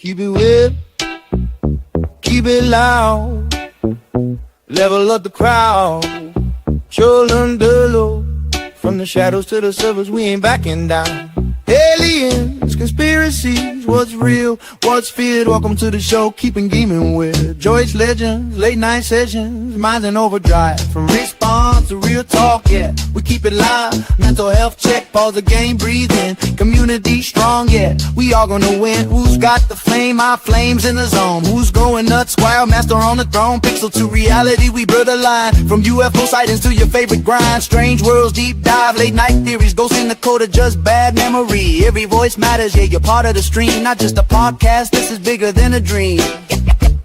Keep it whip, keep it loud. Level up the crowd. Children the low. From the shadows to the surface, we ain't backing down. Aliens, conspiracies, what's real, what's feared? Welcome to the show, keeping gaming with Joyce Legends, late night sessions, minds in overdrive. From response to real talk, yeah, we keep it live. Mental health check, pause the game, breathe in. Community strong, yeah, we all gonna win. Who's got the flame? Our flames in the zone. Who's going nuts? Wild master on the throne. Pixel to reality, we build a line. From UFO sightings to your favorite grind. Strange worlds, deep dive, late night theories. Ghosts in the code of just bad memory. Every voice matters, yeah, you're part of the stream. Not just a podcast, this is bigger than a dream.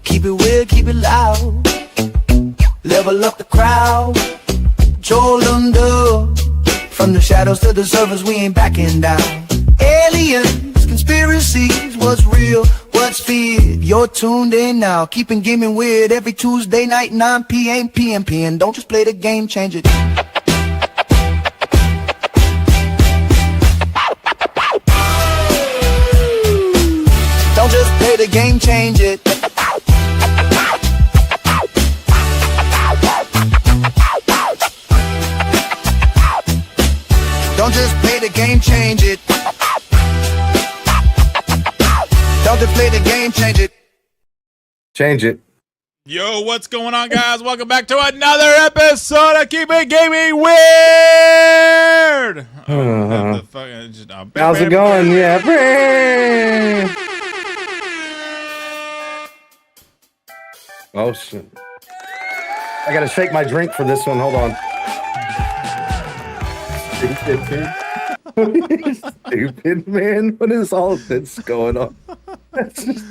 Keep it weird, keep it loud. Level up the crowd. Joel under. From the shadows to the surface, we ain't backing down. Aliens, conspiracies, what's real, what's feared? You're tuned in now, keeping gaming weird. Every Tuesday night, 9 p.m. PMP. Don't just play the game, change it. Don't just play the game, change it. Don't just play the game, change it. Don't just play the game, change it. Change it. Yo, what's going on, guys? Welcome back to another episode of Keep It Gaming Weird. How's it going? Yeah. Oh shit! I gotta shake my drink for this one. Hold on. Stupid man. What is all this going on? Let's just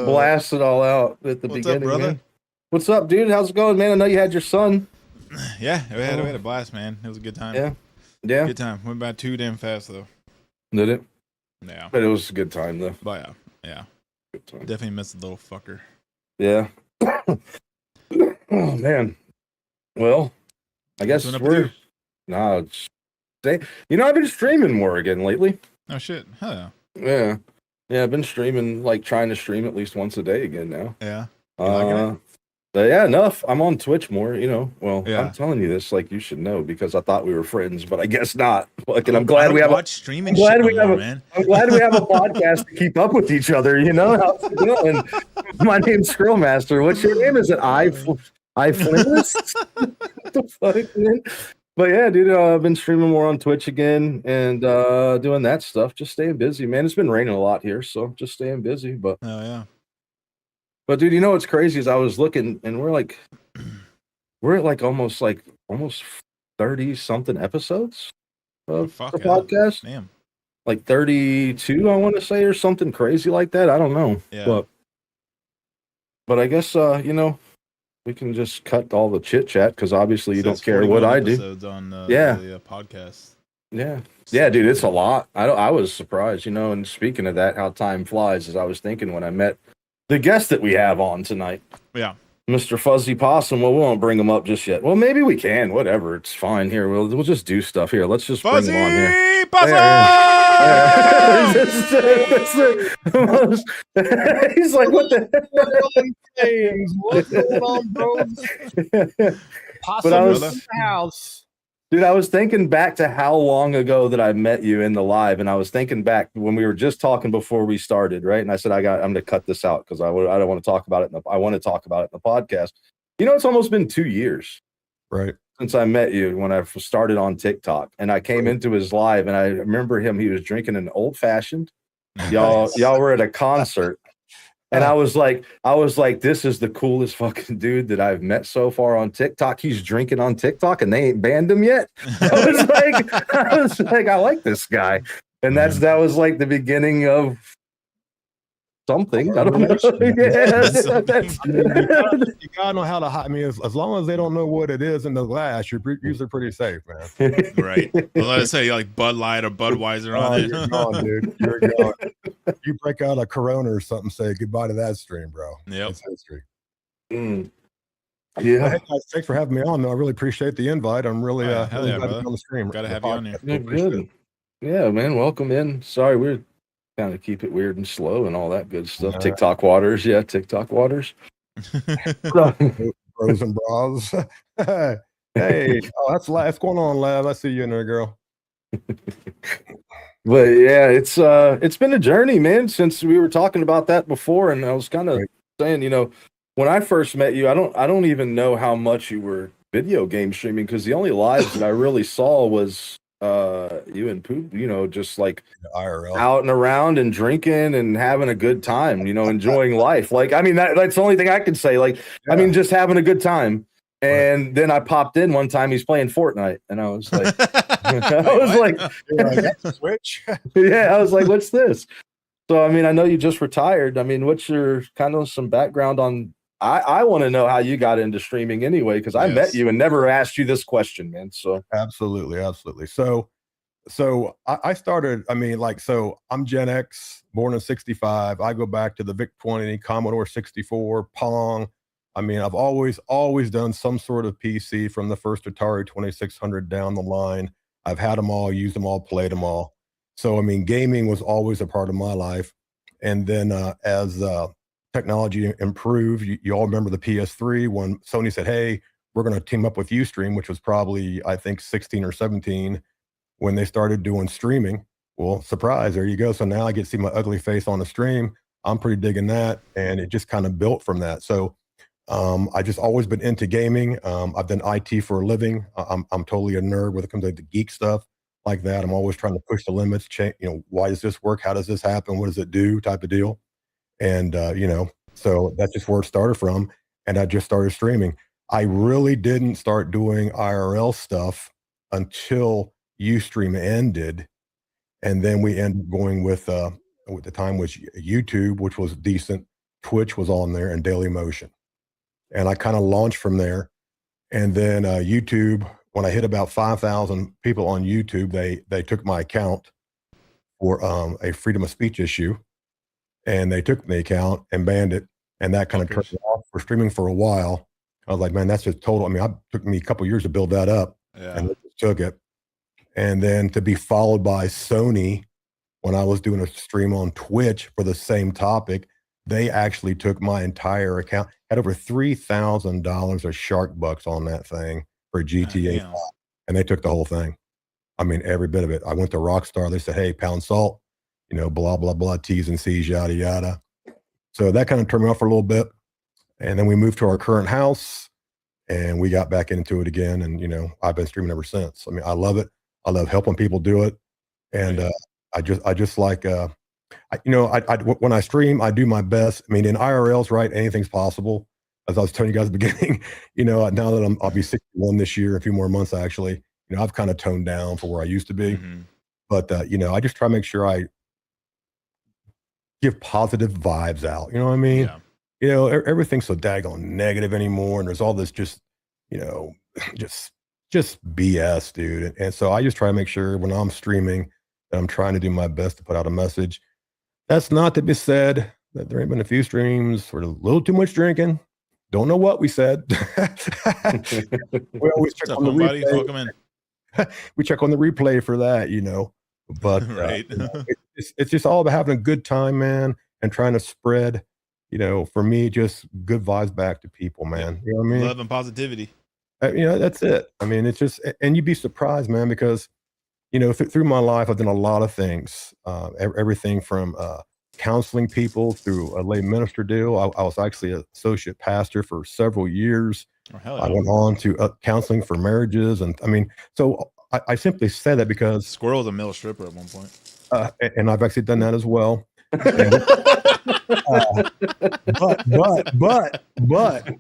blast it all out at the beginning, up, brother? man. What's up, dude? How's it going, man? I know you had your son. Yeah, we had a blast, man. It was a good time. Yeah. Good time. Went by too damn fast, though. Did it? Yeah. But it was a good time, though. But yeah. Good time. Definitely missed the little fucker. Yeah. Oh man. Well, I guess we're I've been streaming more again lately. Oh shit. Hell yeah. Yeah, I've been streaming, like trying to stream at least once a day again now. yeah. You liking it? But yeah, enough. I'm on Twitch more, Well, Yeah. I'm telling you this like you should know because I thought we were friends, but I guess not. Like, and I'm glad we have streaming. I'm glad we have a podcast to keep up with each other. How's it going? My name's Skrillmaster. What's your name? Is it iFlameless? What the fuck, man? But yeah, dude, I've been streaming more on Twitch again and doing that stuff. Just staying busy, man. It's been raining a lot here, so just staying busy. But oh yeah. But dude, what's crazy is I was looking and we're at almost 30 something episodes of the podcast. Damn. Like 32, I want to say, or something crazy like that. I don't know. Yeah. But I guess we can just cut all the chit chat because obviously you don't care what I do. On, the podcast. Yeah. Yeah, dude, it's a lot. I was surprised, and speaking of that, how time flies, as I was thinking when I met the guest that we have on tonight. Yeah. Mr. FuzzePossum. Well, we won't bring him up just yet. Well, maybe we can. Whatever. It's fine. Here, we'll just do stuff here. Let's just bring him on here. FuzzePossum! He's like, what the What's going on, bros? But I was in the house. Dude, I was thinking back to how long ago that I met you in the live, and I was thinking back when we were just talking before we started, right? And I said, I'm going to cut this out because I don't want to talk about it. I want to talk about it in the podcast. It's almost been 2 years, Right. since I met you when I started on TikTok, and I came into his live, and I remember him. He was drinking an old fashioned. Y'all were at a concert. And I was like, this is the coolest fucking dude that I've met so far on TikTok. He's drinking on TikTok and they ain't banned him yet. I was like, I like this guy. And that was like the beginning of something. I don't know. You gotta know how to hide. I mean, as long as they don't know what it is in the glass, you're usually pretty safe, man. Right. Well, let's say like Bud Light or Budweiser on it. You're gone, dude. You're gone. You break out a Corona or something, say goodbye to that stream, bro. Yep. It's history. Yeah. Well, hey guys, thanks for having me on. I really appreciate the invite. I'm really hell really yeah, glad to brother. be on the stream. Gotta have you on here. Yeah, good. Yeah, man. Welcome in. Sorry, kind of keep it weird and slow and all that good stuff. Yeah. TikTok waters, yeah, TikTok waters. Bros and bras. Hey, oh, that's going on, Lav. I see you in there, girl. But yeah, it's been a journey, man, since we were talking about that before, and I was kind of saying, you know, when I first met you, I don't even know how much you were video game streaming, because the only lives that I really saw was you and Poop, you know, just like IRL. out and around and drinking and having a good time, you know, enjoying life. Like, I mean, that's the only thing I can say. Like, Yeah. I mean, just having a good time. And then I popped in one time, he's playing Fortnite, and I was like, I was like, That's a Switch. yeah, I was like, what's this? So, I mean, I know you just retired. I mean, what's your kind of some background on? I want to know how you got into streaming anyway, because I met you and never asked you this question, man. So Absolutely. So I started, I mean, like, so I'm Gen X, born in 65. I go back to the VIC-20, Commodore 64, Pong. I mean, I've always done some sort of PC from the first Atari 2600 down the line. I've had them all, used them all, played them all. So, I mean, gaming was always a part of my life. And then as technology improved, you all remember the PS3 when Sony said, hey, we're going to team up with Ustream, which was probably, I think, 16 or 17 when they started doing streaming. Well, surprise, there you go. So now I get to see my ugly face on the stream. I'm pretty digging that. And it just kind of built from that. So I just always been into gaming. I've done IT for a living. I'm totally a nerd when it comes to the geek stuff like that. I'm always trying to push the limits, change, you know, why does this work? How does this happen? What does it do? Type of deal. And, you know, so that's just where it started from. And I just started streaming. I really didn't start doing IRL stuff until Ustream ended. And then we ended up going with the time was YouTube, which was decent. Twitch was on there, and Daily Motion. And I kind of launched from there. And then YouTube, when I hit about 5,000 people on YouTube, they took my account for a freedom of speech issue. And they took the account and banned it. And that kind of turned me off for streaming for a while. I was like, man, that's just total. I mean, it took me a couple of years to build that up. Yeah. And they just took it. And then to be followed by Sony when I was doing a stream on Twitch for the same topic, they actually took my entire account. Had over $3,000 of shark bucks on that thing for GTA 5, and they took the whole thing. I mean, every bit of it. I went to Rockstar. They said, hey, pound salt, you know, blah, blah, blah, T's and C's, yada, yada. So that kind of turned me off for a little bit. And then we moved to our current house, and we got back into it again. And, you know, I've been streaming ever since. I mean, I love it. I love helping people do it. And I just like, you know, when I stream, I do my best. I mean, in IRLs, right, anything's possible. As I was telling you guys at the beginning, you know, now that I'll be 61 this year, a few more months actually, you know, I've kind of toned down for where I used to be. Mm-hmm. But, you know, I just try to make sure I give positive vibes out. You know what I mean? Yeah. You know, everything's so daggone negative anymore. And there's all this just, you know, just BS, dude. And so I just try to make sure when I'm streaming that I'm trying to do my best to put out a message. That's not to be said that there ain't been a few streams with a little too much drinking. Don't know what we said. We always check on the replay. Welcome in. We check on the replay for that, you know. But right. You know, it's just all about having a good time, man, and trying to spread, you know, for me, just good vibes back to people, man. You know what I mean? Love and positivity. You know, that's it. I mean, it's just, and you'd be surprised, man, because, you know, through my life, I've done a lot of things, everything from counseling people through a lay minister deal. I was actually an associate pastor for several years. Oh, hell yeah. I went on to counseling for marriages. And I mean, so I simply say that because Squirrel was a male stripper at one point. And I've actually done that as well. But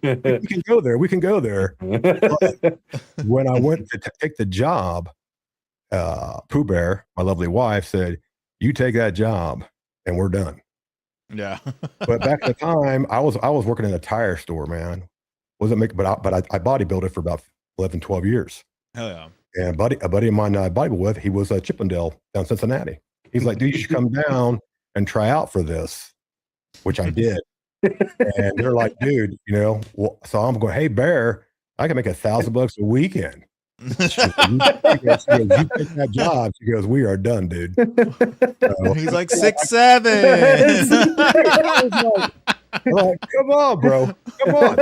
we can go there. We can go there. But when I went to take the job, Pooh Bear, my lovely wife, said, "You take that job, and we're done." Yeah. But back at the time, I was working in a tire store, man. Wasn't make, but I bodybuilded for about 11, 12 years. Hell yeah. And a buddy of mine I bodybuilded with, he was a Chippendale down in Cincinnati. He's like, "Dude, you should come down and try out for this," which I did. And they're like, "Dude, you know," well, so I'm going, "Hey, Bear, I can make $1,000 a weekend." You take that job. She goes, we are done, dude. So, He's like 6'7". I'm like, come on, bro. Come on.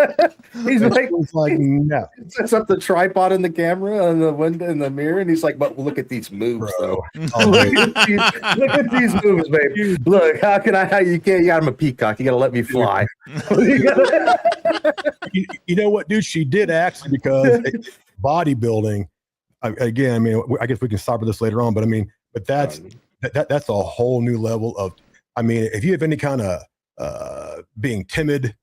He's like, no. sets up the tripod in the camera on the window in the mirror, and he's like, but look at these moves, Bro. though. Look at these moves, babe. Look, how you got him a peacock. You got to let me fly. You know what, dude? She did actually, because bodybuilding, again, I mean, I guess we can stop with this later on, but I mean, but that's a whole new level of, I mean, if you have any kind of being timid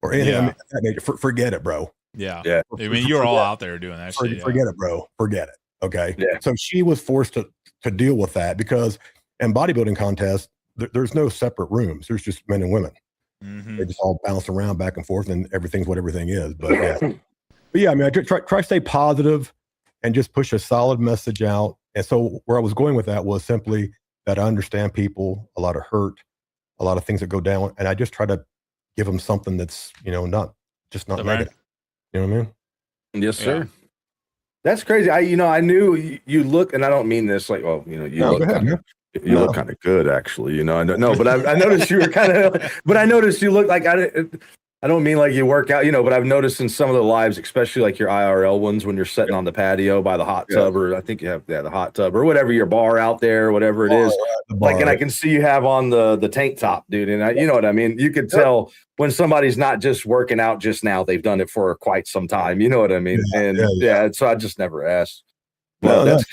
or anything, forget it, bro. Yeah. I mean, you're all out there doing that shit. Forget it, bro. Forget it. Okay. Yeah. So she was forced to deal with that, because in bodybuilding contests, there's no separate rooms. There's just men and women. Mm-hmm. They just all bounce around back and forth, and everything's what everything is. But yeah, I mean, I try to stay positive and just push a solid message out. And so where I was going with that was simply that I understand people, a lot of hurt, a lot of things that go down, and I just try to give them something that's, not negative. You know what I mean? Yes, sir. Yeah. That's crazy. I knew you look, and I don't mean this like, well, you look kind of good, actually. But I noticed you were kind of, but I noticed you look like I don't mean like you work out, but I've noticed in some of the lives, especially like your IRL ones, when you're sitting on the patio by the hot tub, or I think you have the hot tub or whatever, your bar out there, whatever it is. Like, and I can see you have on the tank top, dude. And you know what I mean? You could tell when somebody's not just working out just now, they've done it for quite some time. You know what I mean? So I just never asked. But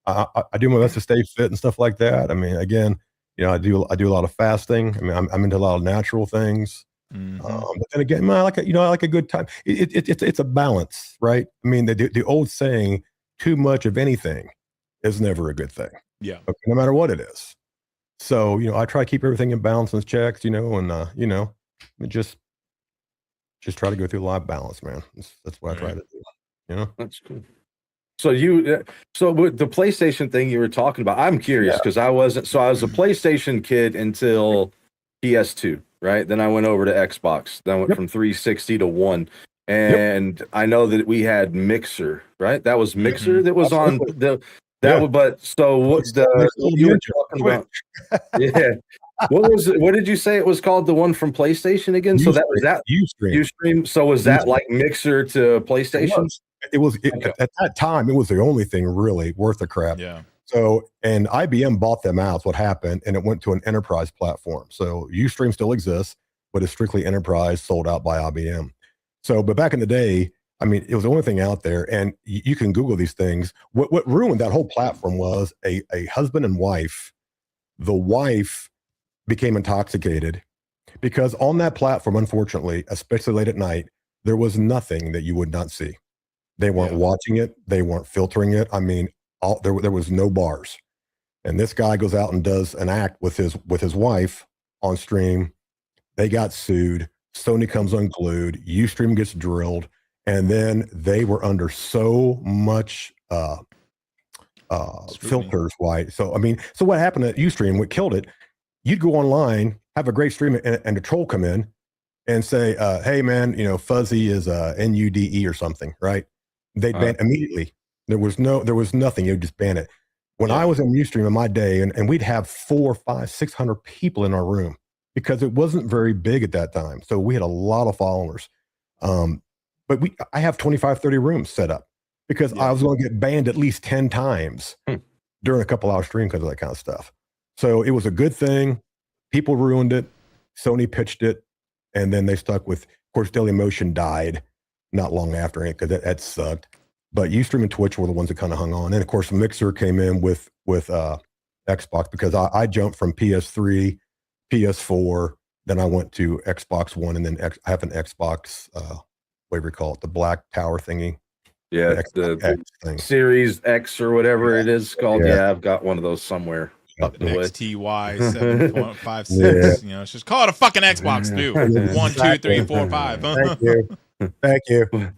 I do my best to stay fit and stuff like that. I mean, again, I do a lot of fasting. I mean, I'm into a lot of natural things. Mm-hmm. But then again, I like a good time. It's a balance, right? I mean, the old saying, too much of anything is never a good thing. Yeah. Okay, no matter what it is. So, I try to keep everything in balance and checks, and just try to go through life balance, man. That's what I try to do. That's cool. So with the PlayStation thing you were talking about, I'm curious because I was a PlayStation kid until PS2, right? Then I went over to Xbox. Then I went from 360 to 1. And I know that we had Mixer, right? That was Mixer that was on the but so what's you were talking about? Yeah. What did you say it was called, the one from PlayStation again? Ustream. So that was that Ustream. So was that like Mixer to PlayStation? It was at that time, it was the only thing really worth the crap. Yeah. So, and IBM bought them out. What happened, and it went to an enterprise platform. So Ustream still exists, but it's strictly enterprise, sold out by IBM. So, but back in the day, I mean, it was the only thing out there, and you can Google these things. What ruined that whole platform was a husband and wife. The wife became intoxicated because on that platform, unfortunately, especially late at night, there was nothing that you would not see. They weren't watching it. They weren't filtering it. I mean, there was no bars. And this guy goes out and does an act with his wife on stream. They got sued. Sony comes unglued. Ustream gets drilled. And then they were under so much filters. Right? So, I mean, so what happened at Ustream, what killed it, you'd go online, have a great stream, and a troll come in and say, hey, man, Fuzzy is NUDE or something, right? They'd ban immediately. There was nothing. You'd just ban it. When I was in Ustream in my day, and we'd have 400, 500, 600 people in our room because it wasn't very big at that time. So we had a lot of followers. But I have 25, 30 rooms set up because I was going to get banned at least 10 times during a couple hour stream because of that kind of stuff. So it was a good thing. People ruined it. Sony pitched it. And then they stuck with, of course, Dailymotion died not long after it because that sucked. But Ustream and Twitch were the ones that kind of hung on. And of course, Mixer came in with Xbox because I jumped from PS3, PS4, then I went to Xbox One, and then I have an Xbox, whatever you call it, the black tower thingy. Yeah, the Series X or whatever it is called. Yeah, I've got one of those somewhere. XTY 7.56. It's just call it a fucking Xbox, dude. 1, 2, 3, 4, 5. Thank you.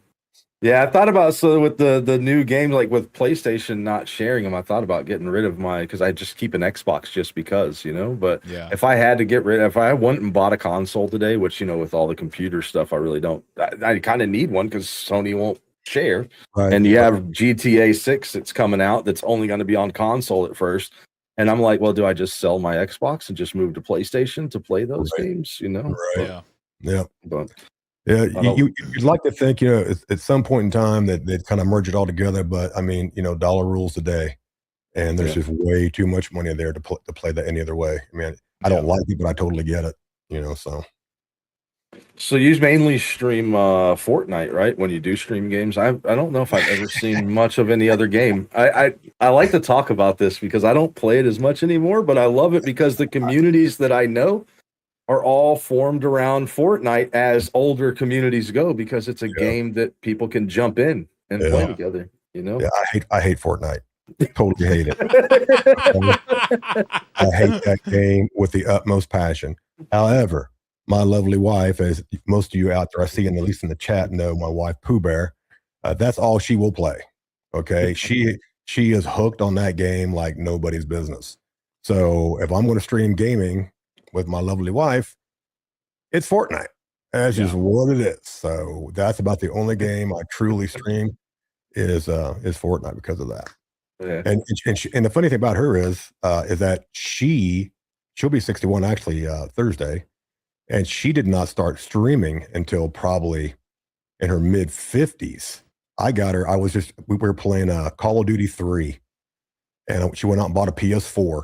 Yeah, I thought about with the new games, like with PlayStation not sharing them, I thought about getting rid of because I just keep an Xbox just because, But if I had to if I went and bought a console today, which with all the computer stuff, I really don't. I kind of need one because Sony won't share. Right. And you have GTA 6 that's coming out that's only going to be on console at first. And I'm like, well, do I just sell my Xbox and just move to PlayStation to play those games? You know? Right. Yeah. But Yeah, you'd like to think, at some point in time that they'd kind of merge it all together, but I mean, dollar rules the day, and there's just way too much money there to play that any other way. I mean, I don't like it, but I totally get it. So you mainly stream Fortnite, right? When you do stream games, I don't know if I've ever seen much of any other game. I like to talk about this because I don't play it as much anymore, but I love it because the communities that I know are all formed around Fortnite as older communities go, because it's a game that people can jump in and play together. Yeah, I hate Fortnite. Totally hate it. I hate that game with the utmost passion. However, my lovely wife, as most of you out there I see, at least in the chat, know, my wife Pooh Bear, that's all she will play. Okay, she is hooked on that game like nobody's business. So if I'm going to stream gaming with my lovely wife, it's Fortnite. That's just what it is. So that's about the only game I truly stream is Fortnite because of that. Yeah. And the funny thing about her is that she'll be 61 actually Thursday, and she did not start streaming until probably in her mid 50s. I got her. We were playing Call of Duty 3, and she went out and bought a PS4,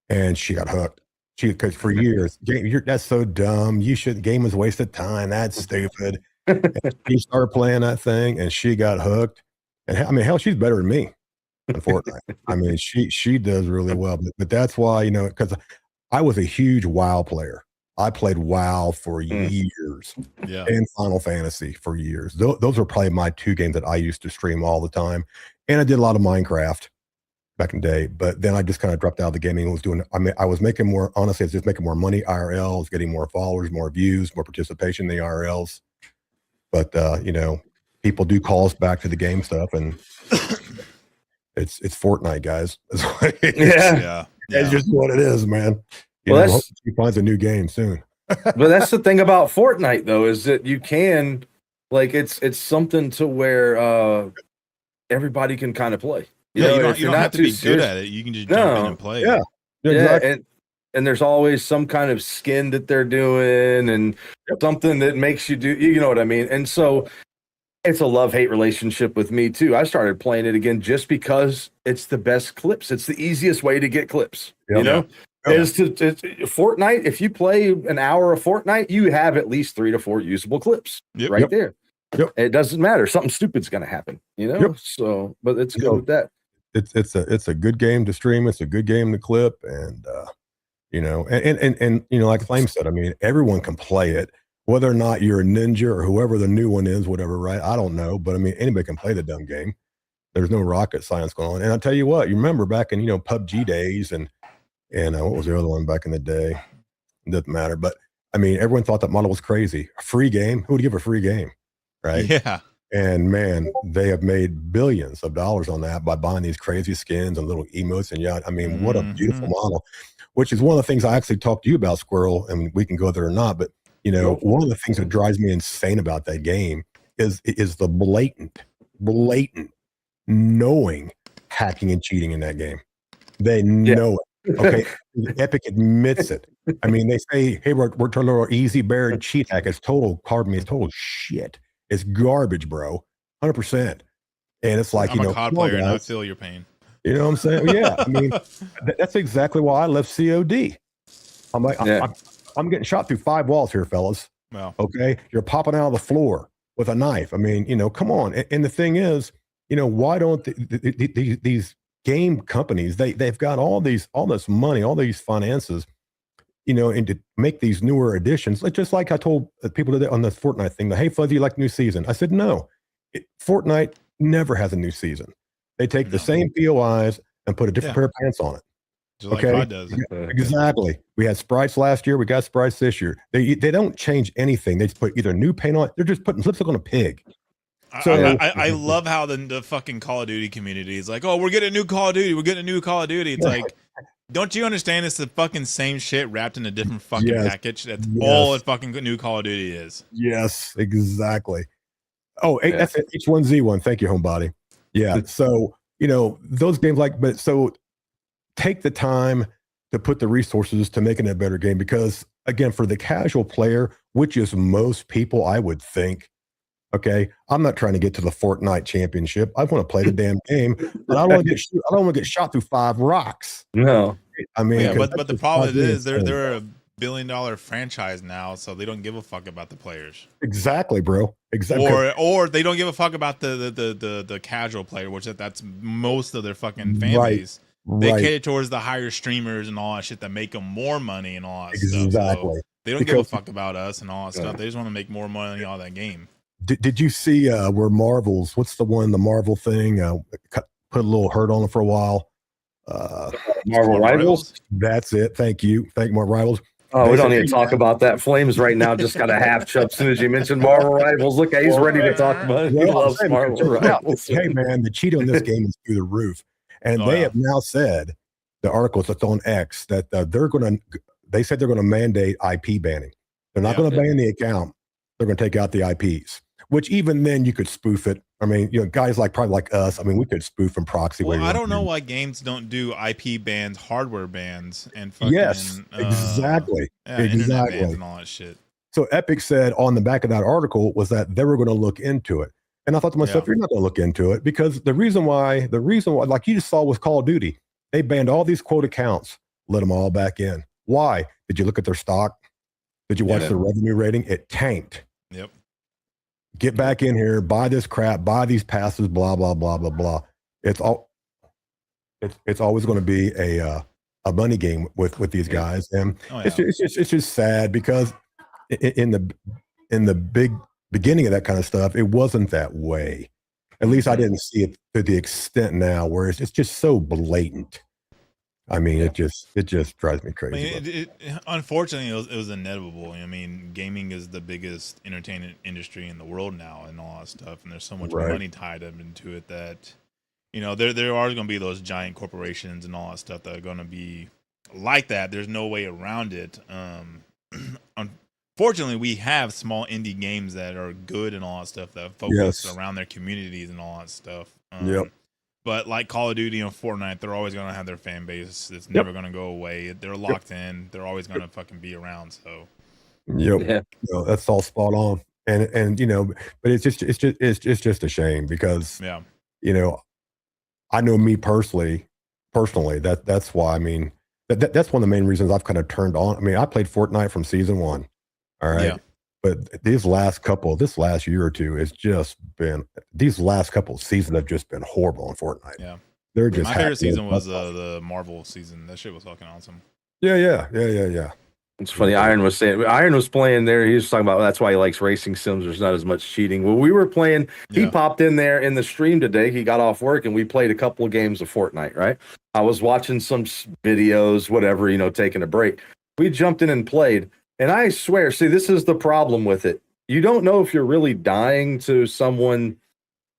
and she got hooked. Because for years, that's so dumb. Game is a waste of time. That's stupid. And she started playing that thing, and she got hooked. And I mean, hell, she's better than me in Fortnite. I mean, she does really well. But that's why, because I was a huge WoW player. I played WoW for years, and Final Fantasy for years. Those are probably my two games that I used to stream all the time. And I did a lot of Minecraft back in the day, but then I just kind of dropped out of the gaming. I was making more, honestly, I was just making more money IRL, I was getting more followers, more views, more participation in the IRLs. But, people do call us back to the game stuff, and it's Fortnite, guys. It's just what it is, man. Hope he finds a new game soon. But that's the thing about Fortnite, though, is that you can, it's something to where everybody can kind of play. You don't have to be good at it. You can just jump in and play. Yeah, exactly. And there's always some kind of skin that they're doing, and something that makes you do. You know what I mean? And so it's a love-hate relationship with me too. I started playing it again just because it's the best clips. It's the easiest way to get clips. Is to Fortnite. If you play an hour of Fortnite, you have at least 3 to 4 usable clips there. It doesn't matter. Something stupid's going to happen, So, but let's go with that. It's a good game to stream. It's a good game to clip, and like Flame said, I mean, everyone can play it, whether or not you're a ninja or whoever the new one is, whatever, right? I don't know, but I mean, anybody can play the dumb game. There's no rocket science going on. And I'll tell you what, you remember back in PUBG days, and what was the other one back in the day? It doesn't matter, but I mean, everyone thought that model was crazy. A free game? Who would give a free game, right? Yeah. And man, they have made billions of dollars on that by buying these crazy skins and little emotes. And I mean, what a beautiful model, which is one of the things I actually talked to you about, Squirrel, and we can go there or not. But, one of the things that drives me insane about that game is the blatant knowing hacking and cheating in that game. They know it. Okay. Epic admits it. I mean, they say, hey, we're a little easy bear and cheat hack. It's total shit. It's garbage, bro. 100%. And it's like, I'm a COD player, and I feel your pain. You know what I'm saying? Yeah. I mean, that's exactly why I left COD. I'm like, I'm getting shot through 5 walls here, fellas. Wow. Okay. You're popping out of the floor with a knife. I mean, come on. And the thing is, why don't these game companies, they've got all this money, all these finances, and to make these newer editions, just like I told people today on the Fortnite thing, hey, Fuzzy, you like new season? I said, no, Fortnite never has a new season. They take the same POIs and put a different pair of pants on it. Just like COD does. Exactly. We had sprites last year. We got sprites this year. They don't change anything. They just put either new paint on it. They're just putting lipstick on a pig. So I love how the fucking Call of Duty community is like, oh, we're getting a new Call of Duty. We're getting a new Call of Duty. It's like, don't you understand? It's the fucking same shit wrapped in a different fucking package. That's all a fucking new Call of Duty is. Yes, exactly. Oh, that's it. H1Z1. Thank you, homebody. Yeah. So, those games so take the time to put the resources to making it a better game because, again, for the casual player, which is most people, I would think, okay, I'm not trying to get to the Fortnite championship. I want to play the damn game, but I don't want to get shot through 5 rocks. No. I mean, yeah, but the problem is they're a billion-dollar franchise now, so they don't give a fuck about the players. Exactly, bro. Exactly. Or they don't give a fuck about the casual player, which that's most of their fucking fan base. They cater towards the higher streamers and all that shit that make them more money and all that stuff. So they don't give a fuck about us and all that stuff. They just want to make more money on that game. Did you see where Marvel's? What's the Marvel thing? Put a little hurt on it for a while. Marvel Rivals. That's it. Thank you. Thank Marvel Rivals. Oh, we don't need to talk about that. Flames right now just got a half chub as soon as you mentioned Marvel Rivals. Look, he's ready to talk about it. He loves Marvel Rivals. Hey, man, the cheat on this game is through the roof. And they have now said, the articles that's on X, that they said they're going to mandate IP banning. They're not going to ban the account. They're going to take out the IPs, which even then you could spoof it. I mean, guys probably like us. I mean, we could spoof and proxy. Well, I don't know why games don't do IP bans, hardware bans, and fucking exactly, internet bans and all that shit. So Epic said on the back of that article was that they were going to look into it, and I thought to myself, you're not going to look into it because the reason why, like you just saw with Call of Duty, they banned all these quote accounts, let them all back in. Why? Did you look at their stock? Did you watch their revenue rating? It tanked. Yep. Get back in here, buy this crap, buy these passes, blah, blah, blah, blah, blah. It's always going to be a money game with these guys. And it's just sad because in the big beginning of that kind of stuff, it wasn't that way. At least I didn't see it to the extent now where it's just so blatant. I mean, it just drives me crazy. Unfortunately, it was inevitable. I mean, gaming is the biggest entertainment industry in the world now, and all that stuff. And there's so much money tied up into it that, there are going to be those giant corporations and all that stuff that are going to be like that. There's no way around it. Unfortunately, we have small indie games that are good and all that stuff that focus around their communities and all that stuff. But like Call of Duty and Fortnite, they're always going to have their fan base. It's never going to go away. They're locked in. They're always going to fucking be around. So, that's all spot on. And but it's just a shame because I know me personally that's why. I mean, that's one of the main reasons I've kind of turned on. I mean, I played Fortnite from season 1. All right. Yeah. But this last year or two, these last couple of seasons have just been horrible on Fortnite. Yeah. They're just my favorite season was the Marvel season. That shit was fucking awesome. Yeah. It's funny. Iron was playing there. He was talking about that's why he likes racing sims. There's not as much cheating. Well, we were playing. He popped in there in the stream today. He got off work and we played a couple of games of Fortnite. Right. I was watching some videos, whatever, taking a break. We jumped in and played. And I swear, see, this is the problem with it. You don't know if you're really dying to someone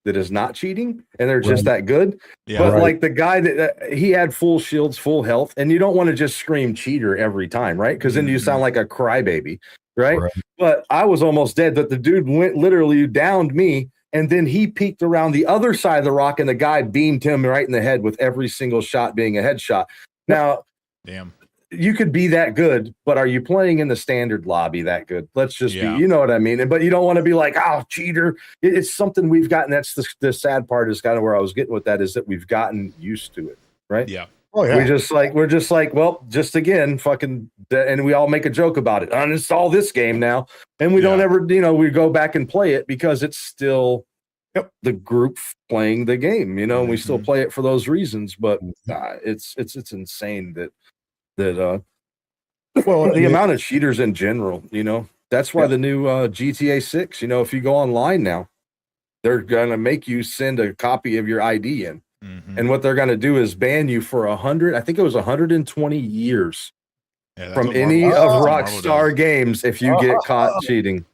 that is not cheating and they're just that good. Yeah, but like the guy that he had full shields, full health, and you don't want to just scream cheater every time, right? Because then you sound like a crybaby, right? But I was almost dead. But the dude literally downed me, and then he peeked around the other side of the rock, and the guy beamed him right in the head with every single shot being a headshot. Now, damn. You could be that good, but are you playing in the standard lobby that good? Let's just be, you know what I mean? But you don't want to be like, cheater. It's something we've gotten. That's the sad part is kind of where I was getting with that is that we've gotten used to it, right? Yeah. Oh, yeah. We're just like, well, just again, fucking, and we all make a joke about it. Uninstall this game now. And we don't ever, we go back and play it because it's still the group playing the game, and we still play it for those reasons. But it's insane that the amount of cheaters in general, that's why the new GTA 6, if you go online now, they're going to make you send a copy of your ID in. And what they're going to do is ban you for 120 years from any of Rockstar games if you get caught cheating.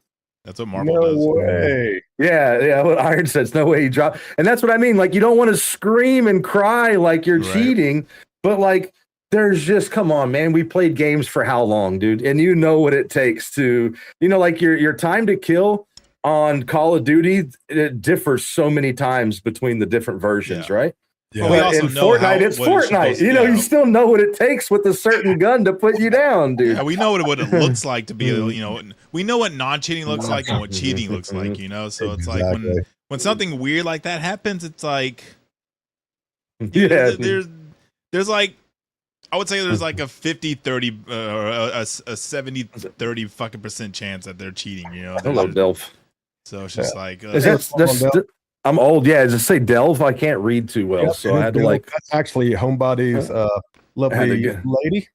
That's what Marvel does. No way. Yeah. What Iron says, no way he dropped. And that's what I mean. Like, you don't want to scream and cry like you're cheating, but like, there's just, come on, man. We played games for how long, dude? And you know what it takes to, like your time to kill on Call of Duty, it differs so many times between the different versions, right? Yeah. But in Fortnite, it's Fortnite. You still know what it takes with a certain gun to put you down, dude. Yeah, we know what it looks like to be, we know what non-cheating looks like and what cheating looks like, So it's like when something weird like that happens, it's like, there's like, I would say there's like a 50-30 or a 70-30 fucking % chance that they're cheating, Hello, Delph. So it's just like I'm old. Yeah, just say Delve. I can't read too well, so I had to like. That's actually Homebody's lovely lady.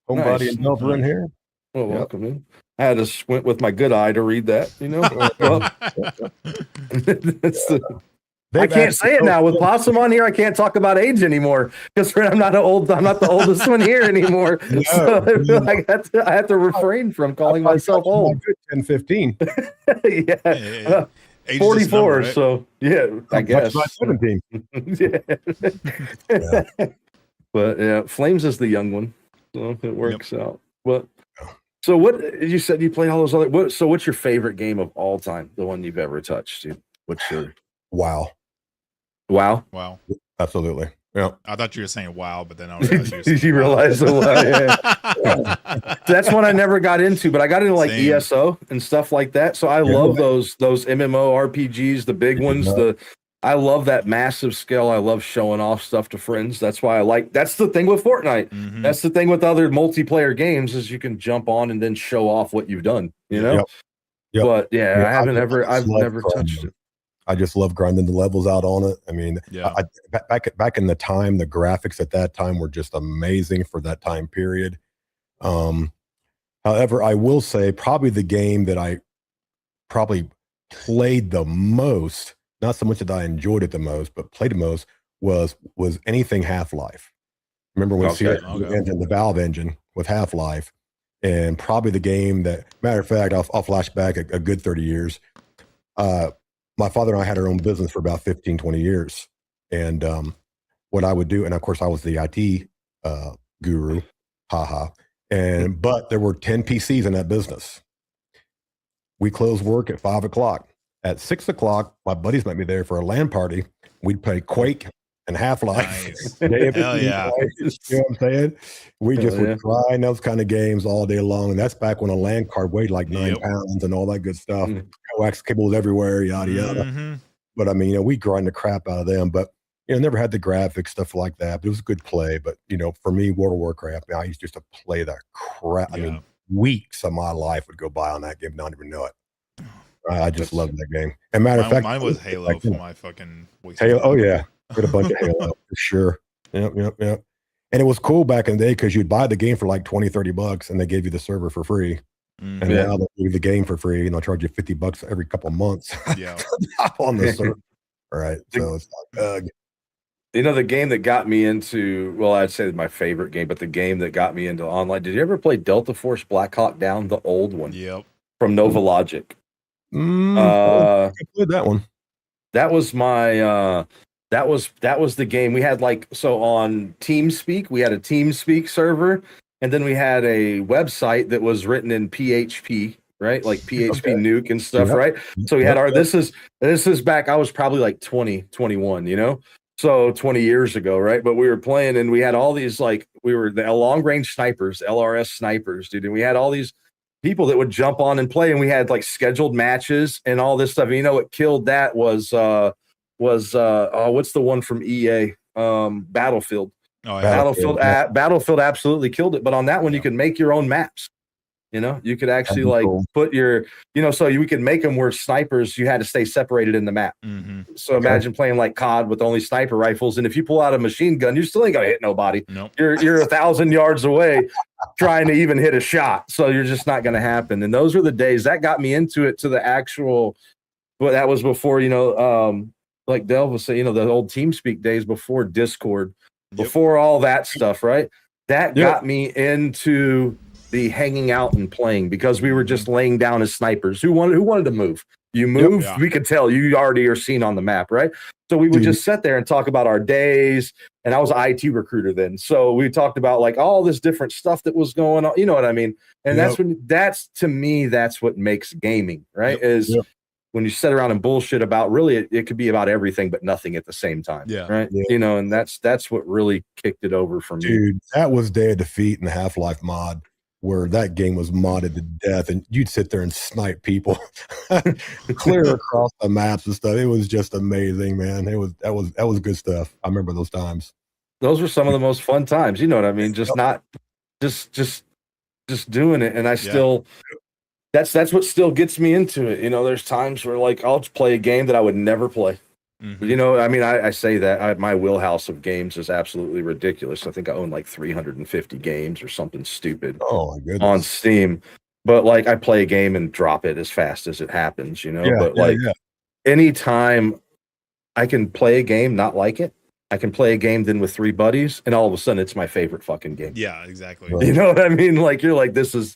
Homebody and Delve are in here. Well, welcome in. I had to squint with my good eye to read that. I can't say it now with Possum on here. I can't talk about age anymore because I'm not the oldest one here anymore. So I have to refrain from calling myself old. 10, 15. Yeah. 44. Number, right? So yeah, I guess 17. Yeah. But yeah, Flames is the young one, so it works out. But so what you said you played all those other. So what's your favorite game of all time? The one you've ever touched, dude? What's your Wow? Absolutely. Yeah. I thought you were saying wow, but then I was you realize that's one I never got into, but I got into like ESO and stuff like that. So I love those MMO RPGs, the big ones. I love that massive scale. I love showing off stuff to friends. That's why that's the thing with Fortnite. Mm-hmm. That's the thing with other multiplayer games is you can jump on and then show off what you've done, Yep. But I've never touched it. I just love grinding the levels out on it. I mean, back in the time, the graphics at that time were just amazing for that time period. However, I will say probably the game that I probably played the most, not so much that I enjoyed it the most, but played the most was anything Half-Life. Remember when the Valve engine with Half-Life, and probably the game that, matter of fact, I'll flash back a good 30 years. My father and I had our own business for about 15, 20 years. And what I would do, and of course I was the IT guru, but there were 10 PCs in that business. We closed work at 5 o'clock. At 6 o'clock, my buddies might be there for a LAN party. We'd play Quake and Half-Life. Nice. Hell yeah. You know what I'm saying? We just would grind those kind of games all day long. And that's back when a LAN card weighed like 9 pounds and all that good stuff. Coax cables everywhere, yada, yada. Mm-hmm. But I mean, we grind the crap out of them. But, never had the graphics, stuff like that. But it was good play. But, for me, World of Warcraft, I used just to play the crap. Yeah. I mean, weeks of my life would go by on that game, not even know it. I just loved that game. And matter of fact, mine was Halo for my fucking Halo. Oh, yeah. Got a bunch of Halo for sure. Yep. And it was cool back in the day because you'd buy the game for like $20-$30 and they gave you the server for free. And now they'll give you the game for free and they'll charge you $50 every couple of months on the server. All right. So it's like the game that got me into, well, I'd say my favorite game, but the game that got me into online. Did you ever play Delta Force Black Hawk Down, the old one? Yep. From Nova Logic. I played that one. That was my that was the game we had. On TeamSpeak, we had a TeamSpeak server, and then we had a website that was written in PHP, right? Like PHP nuke and stuff, right? So we had this is back, I was probably like 21, so 20 years ago, right? But we were playing and we had all these, we were the long range snipers, LRS snipers, dude, and we had all these people that would jump on and play, and we had scheduled matches and all this stuff. And what killed that was what's the one from EA? Battlefield. Oh, yeah. Battlefield absolutely killed it. But on that one, you could make your own maps. You could actually put your, so we could make them where snipers, you had to stay separated in the map. Mm-hmm. So imagine playing like COD with only sniper rifles. And if you pull out a machine gun, you still ain't going to hit nobody. Nope. You're 1,000 yards away trying to even hit a shot. So you're just not going to happen. And those were the days that got me into it, to the actual, but that was before, like Del was saying, the old TeamSpeak days, before Discord, before all that stuff, right? That got me into the hanging out and playing, because we were just laying down as snipers. Who wanted to move? You moved, we could tell you already are seen on the map, right? So we would just sit there and talk about our days. And I was an IT recruiter then, so we talked about all this different stuff that was going on. You know what I mean? And that's to me, that's what makes gaming, right? when you sit around and bullshit about really it could be about everything but nothing at the same time. Yeah. Right. Yeah. You know, and that's what really kicked it over for me. Dude, that was Day of Defeat in the Half-Life mod, where that game was modded to death, and you'd sit there and snipe people clear across the maps and stuff. It was just amazing, man. That was good stuff. I remember those times. Those were some of the most fun times. You know what I mean? Just not just doing it. And I still that's what still gets me into it. You know, there's times where like I'll play a game that I would never play. Mm-hmm. You know, I mean, I say that my wheelhouse of games is absolutely ridiculous. I think I own like 350 games or something stupid on Steam. But like I play a game and drop it as fast as it happens, you know. Anytime I can play a game, not like it, I can play a game then with 3 buddies, and all of a sudden it's my favorite fucking game. Yeah, exactly. Right. You know what I mean? Like you're like, this is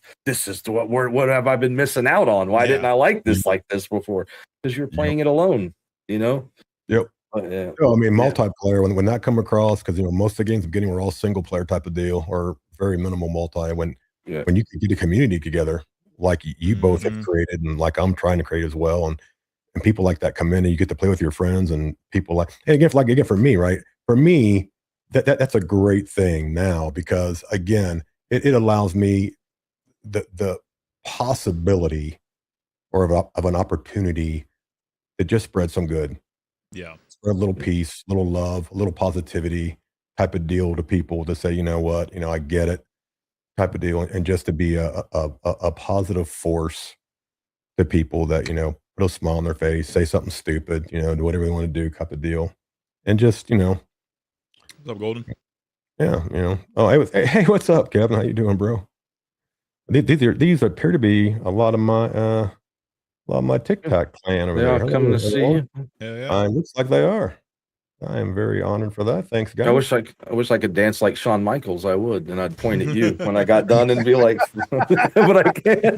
what have I been missing out on? Why didn't I like this before? Because you're playing it alone, you know? Yep. I mean, multiplayer, when that come across, because, you know, most of the games I'm getting were all single player type of deal or very minimal multi. When you can get a community together, like you both have created and like I'm trying to create as well. And people like that come in and you get to play with your friends and people like, and again, for me, right? For me, that's a great thing now because again, it allows me the possibility or of an opportunity to just spread some good. Yeah. Spread a little peace, a little love, a little positivity type of deal to people to say, you know what, you know, I get it type of deal. And just to be a positive force to people that, you know, put a smile on their face, say something stupid, you know, do whatever they want to do type of deal. And just, you know. What's up, Golden? Yeah, you know. Oh, hey, what's up, Kevin? How you doing, bro? These appear to be a lot of my TikTok clan over there. They are coming to see you. Yeah. Looks like they are. I am very honored for that. Thanks, guys. I wish I could dance like Shawn Michaels. I would, and I'd point at you when I got done and be like, "But I can't."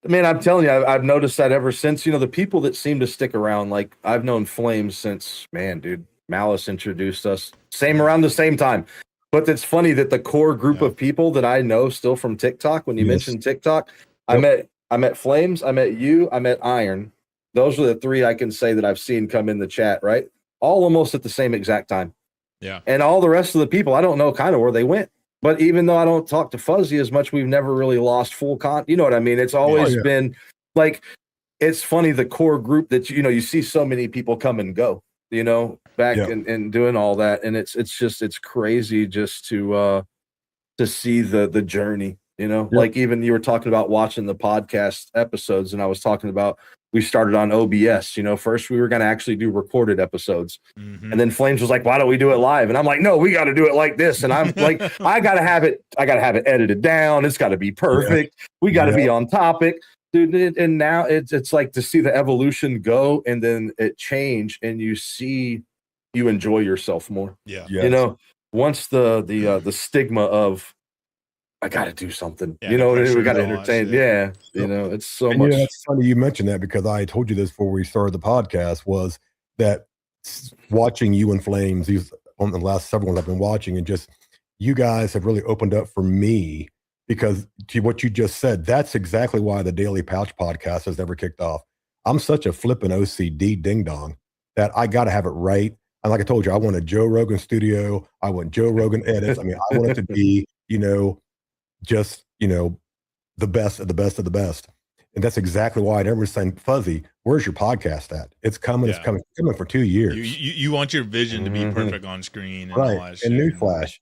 Man, I'm telling you, I've noticed that ever since. You know, the people that seem to stick around, like I've known Flames since, man, dude, Malice introduced us, around the same time. But it's funny that the core group of people that I know still from TikTok, when you mentioned TikTok, I met Flames, I met you, I met Iron. Those are the 3 I can say that I've seen come in the chat, right? All almost at the same exact time. Yeah. And all the rest of the people, I don't know kind of where they went. But even though I don't talk to Fuzzy as much, we've never really lost full you know what I mean? It's always been like, it's funny, the core group that, you know, you see so many people come and go, you know, back and doing all that. And it's crazy just to see the journey. You know, like even you were talking about watching the podcast episodes, and I was talking about we started on OBS. You know, first we were going to actually do recorded episodes, and then Flames was like, "Why don't we do it live?" And I'm like, "No, we got to do it like this." And I'm like, I got to have it edited down. It's got to be perfect. We got to be on topic, dude. And now it's like to see the evolution go, and then it change, and you enjoy yourself more. Yeah, you know, once the stigma of I got to do something, you know, we got to entertain. You know, it's so much. Yeah, it's funny you mentioned that because I told you this before we started the podcast was that watching you and Flames, these on the last several ones I've been watching, and just you guys have really opened up for me because to what you just said, that's exactly why the Daily Pouch podcast has never kicked off. I'm such a flippin' OCD ding dong that I got to have it right. And like I told you, I want a Joe Rogan studio. I want Joe Rogan edits. I mean, I want it to be, you know, just, you know, the best of the best of the best. And that's exactly why I never was saying, Fuzzy, where's your podcast at? It's coming. It's coming for 2 years. You want your vision to be perfect on screen. And right. All that and newsflash,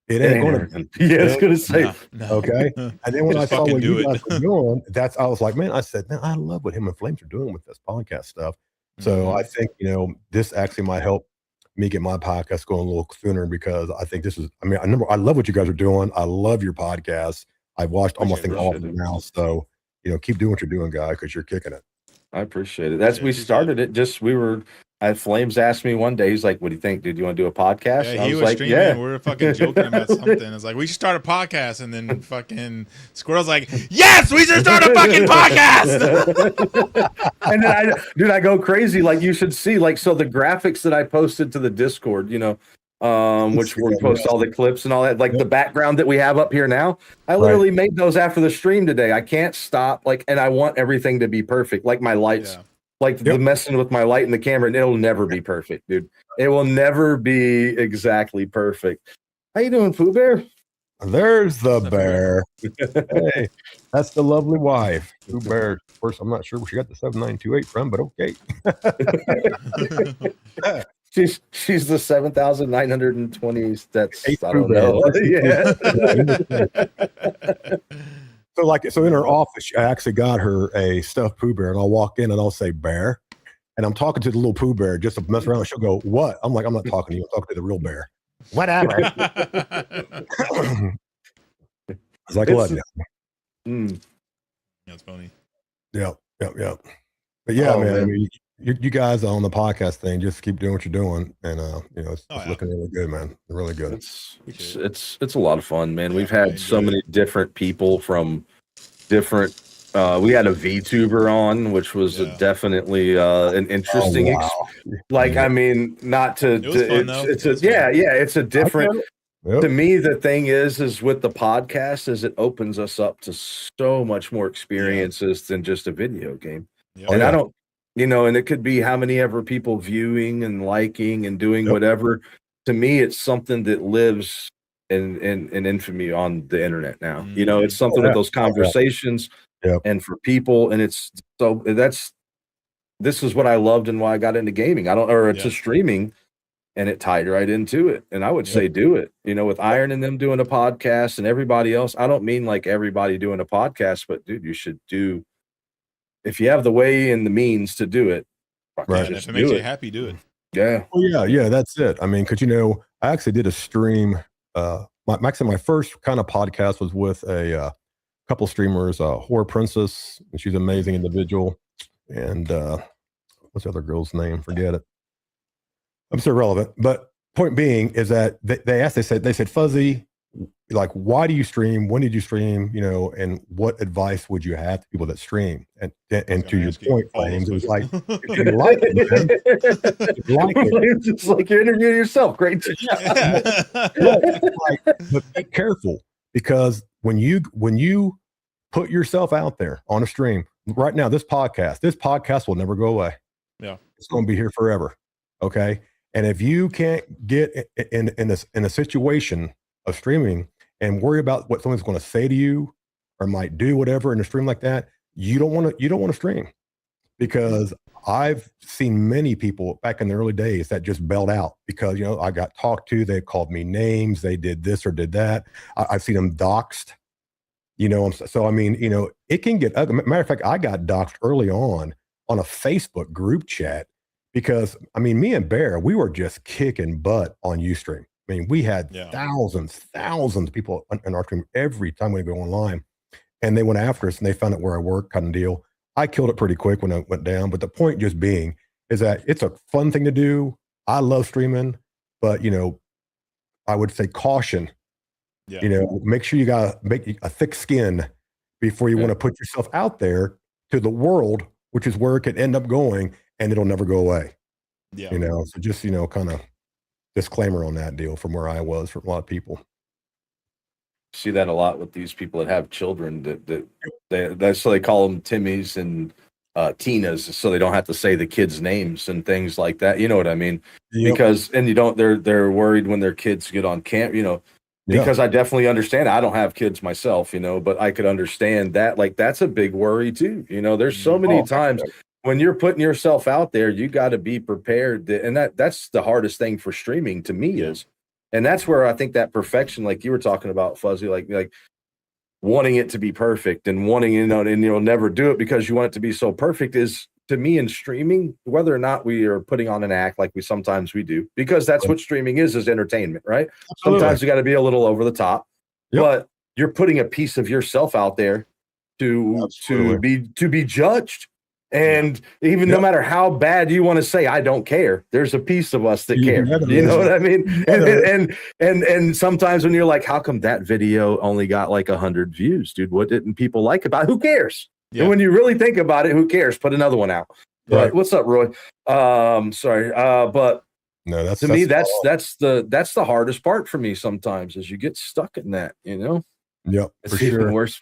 it ain't going to. Yeah, I was going to say. No. Okay. And then when I saw what you guys were doing, I was like, man, I said, man, I love what him and Flames are doing with this podcast stuff. So I think, you know, this actually might help me get my podcast going a little sooner because I think this is, I mean, I love what you guys are doing. I love your podcast. I've watched almost all of them now. So, you know, keep doing what you're doing, guy, because you're kicking it. I appreciate it. We started it. Flames asked me one day, he's like, what do you think, dude? You want to do a podcast? Yeah, he was like, streaming. We were fucking joking about something. It's like, we should start a podcast. And then fucking Squirrel's like, yes, we should start a fucking podcast. And then I go crazy. Like, you should see, like, so the graphics that I posted to the Discord, you know, which we post all the clips and all that. Like the background that we have up here now, I literally made those after the stream today. I can't stop. Like, and I want everything to be perfect. Like my lights, like the messing with my light and the camera, and it'll never be perfect, dude. It will never be exactly perfect. How you doing, Pooh Bear? There's the bear. Hey, that's the lovely wife. Pooh Bear. Of course, I'm not sure where she got the 7928 from, but okay. She's the 7,920. That's I don't know. Yeah. So in her office, I actually got her a stuffed Pooh Bear, and I'll walk in and I'll say bear, and I'm talking to the little Pooh Bear just to mess around. She'll go, "What?" I'm like, "I'm not talking to you. I'm talking to the real bear." Whatever. It's like what? That's funny. Yeah. But yeah, man. I mean, you guys on the podcast thing, just keep doing what you're doing, and it's looking really good, man. Really good. It's a lot of fun, man. We've had so many different people from different. We had a VTuber on, which was definitely an interesting. I mean, not to. It was fun, though. It's a different. To me, the thing is with the podcast, is it opens us up to so much more experiences than just a video game. I don't, and it could be how many ever people viewing and liking and doing whatever. To me, it's something that lives in infamy on the internet now. It's something with those conversations and for people, and it's so this is what I loved and why I got into gaming. To streaming. And it tied right into it. And I would say do it, with Iron and them doing a podcast and everybody else. I don't mean like everybody doing a podcast, but dude, you should do, if you have the way and the means to do it. Right. And if it makes you happy, do it. Yeah. Well, yeah, that's it. I mean, because, I actually did a stream. My first kind of podcast was with a couple streamers, Horror Princess, and she's an amazing individual. And what's the other girl's name? Forget it. I'm so irrelevant, but point being is that they said, Fuzzy, like, why do you stream? When did you stream? And what advice would you have to people that stream? And to your point, Flames, it was like, if you like it, man, if you like it. It's like you're interviewing yourself. Great job. But be careful, because when you put yourself out there on a stream right now, this podcast will never go away. Yeah, it's going to be here forever. Okay. And if you can't get in a situation of streaming and worry about what someone's going to say to you or might do whatever in a stream like that, you don't want to stream, because I've seen many people back in the early days that just bailed out because, I got talked to, they called me names, they did this or did that. I've seen them doxxed, so I mean, it can get ugly. Matter of fact, I got doxxed early on a Facebook group chat. Because, I mean, me and Bear, we were just kicking butt on Ustream. I mean, we had thousands of people in our stream every time we go online. And they went after us and they found out where I work, kind of deal. I killed it pretty quick when I went down. But the point just being is that it's a fun thing to do. I love streaming. But, I would say caution. Make sure you got to make a thick skin before you want to put yourself out there to the world, which is where it could end up going. And it'll never go away. So just, kind of disclaimer on that deal from where I was for a lot of people. See that a lot with these people that have children that's so they call them Timmys and Tinas, so they don't have to say the kids' names and things like that. You know what I mean? Yep. Because, and they're worried when their kids get on camp, because I definitely understand. I don't have kids myself, but I could understand that. Like, that's a big worry too. There's so many times when you're putting yourself out there, you got to be prepared. And that's the hardest thing for streaming to me is, and that's where I think that perfection, like you were talking about, Fuzzy, like wanting it to be perfect and wanting, and you'll never do it because you want it to be so perfect is, to me, in streaming, whether or not we are putting on an act like we sometimes we do, because that's what streaming is entertainment, right? Absolutely. Sometimes you got to be a little over the top, but you're putting a piece of yourself out there to be judged. And even no matter how bad you want to say, I don't care, there's a piece of us that care. You know what I mean? And sometimes when you're like, how come that video only got like 100 views, dude? What didn't people like about it? Who cares? And when you really think about it, who cares? Put another one out. But what's up, Roy? Sorry. But No, that's to me, that's the hardest part for me sometimes is you get stuck in that, you know? Yep, It's for even sure. worse.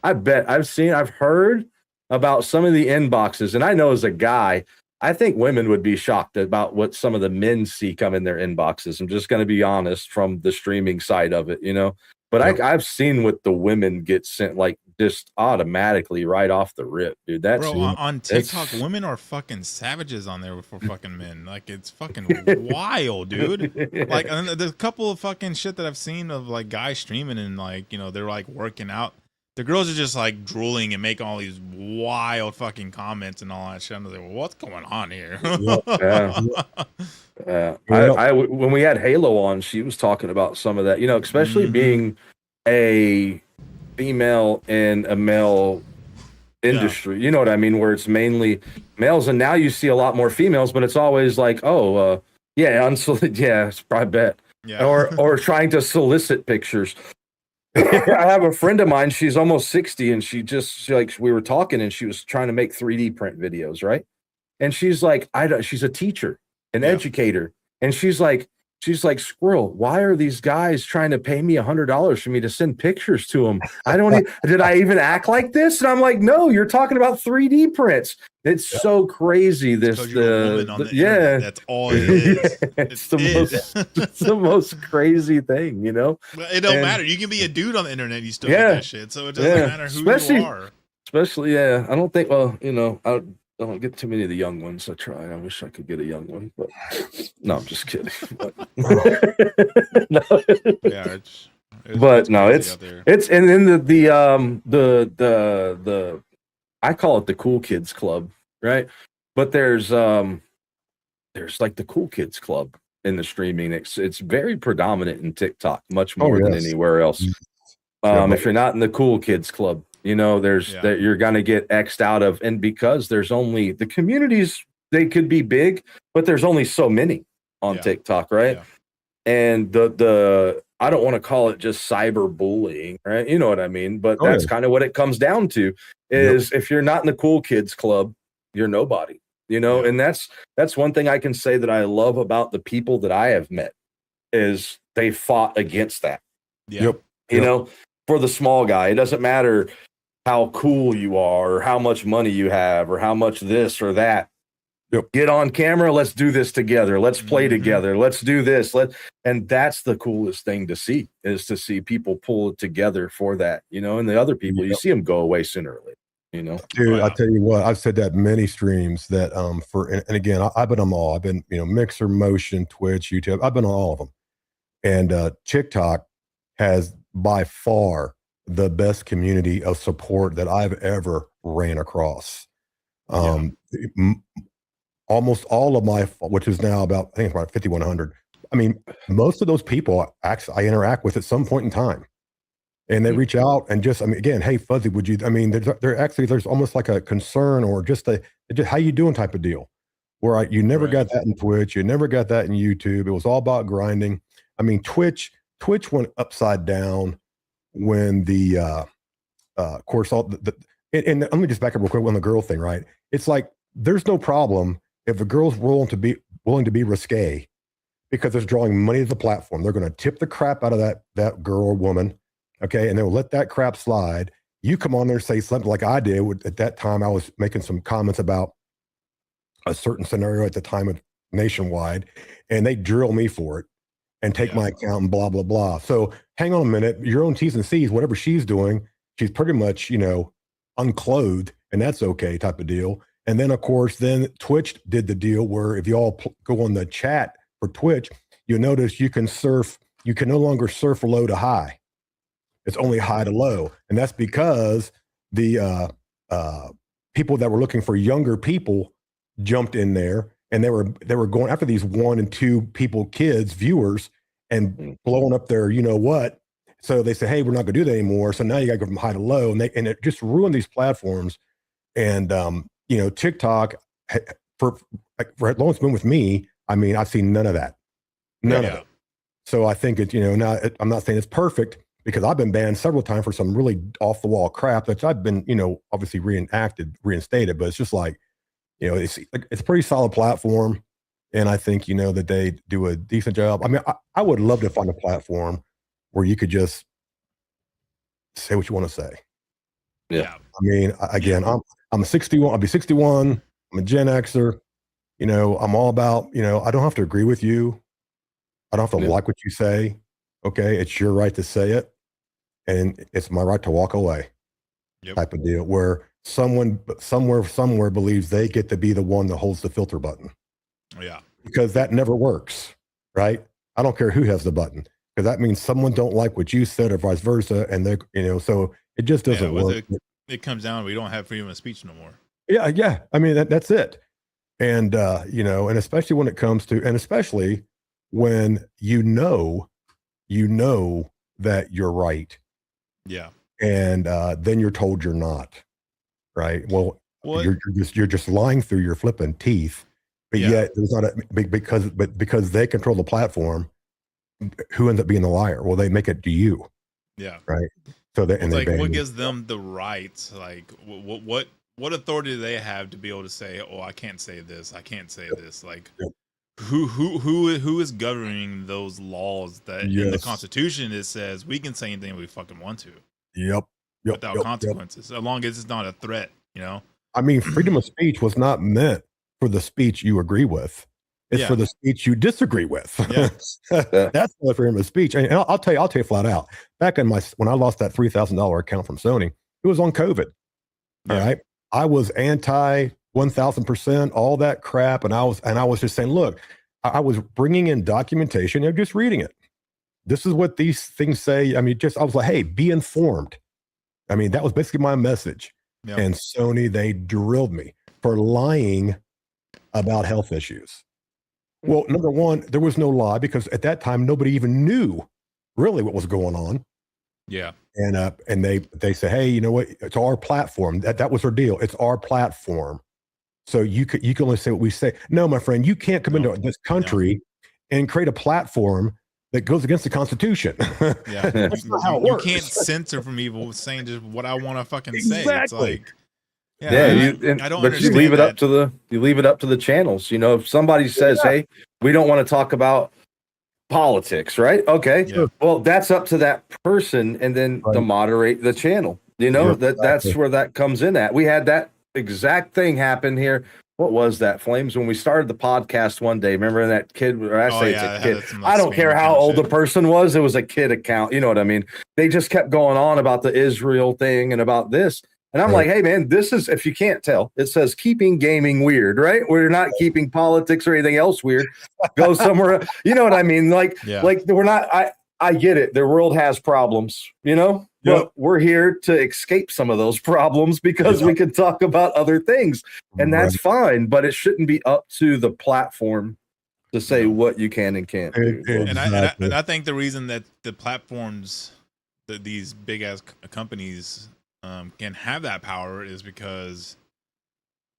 I bet I've heard about some of the inboxes, and I know as a guy, I think women would be shocked about what some of the men see come in their inboxes. I'm just going to be honest from the streaming side of it, you know. But Yep. I've seen what the women get sent like just automatically right off the rip, dude. That's Bro, on TikTok, women are fucking savages on there for fucking men. Like, it's fucking wild, dude. Like, and there's a couple of fucking shit that I've seen of like guys streaming and like, you know, they're like working out. The girls are just like drooling and making all these wild fucking comments and all that shit. I'm like, well, what's going on here? When we had Halo on, she was talking about some of that, you know, especially being a female in a male industry, you know what I mean, where it's mainly males, and now you see a lot more females, but it's always like, yeah, unsolicited, yeah, I bet, or trying to solicit pictures. I have a friend of mine, she's almost 60, and she we were talking, and she was trying to make 3D print videos, right? And she's like, she's a teacher, an educator, and she's like, Squirrel, why are these guys trying to pay me $100 for me to send pictures to them? Did I even act like this? And I'm like, no, you're talking about 3D prints. It's so crazy. That's all it is. It's the most crazy thing, you know? It don't matter. You can be a dude on the internet, you still get that shit. So it doesn't matter who you are. Especially, I don't think, well, you know, I don't get too many of the young ones. I wish I could get a young one, but no, I'm just kidding. It's and then the I call it the cool kids club, right? But there's like the cool kids club in the streaming. It's very predominant in TikTok, much more than anywhere else. If you're not in the cool kids club, you know, that you're gonna get X'd out of, and because there's only the communities, they could be big, but there's only so many on TikTok, right? And the I don't want to call it just cyber bullying, right? You know what I mean? But that's kind of what it comes down to is if you're not in the cool kids club, you're nobody, you know? And that's one thing I can say that I love about the people that I have met is they fought against that. You know, for the small guy, it doesn't matter how cool you are or how much money you have or how much this or that. Get on camera. Let's do this together. Let's play together. Let's do this. And that's the coolest thing to see is to see people pull it together for that, you know, and the other people, you see them go away sooner or later, you know? Dude, I tell you what, I've said that many streams that, and again, I've been on them all. I've been, you know, Mixer, Motion, Twitch, YouTube. I've been on all of them. And TikTok has by far the best community of support that I've ever ran across. Almost all of my, which is now about, I think it's about 5,100. I mean, most of those people actually I interact with at some point in time, and they reach out and just, I mean, again, hey, Fuzzy, would you? I mean, there's almost like a concern or just how you doing type of deal, where you never got that in Twitch, you never got that in YouTube. It was all about grinding. I mean, Twitch went upside down when the of course all and let me just back up real quick on the girl thing, right? It's like there's no problem if the girl's willing to be risque because it's drawing money to the platform. They're going to tip the crap out of that girl or woman, okay, and they'll let that crap slide. You come on there and say something like I did at that time. I was making some comments about a certain scenario at the time of Nationwide, and they drill me for it and take my account and blah blah blah. So hang on a minute, your own T's and C's, whatever she's doing, she's pretty much, you know, unclothed, and that's okay type of deal. And then, of course, then Twitch did the deal where if you all go on the chat for Twitch, you'll notice you can no longer surf low to high. It's only high to low. And that's because the people that were looking for younger people jumped in there, and they were going after these 1 and 2 kids, viewers, and blowing up their, you know what. So they say, hey, we're not going to do that anymore. So now you got to go from high to low. And it just ruined these platforms. And, you know, TikTok, for as long as it's been with me, I mean, I've seen none of that. None of it. So I think it's, you know, now I'm not saying it's perfect because I've been banned several times for some really off the wall crap that I've been, you know, obviously reinstated, but it's just like, you know, it's a pretty solid platform. and I think that they do a decent job. I mean, I would love to find a platform where you could just say what you want to say. Yeah. I mean, again, I'm a 61. I'll be 61. I'm a Gen Xer. I'm all about. I don't have to agree with you. I don't have to like what you say. Okay, it's your right to say it, and it's my right to walk away. Type of deal where someone somewhere believes they get to be the one that holds the filter button. Yeah, because that never works, right? I don't care who has the button, because that means someone don't like what you said or vice versa, and they, so it just doesn't work. It comes down, we don't have freedom of speech no more. Yeah. I mean, that's it. And and especially when it comes to, and especially when that you're right. Yeah. And then you're told you're not, right? Well, you're just lying through your flipping teeth. But yet there's not because they control the platform. Who ends up being the liar? Well, they make it to you. Yeah. Right. So that, and like, what gives them the rights? Like, what authority do they have to be able to say, "Oh, I can't say this. I can't say this." Like, who is governing those laws that in the Constitution it says we can say anything we fucking want to? Yep. Without consequences, as long as it's not a threat. I mean, freedom of speech was not meant for the speech you agree with. It's for the speech you disagree with. Yeah. That's the freedom of speech. And I'll tell you flat out. Back in when I lost that $3,000 account from Sony, it was on COVID. All right. I was anti 1,000%, all that crap. And I was just saying, look, I was bringing in documentation and just reading it. This is what these things say. I mean, I was like, hey, be informed. I mean, that was basically my message. Yep. And Sony, they drilled me for lying about health issues. Well, number one, there was no lie because at that time, nobody even knew really what was going on. Yeah. And they say, hey, you know what? It's our platform. That was their deal. It's our platform. So you can only say what we say. No, my friend, you can't come into this country and create a platform that goes against the Constitution. Yeah. That's not how it works. You can't censor from people saying just what I want to fucking say. It's like, I don't. But you leave it up to the channels. If somebody says, "Hey, we don't want to talk about politics," right? Okay, well, that's up to that person, and then to moderate the channel. That's where that comes in at. We had that exact thing happen here. What was that, Flames? When we started the podcast one day, remember that kid? Or it's a kid. I don't care how old the person was. It was a kid account. You know what I mean? They just kept going on about the Israel thing and about this. And I'm like, hey, man, this is, if you can't tell, it says keeping gaming weird, right? We're not keeping politics or anything else weird. Go somewhere. You know what I mean? Like we're not, I get it. The world has problems, but we're here to escape some of those problems because we can talk about other things. And that's fine, but it shouldn't be up to the platform to say what you can and can't do. And I think the reason that the platforms, that these big ass companies can have that power is because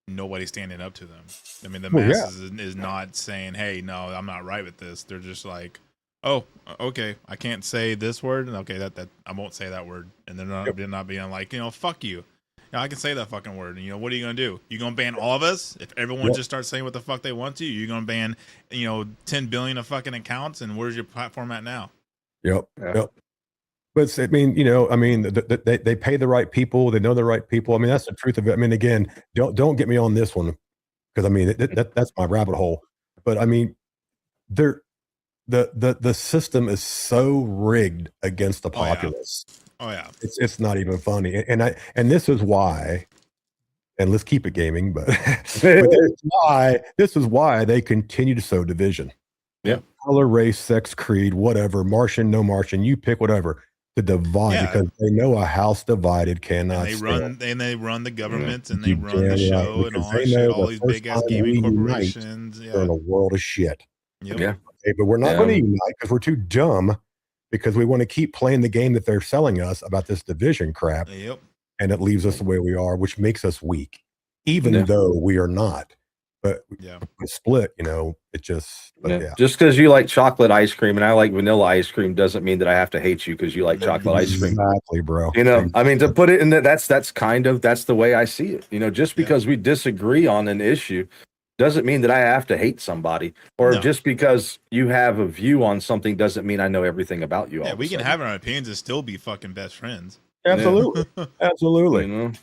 nobody's standing up to them. I mean, the masses is not saying, hey, no, I'm not right with this. They're just like, oh, okay, I can't say this word. Okay, that I won't say that word. And they're not being like, fuck you. I can say that fucking word. And, what are you going to do? You going to ban all of us? If everyone just starts saying what the fuck they want to, you're going to ban, 10 billion of fucking accounts. And where's your platform at now? Yep. But I mean, they pay the right people. They know the right people. I mean, that's the truth of it. I mean, again, don't get me on this one because I mean that's my rabbit hole. But I mean, the system is so rigged against the populace. Oh yeah. It's not even funny. And this is why. And let's keep it gaming, but this is why they continue to sow division. Yeah. Color, race, sex, creed, whatever, Martian, no Martian, you pick whatever. To divide because they know a house divided cannot. They run the government and they run the show and all that shit. All these big ass gaming corporations. They're in a world of shit. Yep. Yeah. Okay, but we're not going to unite because we're too dumb because we want to keep playing the game that they're selling us about this division crap. Yep. And it leaves us the way we are, which makes us weak, even though we are not. But we split, it just. Just because you like chocolate ice cream and I like vanilla ice cream doesn't mean that I have to hate you because you like chocolate ice cream. Exactly, bro. I mean, to put it in that's the way I see it. Just because we disagree on an issue doesn't mean that I have to hate somebody, or just because you have a view on something doesn't mean I know everything about you. Yeah, we can have our opinions and still be fucking best friends. Absolutely, absolutely. And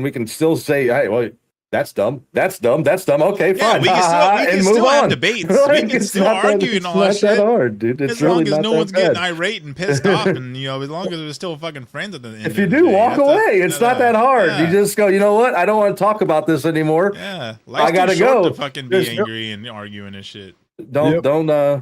we can still say, hey, well, that's dumb. That's dumb. That's dumb. Okay, fine. We can still have debates. We can still argue and all that shit. It's not that hard, dude. It's as long really as not no that one's bad. getting irate and pissed off, and as long as we're still fucking friends at the end. If you do, walk away. It's not that hard. Yeah. You just go, you know what? I don't want to talk about this anymore. Yeah, I gotta go. To fucking be angry and arguing and shit. I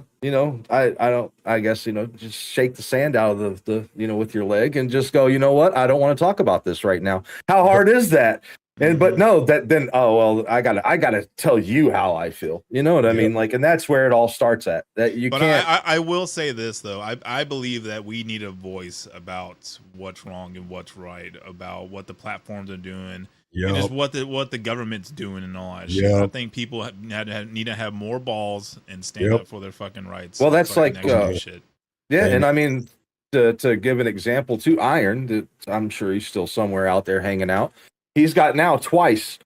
guess, just shake the sand out of the with your leg and just go, you know what? I don't want to talk about this right now. How hard is that? But no, I gotta tell you how I feel. You know what I mean? Like, and that's where it all starts at. That you can't. I will say this though. I believe that we need a voice about what's wrong and what's right, about what the platforms are doing, and just what the government's doing and all that shit. I think people need to have more balls and stand up for their fucking rights. Well, that's like shit. Yeah, and I mean to give an example to Iron, that I'm sure he's still somewhere out there hanging out. He's got now twice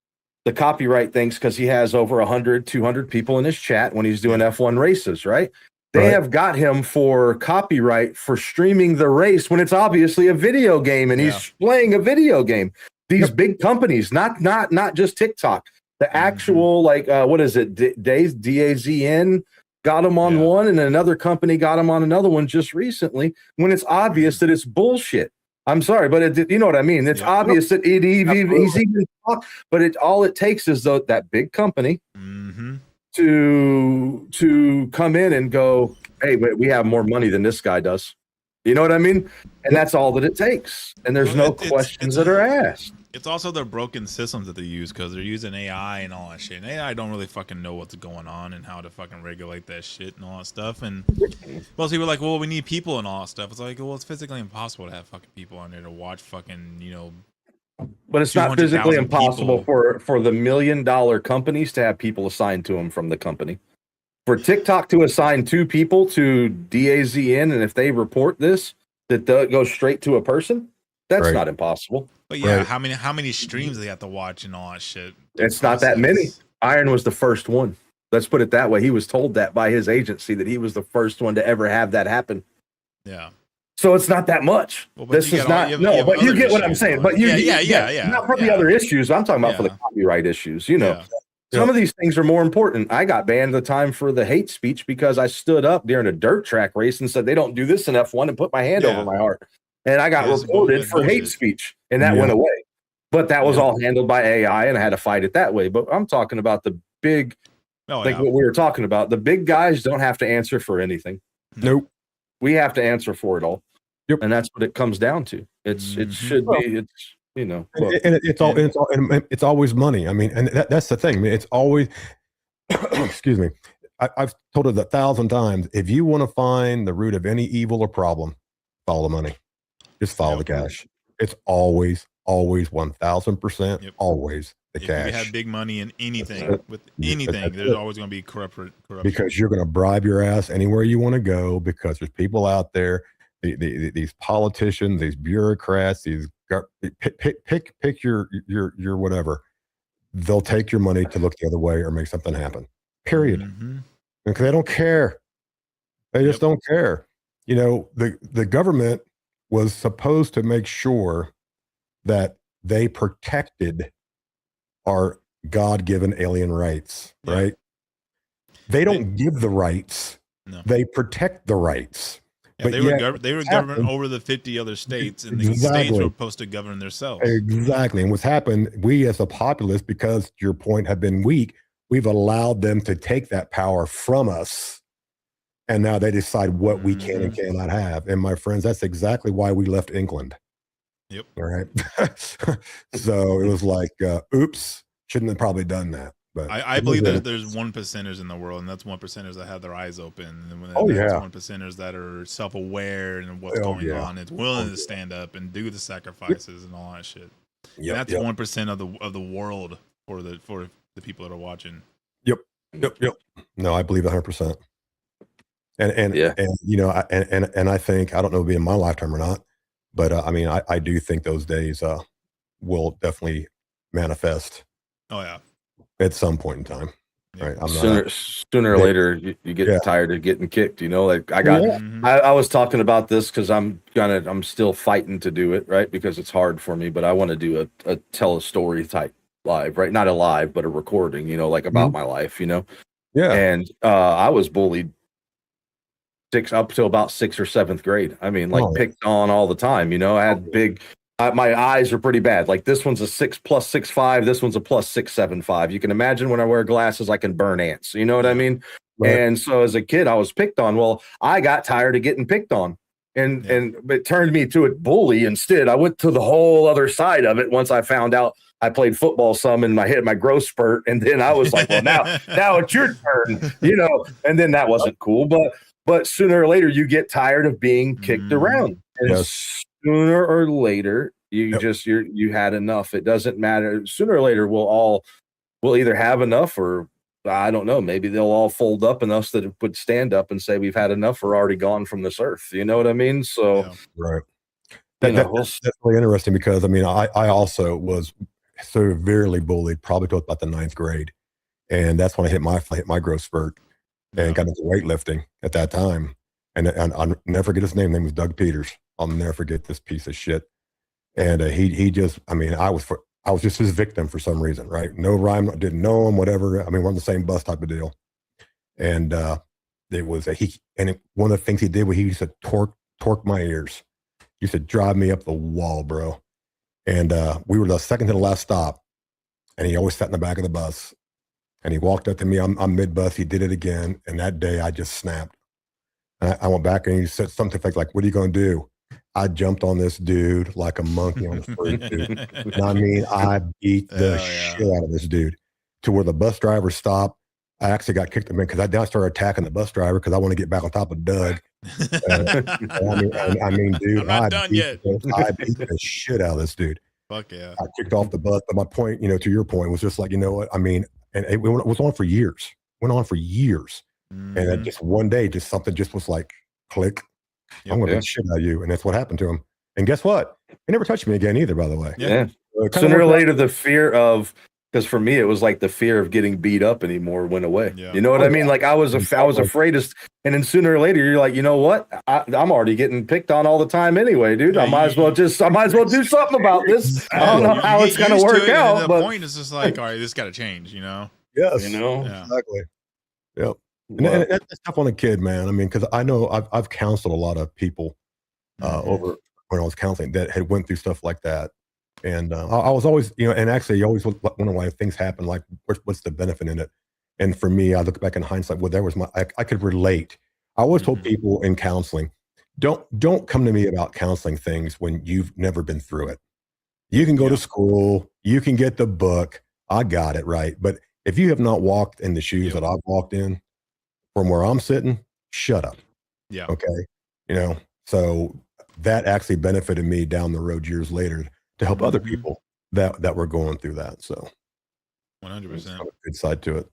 the copyright things because he has over 100, 200 people in his chat when he's doing F1 races, right? They have got him for copyright for streaming the race when it's obviously a video game and he's playing a video game. These big companies, not just TikTok, the actual, what is it? DAZN got him on one and another company got him on another one just recently when it's obvious that it's bullshit. I'm sorry, but you know what I mean? It's obvious that he's even talk, but all it takes is that big company to come in and go, hey, but we have more money than this guy does. You know what I mean? And that's all that it takes. And there's no questions that are asked. It's also their broken systems that they use because they're using AI and all that shit. And AI don't really fucking know what's going on and how to fucking regulate that shit and all that stuff. And most people are like, well, we need people and all that stuff. It's like, well, it's physically impossible to have fucking people on there to watch fucking, But it's not physically impossible for the $1 million companies to have people assigned to them from the company. For TikTok to assign 2 people to DAZN, and if they report this, that goes straight to a person, that's not impossible. But yeah, how many streams they have to watch and all that shit? It's not that many. Iron was the first one. Let's put it that way. He was told that by his agency that he was the first one to ever have that happen. Yeah. So it's not that much. Well, this is not but you get what I'm saying. But not for the other issues. I'm talking about for the copyright issues. Some of these things are more important. I got banned the time for the hate speech because I stood up during a dirt track race and said they don't do this in F1 and put my hand over my heart. And I got reported for hate speech, and that went away. But that was all handled by AI, and I had to fight it that way. But I'm talking about the big, what we were talking about. The big guys don't have to answer for anything. Nope. We have to answer for it all. Yep. And that's what it comes down to. It should be. And it's always money. I mean, and that's the thing. I mean, it's always. Excuse me. I've told it 1,000 times. If you want to find the root of any evil or problem, follow the money. Just follow the cash. It's always 1,000%. Always the cash. If you have big money in anything, there's always going to be corruption. Because you're going to bribe your ass anywhere you want to go. Because there's people out there, these politicians, these bureaucrats, pick your whatever. They'll take your money to look the other way or make something happen. Period. Because they don't care. They just don't care. The government was supposed to make sure that they protected our God-given alien rights, right? They don't give the rights. No. They protect the rights. Yeah, they were governed over the 50 other states, and the states were supposed to govern themselves. Exactly. And what's happened, we as a populace, because your point have been weak, we've allowed them to take that power from us. And now they decide what we can and cannot have. And my friends, that's exactly why we left England. Yep. All right. So it was like, oops, shouldn't have probably done that. But I believe there's 1%ers in the world, and that's 1%ers that have their eyes open. And that's 1%ers that are self-aware and what's going on. It's willing to stand up and do the sacrifices and all that shit. Yeah, that's 1% of the world for the people that are watching. Yep. No, I believe 100%. And I think, I don't know if it'll be in my lifetime or not, but I do think those days will definitely manifest. Oh yeah. at some point in time. Right. I'm sooner or later you get tired of getting kicked, like I was talking about this because I'm still fighting to do it, right? Because it's hard for me, but I want to do a tell a story type live, right? Not a live, but a recording, like about my life, Yeah. And I was bullied up to about 6th or 7th grade. I mean, picked on all the time, I had my eyes are pretty bad. Like this one's a 6 plus 6.5. This one's a plus 6.75. You can imagine when I wear glasses, I can burn ants. You know what I mean? Right. And so as a kid, I was picked on. Well, I got tired of getting picked on, and it turned me to a bully instead. I went to the whole other side of it once I found out I played football some and I hit my growth spurt, and then I was like, well, now it's your turn, And then that wasn't cool, but sooner or later you get tired of being kicked around. And sooner or later, you had enough. It doesn't matter. Sooner or later, we'll either have enough, or I don't know. Maybe they'll all fold up, and us that would stand up and say we've had enough are already gone from this earth. You know what I mean? So, right. That's definitely interesting because I also was severely bullied probably till about the 9th grade, and that's when I hit my growth spurt and got into weightlifting at that time. And I'll never forget his name. His name was Doug Peters. I'll never forget this piece of shit. And he just, I was just his victim for some reason, right? No rhyme, didn't know him, whatever. We're on the same bus type of deal. And it was one of the things he did was he used to torque my ears. He used to drive me up the wall, bro. And we were the second to the last stop, and he always sat in the back of the bus. And he walked up to me. I'm mid bus. He did it again, and that day I just snapped. And I went back and he said something like, "What are you going to do?" I jumped on this dude like a monkey on a fur dude. And I beat the shit out of this dude to where the bus driver stopped. I actually got kicked in because I started attacking the bus driver because I want to get back on top of Doug. Dude, I'm not done yet. I beat the shit out of this dude. Fuck yeah. I kicked off the bus. But my point, to your point, was just like, you know what? And it was on for years. And then just one day, something was like, click. I'm going to beat the shit out of you. And that's what happened to him. And guess what? He never touched me again either, by the way. Yeah. Sooner or later, the fear of, because for me, it was like the fear of getting beat up anymore went away. Yeah. You know what I mean? Like I was afraid of, and then sooner or later, you're like, you know what? I'm already getting picked on all the time anyway, dude. I might as well do something about this. I don't know how it's going to work out. But the point is just like, all right, this got to change, Yes. Exactly. Yep. And that's tough on a kid, man. Because I know I've counseled a lot of people over when I was counseling that had went through stuff like that. And I was always, and actually you always wonder why things happen, like what's the benefit in it? And for me, I look back in hindsight, well, I could relate. I always told people in counseling, don't come to me about counseling things when you've never been through it. You can go to school, you can get the book, I got it, right? But if you have not walked in the shoes that I've walked in from where I'm sitting, shut up. Yeah. Okay. So that actually benefited me down the road years later to help other people that were going through that. So 100%. Good side to it.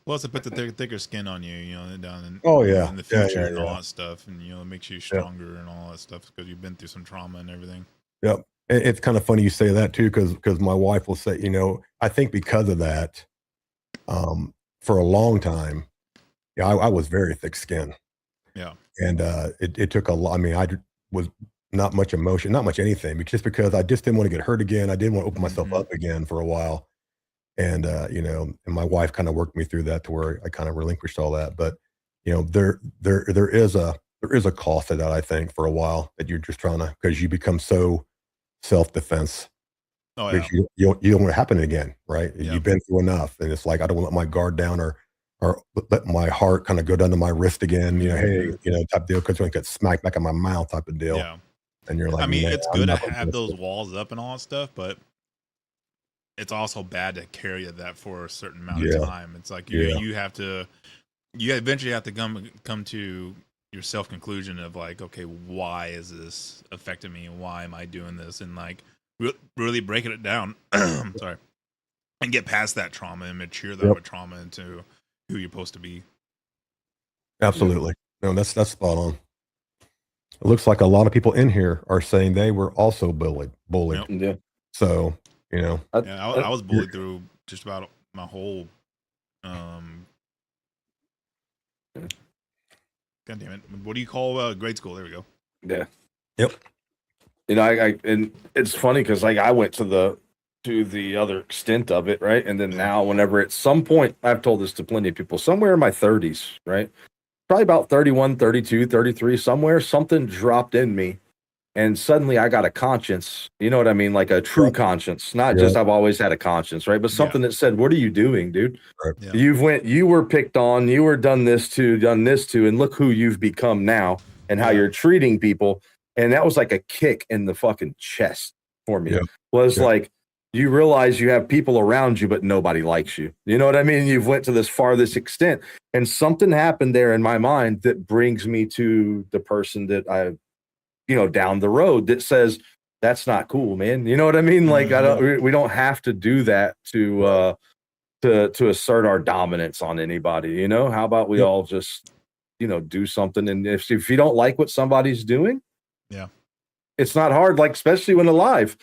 Well, it's to put the thicker skin on you, down in, in the future and all that stuff. And, it makes you stronger and all that stuff because you've been through some trauma and everything. Yep. It's kind of funny you say that too, because my wife will say, I think because of that, for a long time, I was very thick skinned. Yeah. And it took a lot. I was not much emotion, not much anything, just because I just didn't want to get hurt again. I didn't want to open myself up again for a while. And, and my wife kind of worked me through that to where I kind of relinquished all that. But, there is a cost to that, I think, for a while that you're just trying to, because you become so self-defense. Oh, yeah. You don't want to happen again, right? Yeah. You've been through enough. And it's like, I don't want to let my guard down or let my heart kind of go down to my wrist again, type deal, because I get smacked back in my mouth type of deal. Yeah. And you're like, it's good to have those walls up and all that stuff, but it's also bad to carry that for a certain amount of time. It's like you eventually have to come to your self conclusion of like, okay, why is this affecting me? And why am I doing this? And like really breaking it down. Sorry. And get past that trauma and mature that trauma into who you're supposed to be. Absolutely. No, that's spot on. It looks like a lot of people in here are saying they were also bullied. Yep. Yeah. So, I was bullied through just about my whole God damn it. What do you call grade school? There we go. Yeah. Yep. You know, I and it's funny because like I went to the other extent of it, right? And then now, whenever at some point, I've told this to plenty of people, somewhere in my 30s, right? Probably about 31, 32, 33, somewhere, something dropped in me. And suddenly I got a conscience, you know what I mean? Like a true conscience, not just I've always had a conscience, right? But something that said, what are you doing, dude? Right. Yeah. You were picked on, you were done this to, and look who you've become now and how you're treating people. And that was like a kick in the fucking chest for me. Was like, you realize you have people around you, but nobody likes you. You know what I mean? You've went to this farthest extent. And something happened there in my mind that brings me to the person that I, down the road that says, that's not cool, man. You know what I mean? Like, we don't have to do that to assert our dominance on anybody. How about we all just, do something? And if you don't like what somebody's doing, it's not hard. Like, especially when alive,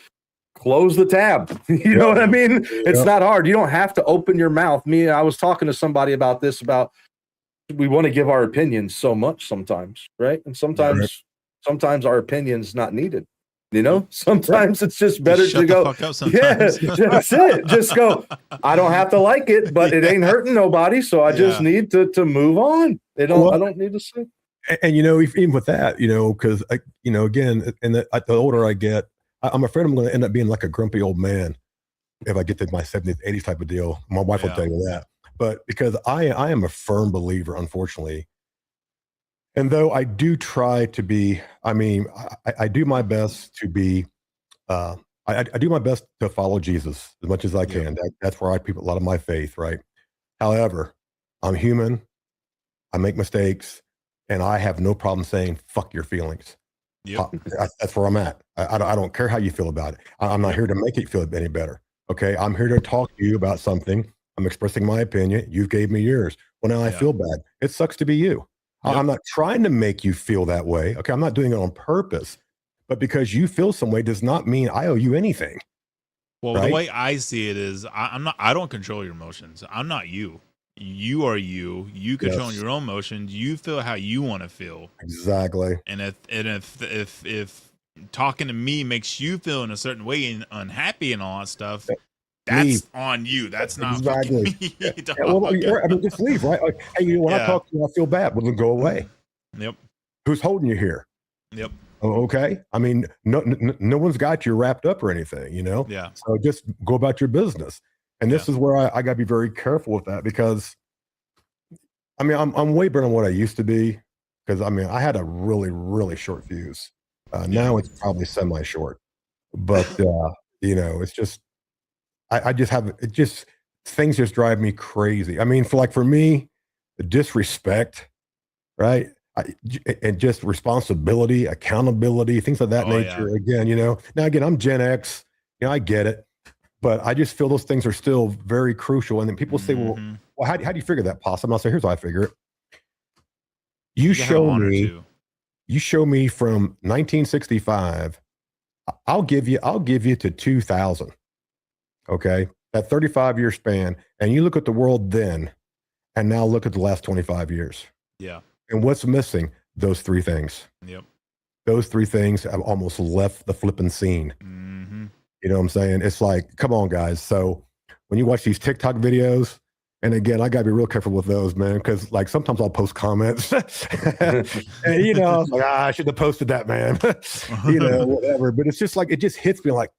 close the tab. You know what I mean? It's not hard. You don't have to open your mouth. I was talking to somebody about this, about we want to give our opinions so much sometimes, right? And sometimes our opinion's not needed. Sometimes it's just better to go. That's it. Just go. I don't have to like it, but it ain't hurting nobody, so I just need to move on. I don't need to say. And even with that, because again, and the older I get, I'm afraid I'm going to end up being like a grumpy old man if I get to my 70s, 80s type of deal. My wife will tell you that. But because I am a firm believer, unfortunately. And though I do try to be, I do my best to be, I do my best to follow Jesus as much as I can. That's where I put a lot of my faith, right? However, I'm human. I make mistakes. And I have no problem saying, fuck your feelings. That's where I'm at. I don't care how you feel about it. I'm not here to make it feel any better. Okay. I'm here to talk to you about something. I'm expressing my opinion. You gave me yours. Well, now I feel bad. It sucks to be you. I'm not trying to make you feel that way. Okay. I'm not doing it on purpose, but because you feel some way does not mean I owe you anything. Well, the way I see it is I don't control your emotions. I'm not you. You are you. You control your own emotions. You feel how you want to feel. Exactly. And if talking to me makes you feel in a certain way and unhappy and all that stuff, that's on you. That's not fucking me. Just leave, right? Like, hey, when I talk to you, I feel bad. Well, then go away. Yep. Who's holding you here? Yep. Oh, okay. No one's got you wrapped up or anything, Yeah. So just go about your business. And this is where I got to be very careful with that because, I'm way better than what I used to be because, I had a really, really short fuse. Now it's probably semi-short. But, it's just, things just drive me crazy. For me, the disrespect, right? And just responsibility, accountability, things of that nature. Yeah. Again, now again, I'm Gen X, I get it. But I just feel those things are still very crucial. And then people say, well, how do you figure that, Possum? I'll say, here's how I figure it. You show me from 1965, I'll give you to 2000. Okay. That 35-year span. And you look at the world then, and now look at the last 25 years. Yeah. And what's missing? Those three things. Yep. Those three things have almost left the flipping scene. Mm-hmm. You know what I'm saying? It's like, come on, guys. So when you watch these TikTok videos, and again, I gotta be real careful with those, man, because like sometimes I'll post comments, and like, I should have posted that, man, whatever. But it's just like it just hits me like,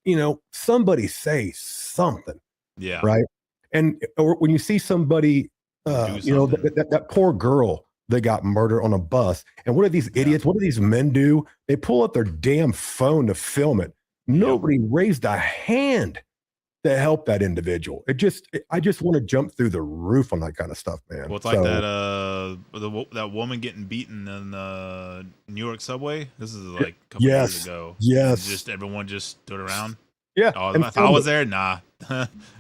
somebody say something, right? And or when you see somebody, that poor girl that got murdered on a bus, and what do these idiots? What do these men do? They pull up their damn phone to film it. Nobody raised a hand to help that individual. I just want to jump through the roof on that kind of stuff, man. Well, it's like that woman getting beaten in the New York subway. This is like a couple years ago. Yes. Just everyone just stood around. Yeah. Oh, if I was there, nah,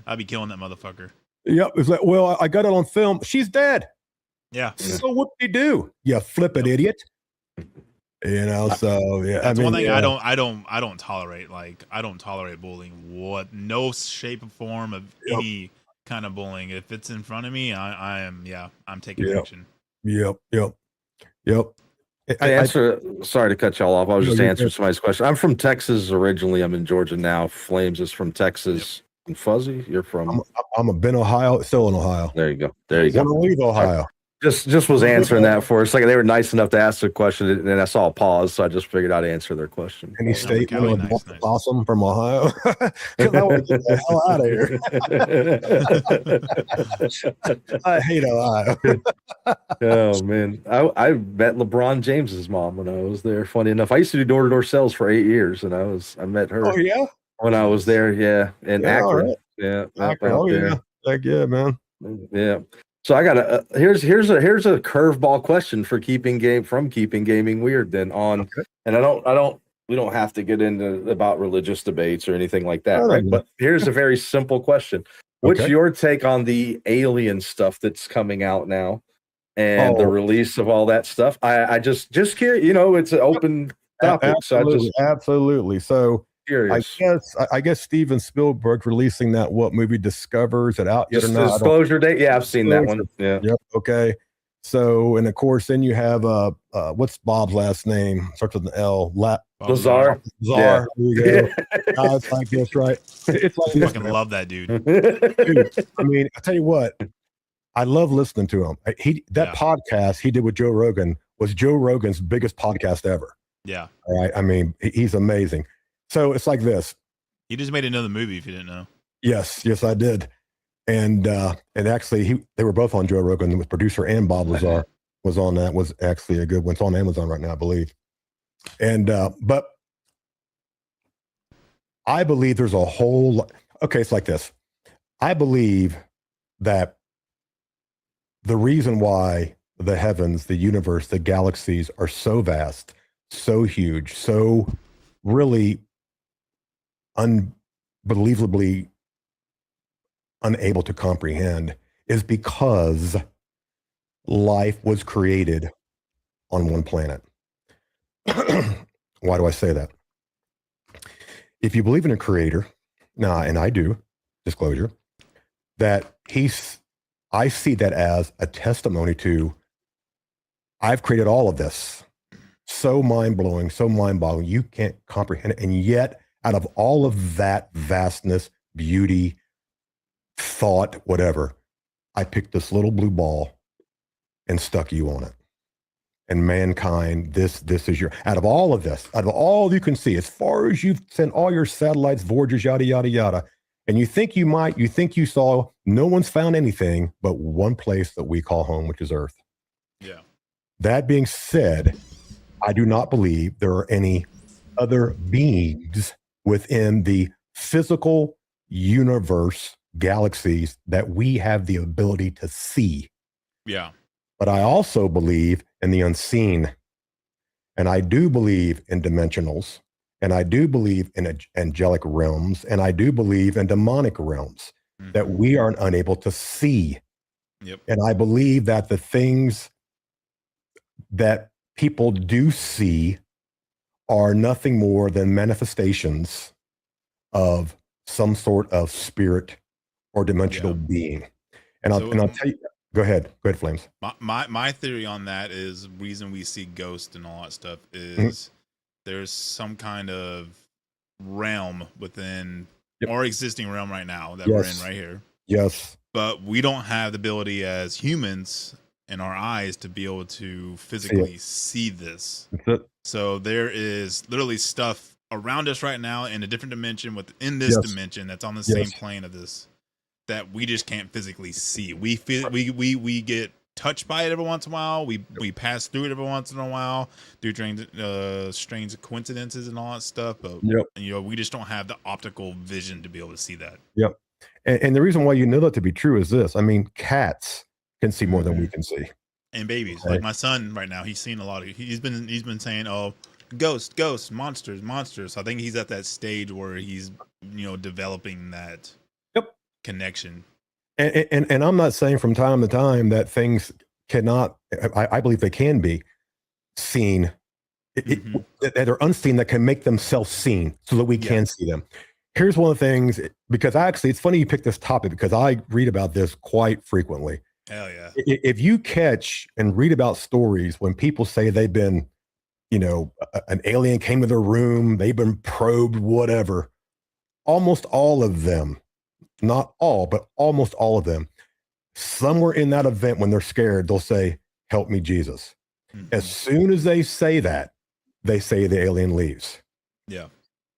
I'd be killing that motherfucker. Yep. It's like, well, I got it on film. She's dead. Yeah. So what do you do? You flip it, idiot. So yeah, that's one thing I don't tolerate. Like I don't tolerate bullying. No shape or form of any kind of bullying. If it's in front of me, I'm taking action. Yep. Sorry to cut y'all off. I was just you're answering good. somebody's question. I'm from Texas originally. I'm in Georgia now. Flames is from Texas. And Fuzzy, you're from? I'm been Ohio, still in Ohio. There you go. There you go. Want to leave Ohio? Just was answering that for us. Like they were nice enough to ask the question, and then I saw a pause, so I just figured I'd answer their question. Any statement on FuzzePossum from Ohio? Because I want to get the hell out of here. I hate Ohio. Oh man, I met LeBron James's mom when I was there. Funny enough, I used to do door-to-door sales for 8 years, and I met her. Oh yeah, when I was there. Yeah, in Akron. Right. Yeah, Akron. Oh yeah, like yeah, man. Yeah. So I got a here's a curveball question for keeping gaming weird. Then and we don't have to get into about religious debates or anything like that, right? But here's a very simple question: what's your take on the alien stuff that's coming out now, and the release of all that stuff? I just curious. It's an open topic. Absolutely. So. Curious. I guess Steven Spielberg releasing that movie Discover, is it out yet or not? Disclosure date? Yeah, I've seen that one. Yeah. Yep. Okay. So, and of course, then you have what's Bob's last name? Starts with an L. Lazar. Yeah. There you go. It's like this, right? It's like I fucking love that dude. I mean, I tell you what, I love listening to him. Podcast he did with Joe Rogan was Joe Rogan's biggest podcast ever. Yeah. All right. I mean, he's amazing. So it's like this. He just made another movie, if you didn't know. Yes, I did. And actually, they were both on Joe Rogan. The producer and Bob Lazar was on that. Was actually a good one. It's on Amazon right now, I believe. And but I believe there's a whole. Okay, it's like this. I believe that the reason why the heavens, the universe, the galaxies are so vast, so huge, so really unbelievably unable to comprehend is because life was created on one planet. Why do I say that? If you believe in a creator, now, and I do, disclosure, that I see that as a testimony to, I've created all of this. So mind-blowing, so mind-boggling, you can't comprehend it. And yet, out of all of that vastness, beauty, thought, whatever, I picked this little blue ball and stuck you on it. And mankind, this is your, out of all of this, out of all you can see, as far as you've sent all your satellites, Voyagers, yada, yada, yada, and you think you saw, no one's found anything but one place that we call home, which is Earth. Yeah. That being said, I do not believe there are any other beings within the physical universe, galaxies, that we have the ability to see. Yeah. But I also believe in the unseen. And I do believe in dimensionals. And I do believe in angelic realms. And I do believe in demonic realms that we are unable to see. Yep. And I believe that the things that people do see are nothing more than manifestations of some sort of spirit or dimensional being. And I'll tell you, go ahead, Flames. My theory on that is reason we see ghosts and all that stuff is there's some kind of realm within our existing realm right now that we're in right here. Yes. But we don't have the ability as humans in our eyes to be able to physically see this. So there is literally stuff around us right now in a different dimension within this dimension that's on the same plane of this that we just can't physically see. We feel we get touched by it every once in a while. We pass through it every once in a while through strange coincidences and all that stuff. But we just don't have the optical vision to be able to see that. Yep. And the reason why you know that to be true is this. I mean, cats can see more than we can see. And babies, like my son right now, he's seen a lot of. He's been saying, "Oh, ghosts, monsters." I think he's at that stage where he's developing that connection. And I'm not saying from time to time that things cannot. I believe they can be seen, that are unseen, that can make themselves seen, so that we can see them. here's one of the things, because actually it's funny you picked this topic because I read about this quite frequently. Hell yeah. If you catch and read about stories when people say they've been, an alien came to their room, they've been probed, whatever, almost all of them, not all, but almost all of them, somewhere in that event when they're scared, they'll say, "Help me, Jesus." Mm-hmm. As soon as they say that, they say the alien leaves. Yeah.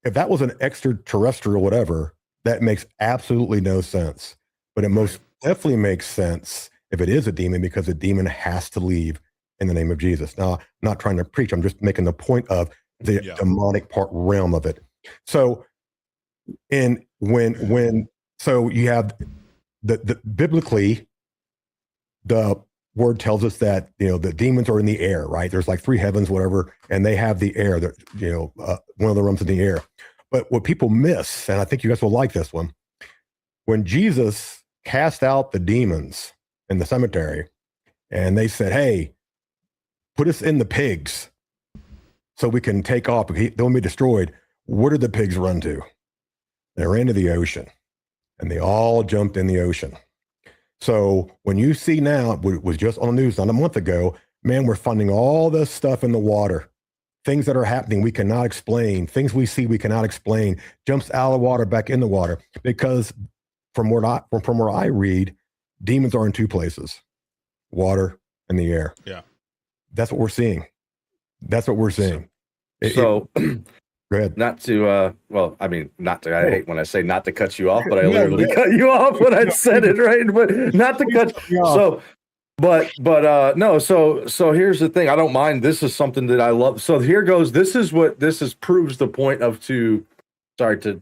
If that was an extraterrestrial, whatever, that makes absolutely no sense. But it most definitely makes sense if it is a demon, because a demon has to leave in the name of Jesus. Now, I'm not trying to preach. I'm just making the point of the demonic realm of it. So, so you have the biblically, the word tells us that the demons are in the air, right? There's like 3 heavens, whatever, and they have the air. That one of the realms in the air. But what people miss, and I think you guys will like this one, when Jesus cast out the demons in the cemetery, and they said, "Hey, put us in the pigs so we can take off. They won't be destroyed." Where did the pigs run to? They ran to the ocean, and they all jumped in the ocean. So when you see now, it was just on the news not a month ago, man, we're finding all this stuff in the water, things that are happening we cannot explain, things we see we cannot explain, jumps out of the water back in the water, because from where I read, demons are in 2 places, water and the air. Yeah. That's what we're seeing. That's what we're seeing. So go ahead. Not to, I hate when I say not to cut you off, but I literally cut you off when I said it, right? But not to cut you off. So here's the thing. I don't mind. This is something that I love. So here goes. This proves the point of to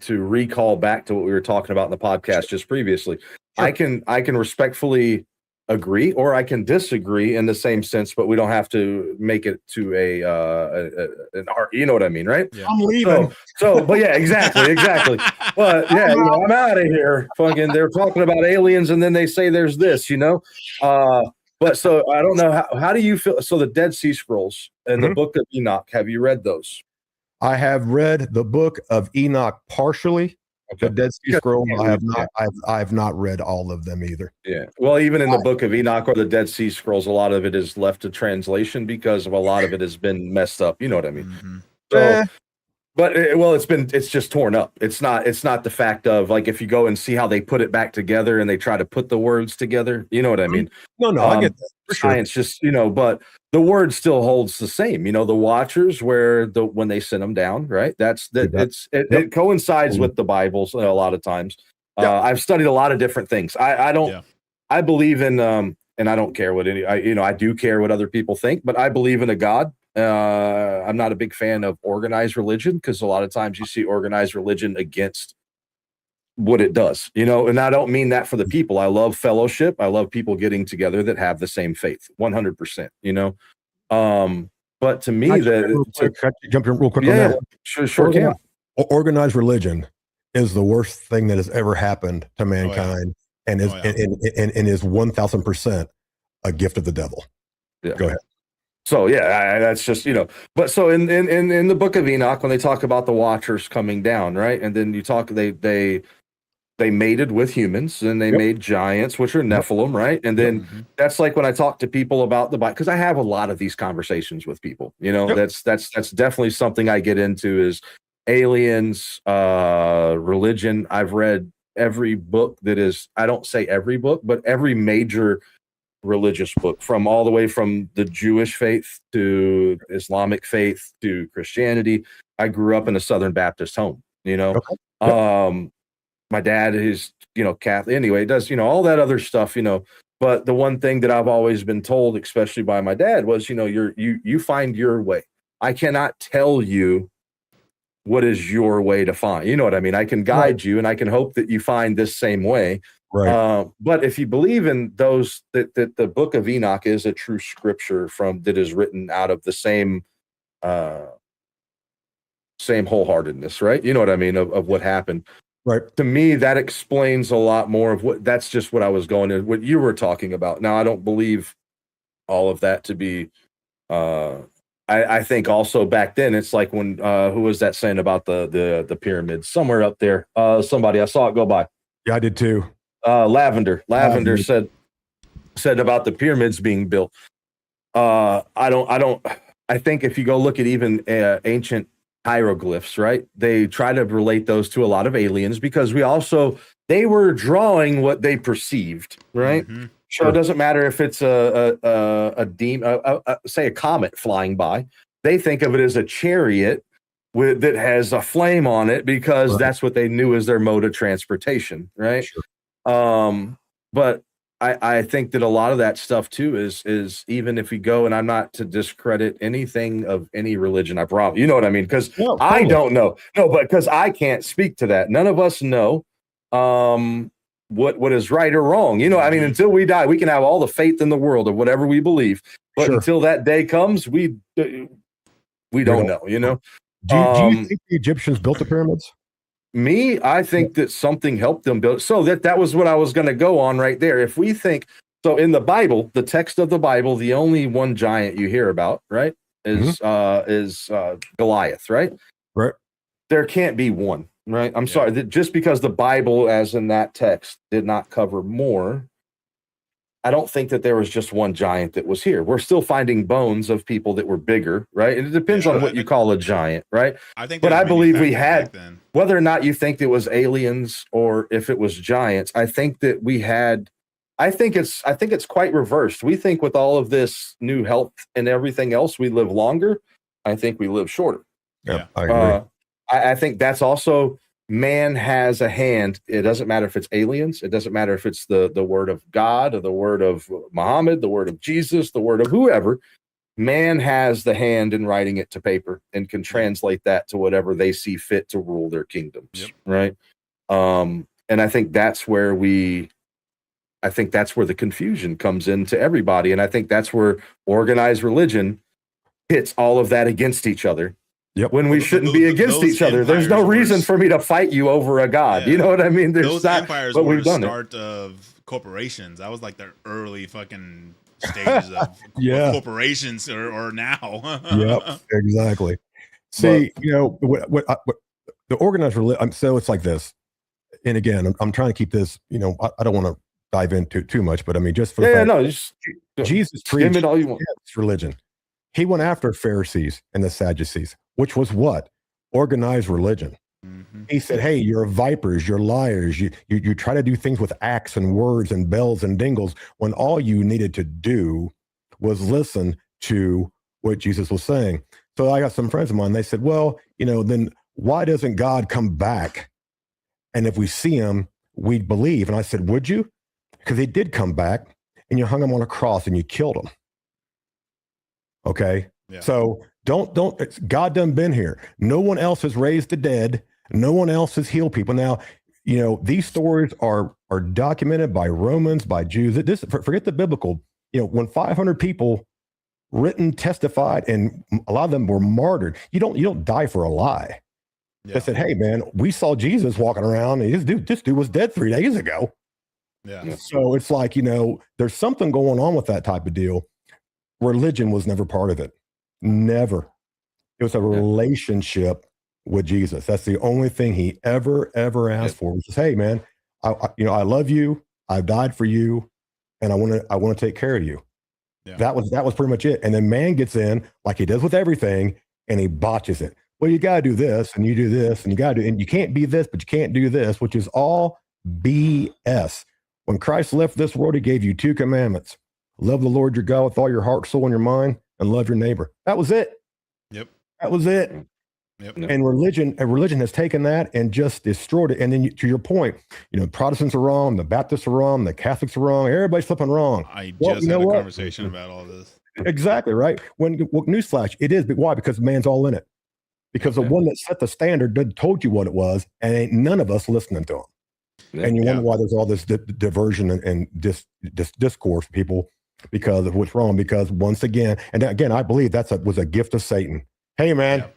recall back to what we were talking about in the podcast just previously. Sure. I can respectfully agree, or I can disagree in the same sense, but we don't have to make it to an art. You know what I mean, right? Yeah. I'm leaving. But yeah, exactly. But yeah, I'm out of here. Fucking, they're talking about aliens, and then they say there's this, But so I don't know how do you feel? So the Dead Sea Scrolls and the Book of Enoch, have you read those? I have read the Book of Enoch partially. Okay. The Dead Sea Scrolls, I have not. I have not read all of them either. Yeah. Well, even in the Book of Enoch or the Dead Sea Scrolls, a lot of it is left to translation because of a lot of it has been messed up. You know what I mean? Mm-hmm. So, but it's just torn up. It's not the fact of like if you go and see how they put it back together and they try to put the words together. You know what I mean? No, I get that. For science, sure. Just but the word still holds the same. The Watchers, when they send them down, right? It coincides with the Bibles a lot of times. I've studied a lot of different things. I believe in and I don't care what I do care what other people think, but I believe in a God. I'm not a big fan of organized religion because a lot of times you see organized religion against what it does, and I don't mean that for the people. I love fellowship. I love people getting together that have the same faith, 100%, but to me, jump in real quick on that. Sure can. Organized religion is the worst thing that has ever happened to mankind, and is 1,000% a gift of the devil. Yeah. Go ahead. So that's just But so in the Book of Enoch, when they talk about the Watchers coming down, right, and then you talk they mated with humans and they made giants, which are Nephilim, right, and then that's like when I talk to people about the Bible, because I have a lot of these conversations with people. That's definitely something I get into is aliens, religion. I've read every book that is. I don't say every book, but every major religious book, from all the way from the Jewish faith to Islamic faith to Christianity. I grew up in a Southern Baptist home, my dad is, Catholic anyway, does, all that other stuff, but the one thing that I've always been told, especially by my dad, was, you find your way. I cannot tell you what is your way to find, you know what I mean? I can guide you and I can hope that you find this same way. Right. But if you believe in those, that the Book of Enoch is a true scripture that is written out of the same wholeheartedness, right? You know what I mean? Of what happened. Right. To me, that explains a lot more of that's just what I was going to, what you were talking about. Now, I don't believe all of that to be I think also back then it's like when who was that saying about the pyramids somewhere up there? Somebody I saw it go by. Yeah, I did too. Lavender said about the pyramids being built. I think if you go look at even ancient hieroglyphs, right? They try to relate those to a lot of aliens because they were drawing what they perceived, right? Mm-hmm. So it doesn't matter if it's a demon, say a comet flying by. They think of it as a chariot that has a flame on it because that's what they knew as their mode of transportation, right? Sure. But I think that a lot of that stuff too is even if you go, and I'm not to discredit anything of any religion, I promise. You know what I mean? Because I don't know. No, but because I can't speak to that. None of us know. What is right or wrong, you know? I mean, until we die, we can have all the faith in the world of whatever we believe, but until that day comes, we don't know, you know. Do you think the Egyptians built the pyramids? I think that something helped them build. So that was what I was going to go on right there. If we think so, in the Bible, the text of the Bible, the only one giant you hear about, right, is Goliath, right? Right. There can't be one. Right. I'm sorry that just because the Bible, as in that text, did not cover more, I don't think that there was just one giant that was here. We're still finding bones of people that were bigger. Right. And it depends on what you call a giant. Right. But I believe we had, whether or not you think it was aliens or if it was giants, I think that we had. I think it's quite reversed. We think with all of this new health and everything else, we live longer. I think we live shorter. Yeah, I agree. I think that's also man has a hand. It doesn't matter if it's aliens. It doesn't matter if it's the word of God or the word of Muhammad, the word of Jesus, the word of whoever. Man has the hand in writing it to paper and can translate that to whatever they see fit to rule their kingdoms. Right. And I think that's where the confusion comes into everybody. And I think that's where organized religion hits all of that against each other. Yep. When we shouldn't be against each other. There's no reason for me to fight you over a god. You know what I mean? Those empires were the start of corporations. That was like the early fucking stages of corporations or now. Yep, exactly. See, what the organized religion. So it's like this. And again, I'm trying to keep this. I don't want to dive into too much, but I mean, just for Jesus preached it all you want. Religion. He went after Pharisees and the Sadducees, which was what? Organized religion. Mm-hmm. He said, hey, you're vipers, you're liars. You try to do things with acts and words and bells and dingles when all you needed to do was listen to what Jesus was saying. So I got some friends of mine, they said, well, then why doesn't God come back? And if we see him, we'd believe. And I said, would you? Because he did come back and you hung him on a cross and you killed him. Okay. Yeah. So don't, God done been here. No one else has raised the dead. No one else has healed people. Now, these stories are documented by Romans, by Jews. Forget the biblical, when 500 people written, testified, and a lot of them were martyred. You don't die for a lie. Yeah. They said, hey man, we saw Jesus walking around and this dude was dead 3 days ago. Yeah. So it's like, there's something going on with that type of deal. Religion was never part of it. Never. It was a relationship with Jesus. That's the only thing he ever asked for. Was just, hey man, I love you. I've died for you, and I want to take care of you. Yeah. That was pretty much it. And then man gets in like he does with everything, and he botches it. Well, you got to do this, and you do this, and you got to, and you can't be this, but you can't do this, which is all BS. When Christ left this world, he gave you 2 commandments. Love the Lord your God with all your heart, soul, and your mind, and love your neighbor. That was it. Yep. That was it. Yep. And religion has taken that and just destroyed it. And then to your point, Protestants are wrong, the Baptists are wrong, the Catholics are wrong, everybody's flipping wrong. I just had a conversation about all this. Exactly, right? Newsflash, it is, but why? Because man's all in it. Because the one that set the standard told you what it was, and ain't none of us listening to him. Yeah. And you wonder why there's all this diversion and discourse, people, because of what's wrong. Because once again, and again, I believe was a gift of Satan. Hey, man. Yeah.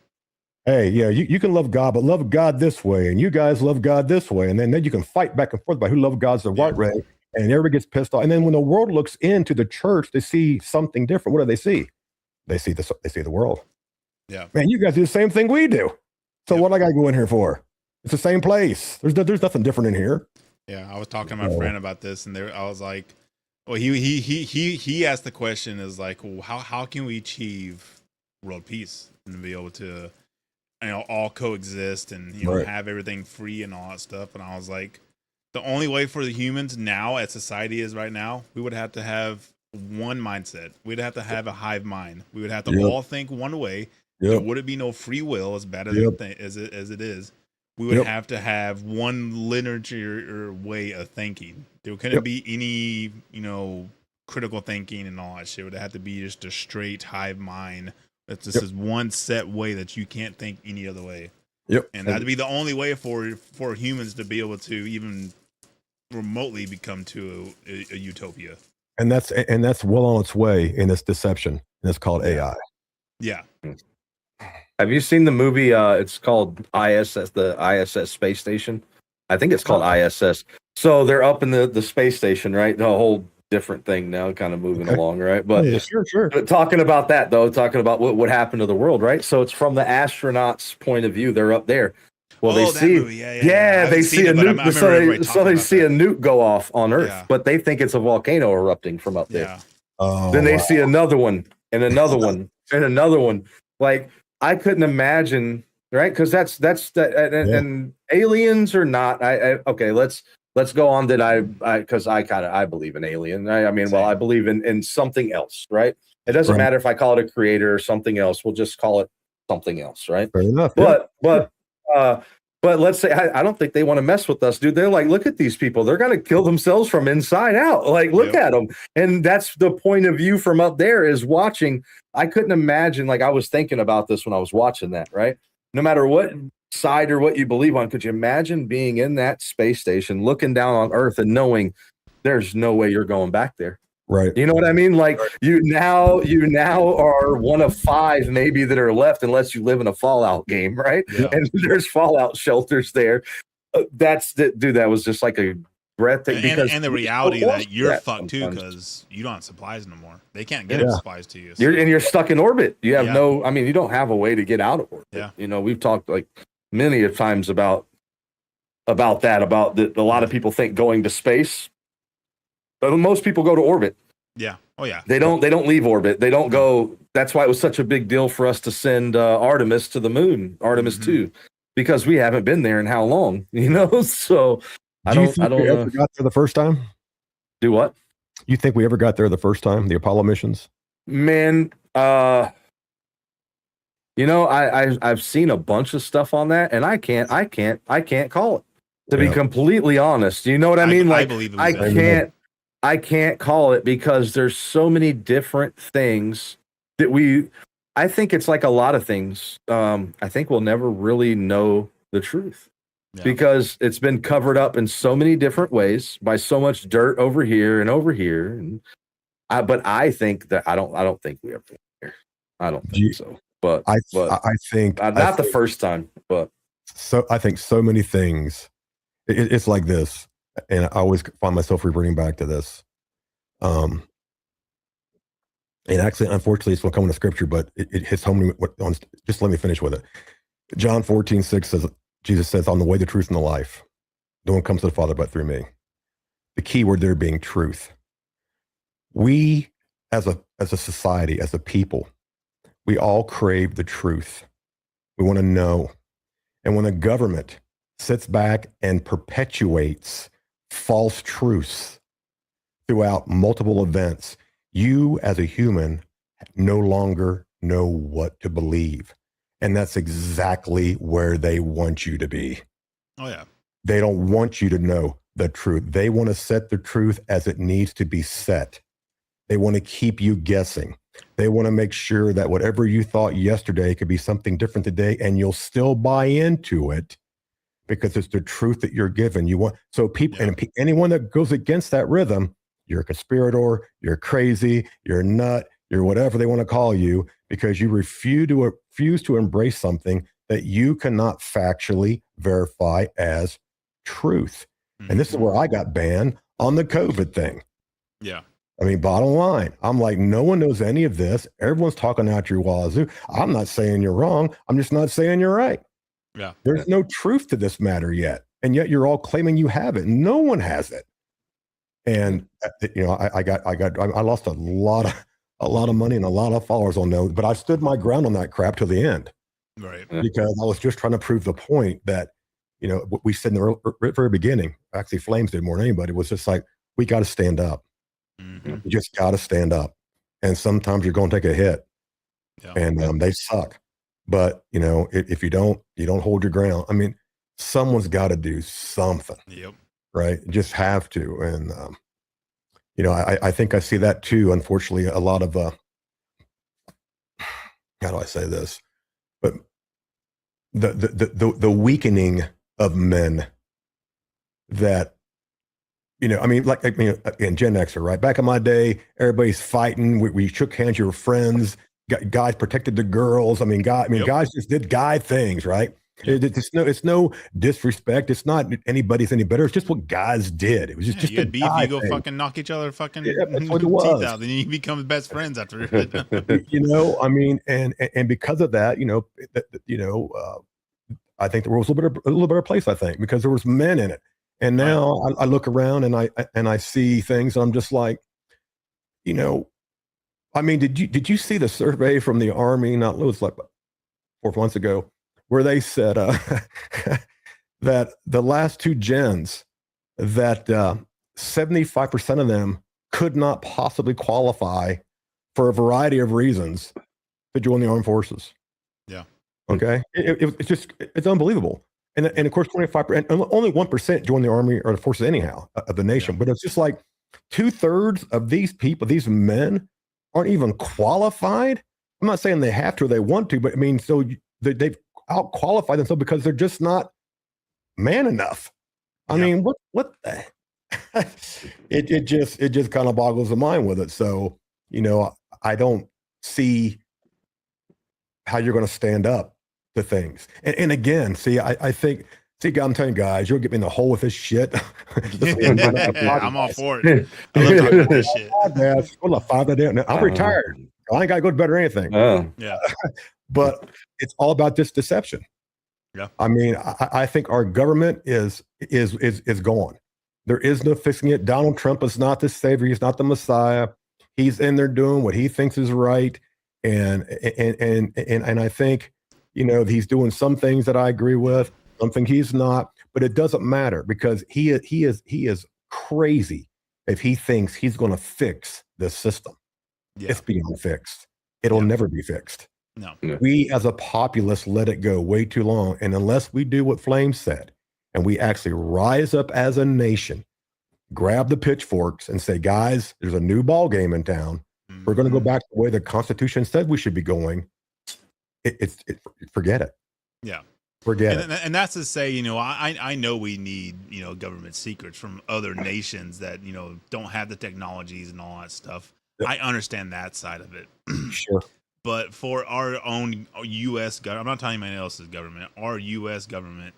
Hey, you can love God, but love God this way, and you guys love God this way, and then you can fight back and forth about who loves God's the right way, and everybody gets pissed off. And then when the world looks into the church, they see something different. What do they see? They see the world. Yeah. Man, you guys do the same thing we do. So Yep. what I got to go in here for? It's the same place. There's nothing different in here. Yeah, I was talking to my friend about this, and I was like, well, he asked the question is like, well, how can we achieve world peace and be able to, all coexist and have everything free and all that stuff? And I was like, the only way for the humans now, as society is right now, we would have to have one mindset. We'd have to have a hive mind. We would have to all think one way. There wouldn't be no free will, as bad as it is. We would have to have one linear way of thinking. There couldn't be any, critical thinking and all that shit. It would have to be just a straight hive mind. That's just is one set way that you can't think any other way. Yep. And that'd be the only way for humans to be able to even remotely become to a utopia. And that's well on its way in this deception. And it's called AI. Yeah. Have you seen the movie? It's called ISS, the ISS space station. I think it's called ISS. So they're up in the space station, right? The whole different thing now, kind of moving along, right? But sure. But talking about that though, talking about what happened to the world, right? So it's from the astronauts' point of view. They're up there. Well, they see, they see a nuke. So they see a nuke go off on Earth, but they think it's a volcano erupting from up there. Then they see another one and another one and another one. Like, I couldn't imagine, right? Because that's and aliens or not. Okay, let's go on. Because I believe in alien. I mean, well, I believe in something else, right? It doesn't matter if I call it a creator or something else. We'll just call it something else, right? Fair enough. But let's say I don't think they want to mess with us, dude. They're like, look at these people. They're gonna kill themselves from inside out. Like, look at them. And that's the point of view from up there is watching. I couldn't imagine. Like, I was thinking about this when I was watching that. Right. No matter what side or what you believe on, could you imagine being in that space station, looking down on Earth, and knowing there's no way you're going back there? Right. You know what I mean? Like, you now are one of 5 maybe that are left, unless you live in a Fallout game, right? Yeah. And there's Fallout shelters there. That was just like a breathtaking. And the reality that you're fucked too, because you don't have supplies no more. They can't get supplies to you. So. You're stuck in orbit. You have you don't have a way to get out of orbit. Yeah. We've talked like many of times about that. A lot of people think going to space. But most people go to orbit. Yeah. Oh yeah. They don't leave orbit. They don't go. That's why it was such a big deal for us to send Artemis to the moon, Artemis 2, because we haven't been there in how long, So I don't we ever got there the first time? Do what? You think we ever got there the first time? The Apollo missions? Man, I've seen a bunch of stuff on that, and I can't call it. To be completely honest, you know what I mean? Like, I can't call it, because there's so many different things that I think it's like a lot of things. I think we'll never really know the truth because it's been covered up in so many different ways by so much dirt over here and over here. And but I think that I don't think we ever get there. I don't think so. But I think not the first time, but I think so many things. It's like this. And I always find myself reverting back to this. And actually, unfortunately, it's going to come into scripture, but it hits home. Just let me finish with it. John 14:6 says, Jesus says, "I'm the way, the truth, and the life. No one comes to the Father but through me." The key word there being truth. We, as a society, as a people, we all crave the truth. We want to know. And when the government sits back and perpetuates false truths throughout multiple events, you as a human no longer know what to believe. And that's exactly where they want you to be. Oh, yeah. They don't want you to know the truth. They want to set the truth as it needs to be set. They want to keep you guessing. They want to make sure that whatever you thought yesterday could be something different today, and you'll still buy into it because it's the truth that you're given. And anyone that goes against that rhythm, you're a conspirator, you're crazy, you're a nut, you're whatever they want to call you, because you refuse to embrace something that you cannot factually verify as truth. And this is where I got banned on the COVID thing. Yeah. I mean, bottom line, I'm like, no one knows any of this. Everyone's talking out your wazoo. I'm not saying you're wrong. I'm just not saying you're right. Yeah. There's no truth to this matter yet. And yet you're all claiming you have it. No one has it. And I lost a lot of money and a lot of followers on those, but I stood my ground on that crap till the end. Right. Because I was just trying to prove the point that, what we said in the very beginning, actually Flames did more than anybody, was just like, we got to stand up. Mm-hmm. You just got to stand up. And sometimes you're going to take a hit. Yeah. And they suck. But, if you don't hold your ground. I mean, someone's got to do something. Yep. Right? You just have to. And, I think I see that too. Unfortunately, a lot of, how do I say this? But the weakening of men that, again, Gen Xer, right? Back in my day, everybody's fighting. We shook hands, you were friends. Guys protected the girls. Guys just did guy things, right? Yep. It's no disrespect. It's not anybody's any better. It's just what guys did. It was just you had beef. You go fucking knock each other fucking teeth out, and you become best friends after. And because of that, I think the world's a little better place. I think because there was men in it, and now I look around and I see things, and I'm just like, did you see the survey from the Army? Not it was like 4 months ago, where they said that the last two gens, that 75% of them could not possibly qualify for a variety of reasons to join the armed forces. Yeah. Okay. It's unbelievable. And of course, 25%, only 1% join the Army or the forces anyhow of the nation. Yeah. But it's just like 2/3 of these people, these men, aren't even qualified. I'm not saying they have to or they want to, but so they've out-qualified themselves because they're just not man enough. I mean, what the it just kind of boggles the mind with it. So, I don't see how you're going to stand up to things. And again, see, I think, I'm telling you guys, you'll get me in the hole with this shit. I'm all for it. I love talking about this shit. I'm retired. I ain't got to go to bed or anything. Yeah. But it's all about this deception. Yeah. I think our government is gone. There is no fixing it. Donald Trump is not the savior. He's not the Messiah. He's in there doing what he thinks is right. And I think, he's doing some things that I agree with, something he's not, but it doesn't matter because he is crazy if he thinks he's going to fix this system. Yeah. It's beyond fixed. It'll never be fixed. No. We as a populace let it go way too long. And unless we do what Flames said, and we actually rise up as a nation, grab the pitchforks and say, guys, there's a new ball game in town. Mm-hmm. We're going to go back to the way the Constitution said we should be going. Forget it. Yeah. Forget it. And that's to say, I know we need, government secrets from other nations that, don't have the technologies and all that stuff. Yep. I understand that side of it. Sure. But for our own U.S. government, I'm not telling anybody else's government, our U.S. government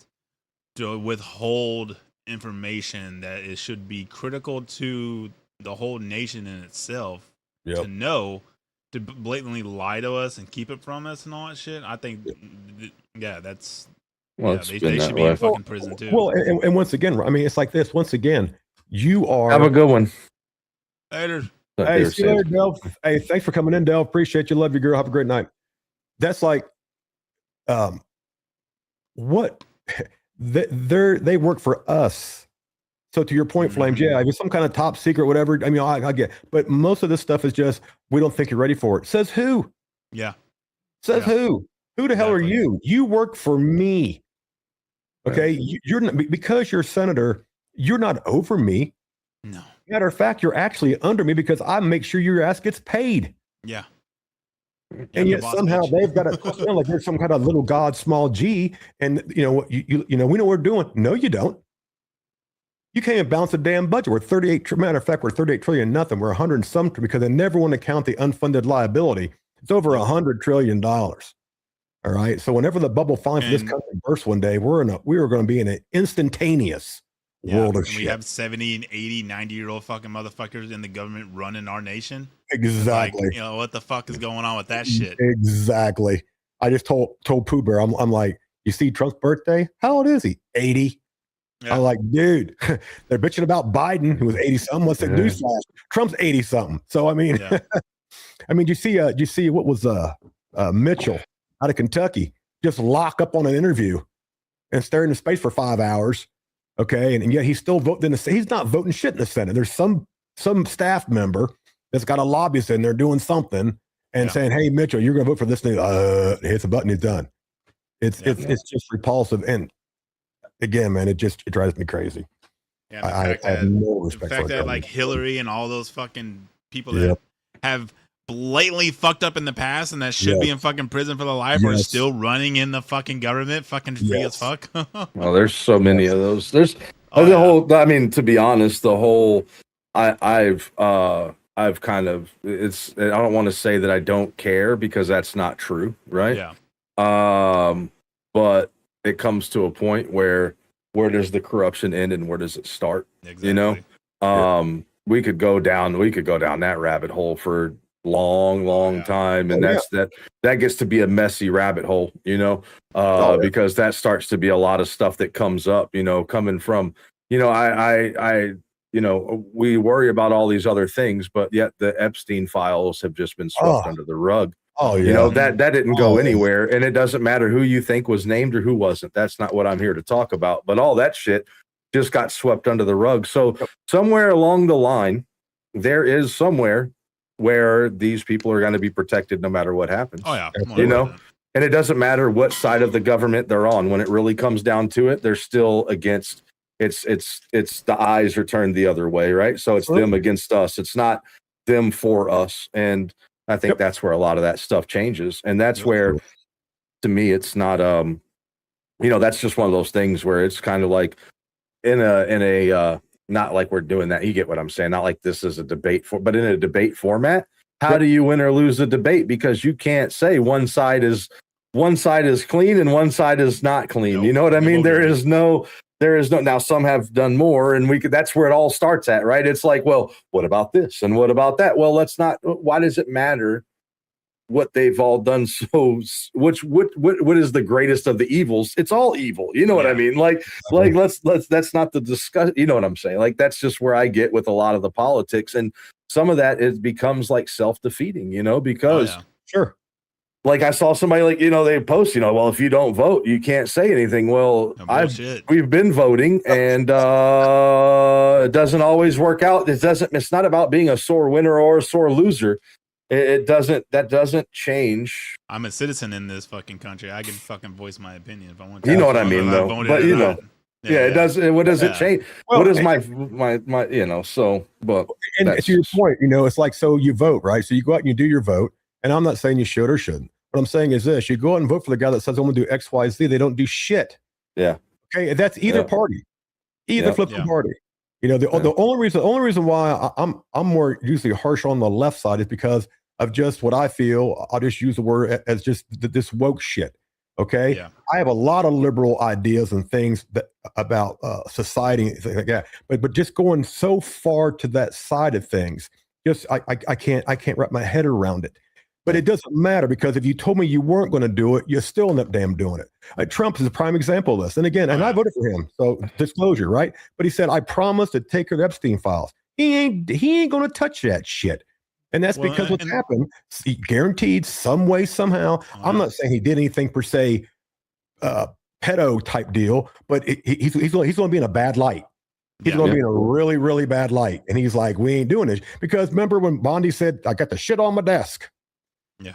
to withhold information that it should be critical to the whole nation in itself to know, to blatantly lie to us and keep it from us and all that shit. I think, that's... Well, they should be in fucking prison too. Well, and once again, it's like this. Once again, you are... Have a good one. Later. Hey, see you later, Del. Hey, thanks for coming in, Del. Appreciate you. Love you, girl. Have a great night. That's like, what they work for us. So to your point, Flames, if it's some kind of top secret, whatever. I get, but most of this stuff is just we don't think you're ready for it. Says who? Yeah. Says who? Who the hell are you? You work for me. Okay, you're not, because you're a senator. You're not over me. No. Matter of fact, you're actually under me because I make sure your ass gets paid. Yeah. And yet somehow they've got to like there's some kind of little god, small g, and we know what we're doing. No, you don't. You can't even balance a damn budget. We're 38. Matter of fact, we're 38 trillion nothing. We're 100 and some because they never want to count the unfunded liability. It's over $100 trillion. All right. So whenever the bubble finds this country bursts one day, we are going to be in an instantaneous world of and shit. we have 70 and 80, 90-year-old fucking motherfuckers in the government running our nation. Exactly. Like, you know, what the fuck is going on with that shit? Exactly. I just told Pooh Bear, I'm like, you see Trump's birthday? How old is he? 80. Yeah. I'm like, dude, they're bitching about Biden, who was 80 something. What's the newsflash? Trump's 80 something. So I mean, I mean, you see what was Mitchell out of Kentucky just lock up on an interview and stare into space for 5 hours. Okay, and yet he's still voting. He's not voting shit in the Senate. There's some staff member that's got a lobbyist in there doing something and saying, "Hey, Mitchell, you're going to vote for this thing." Hits a button, it's done. It's just repulsive. And again, man, it drives me crazy. Yeah, I have no respect the fact for that like Hillary and all those fucking people that have blatantly fucked up in the past and that should be in fucking prison for their life are still running in the fucking government, fucking free as fuck. Well, there's so many of those. There's the whole. I mean, to be honest, the whole. I've kind of. It's. I don't want to say that I don't care because that's not true, right? Yeah. But it comes to a point where does the corruption end and where does it start? Exactly. You know, we could go down that rabbit hole for long time, and that gets to be a messy rabbit hole, you know, because that starts to be a lot of stuff that comes up, you know, coming from, you know, I you know, we worry about all these other things, but yet the Epstein files have just been swept under the rug. You know, that didn't go anywhere, and it doesn't matter who you think was named or who wasn't. That's not what I'm here to talk about, but all that shit just got swept under the rug. So somewhere along the line, there is somewhere where these people are going to be protected no matter what happens. Oh yeah. You know, and it doesn't matter what side of the government they're on. When it really comes down to it, they're still against. It's the eyes are turned the other way, right? So it's them against us. It's not them for us. And I think that's where a lot of that stuff changes. And that's where, to me, it's not you know, that's just one of those things where it's kind of like in a not like we're doing that. You get what I'm saying? Not like this is a debate but in a debate format, how do you win or lose the debate? Because you can't say one side is clean and one side is not clean. Nope. You know what I mean? There is no, now some have done more, and that's where it all starts at, right? It's like, well, what about this? And what about that? Well, why does it matter what they've all done? So what is the greatest of the evils? It's all evil. You know what I mean? Like let's that's not the discuss. You know what I'm saying? Like, that's just where I get with a lot of the politics, and some of that becomes like self-defeating, you know, because like I saw somebody, like, you know, they post, you know, well, if you don't vote, you can't say anything. Well, we've been voting, and it doesn't always work out. It's not about being a sore winner or a sore loser. That doesn't change. I'm a citizen in this fucking country. I can fucking voice my opinion if I want to. You know what I mean, though. But you know, it does. What does it change? Well, what is my you know? So, but and to your point, you know, it's like, so you vote, right? So you go out and you do your vote, and I'm not saying you should or shouldn't. What I'm saying is this: you go out and vote for the guy that says I'm going to do X, Y, Z. They don't do shit. Yeah. Okay, that's either party, flipping party. You know, the only reason why I'm more usually harsh on the left side is because of just what I feel. I'll just use the word as just this woke shit. Okay, I have a lot of liberal ideas and things about society and things like that, but just going so far to that side of things, just I can't wrap my head around it. But it doesn't matter, because if you told me you weren't going to do it, you're still end up damn doing it. Trump is a prime example of this. And again, and I voted for him, so disclosure, right? But he said, I promised to take care of the Epstein files. He ain't going to touch that shit. And that's because what's happened, he guaranteed some way, somehow. I'm not saying he did anything per se, pedo type deal, but he's going to be in a bad light. He's going to be in a really, really bad light. And he's like, we ain't doing this. Because remember when Bondi said, I got the shit on my desk.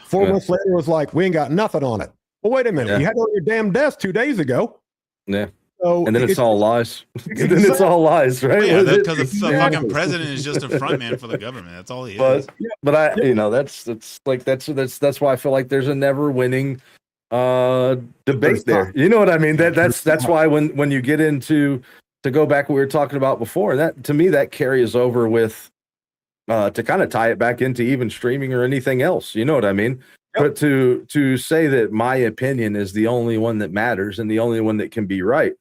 4 months later, it was like, we ain't got nothing on it. Well, wait a minute. You had it on your damn desk 2 days ago. Yeah. So and then it's all lies. Then it's all lies, right? Well, yeah, because the fucking president is just a front man for the government. That's all he is. But I, you know, that's why I feel like there's a never winning debate there. You know what I mean? That's why when you get into, to go back what we were talking about before, that to me that carries over with to kind of tie it back into even streaming or anything else. You know what I mean? But to say that my opinion is the only one that matters and the only one that can be right,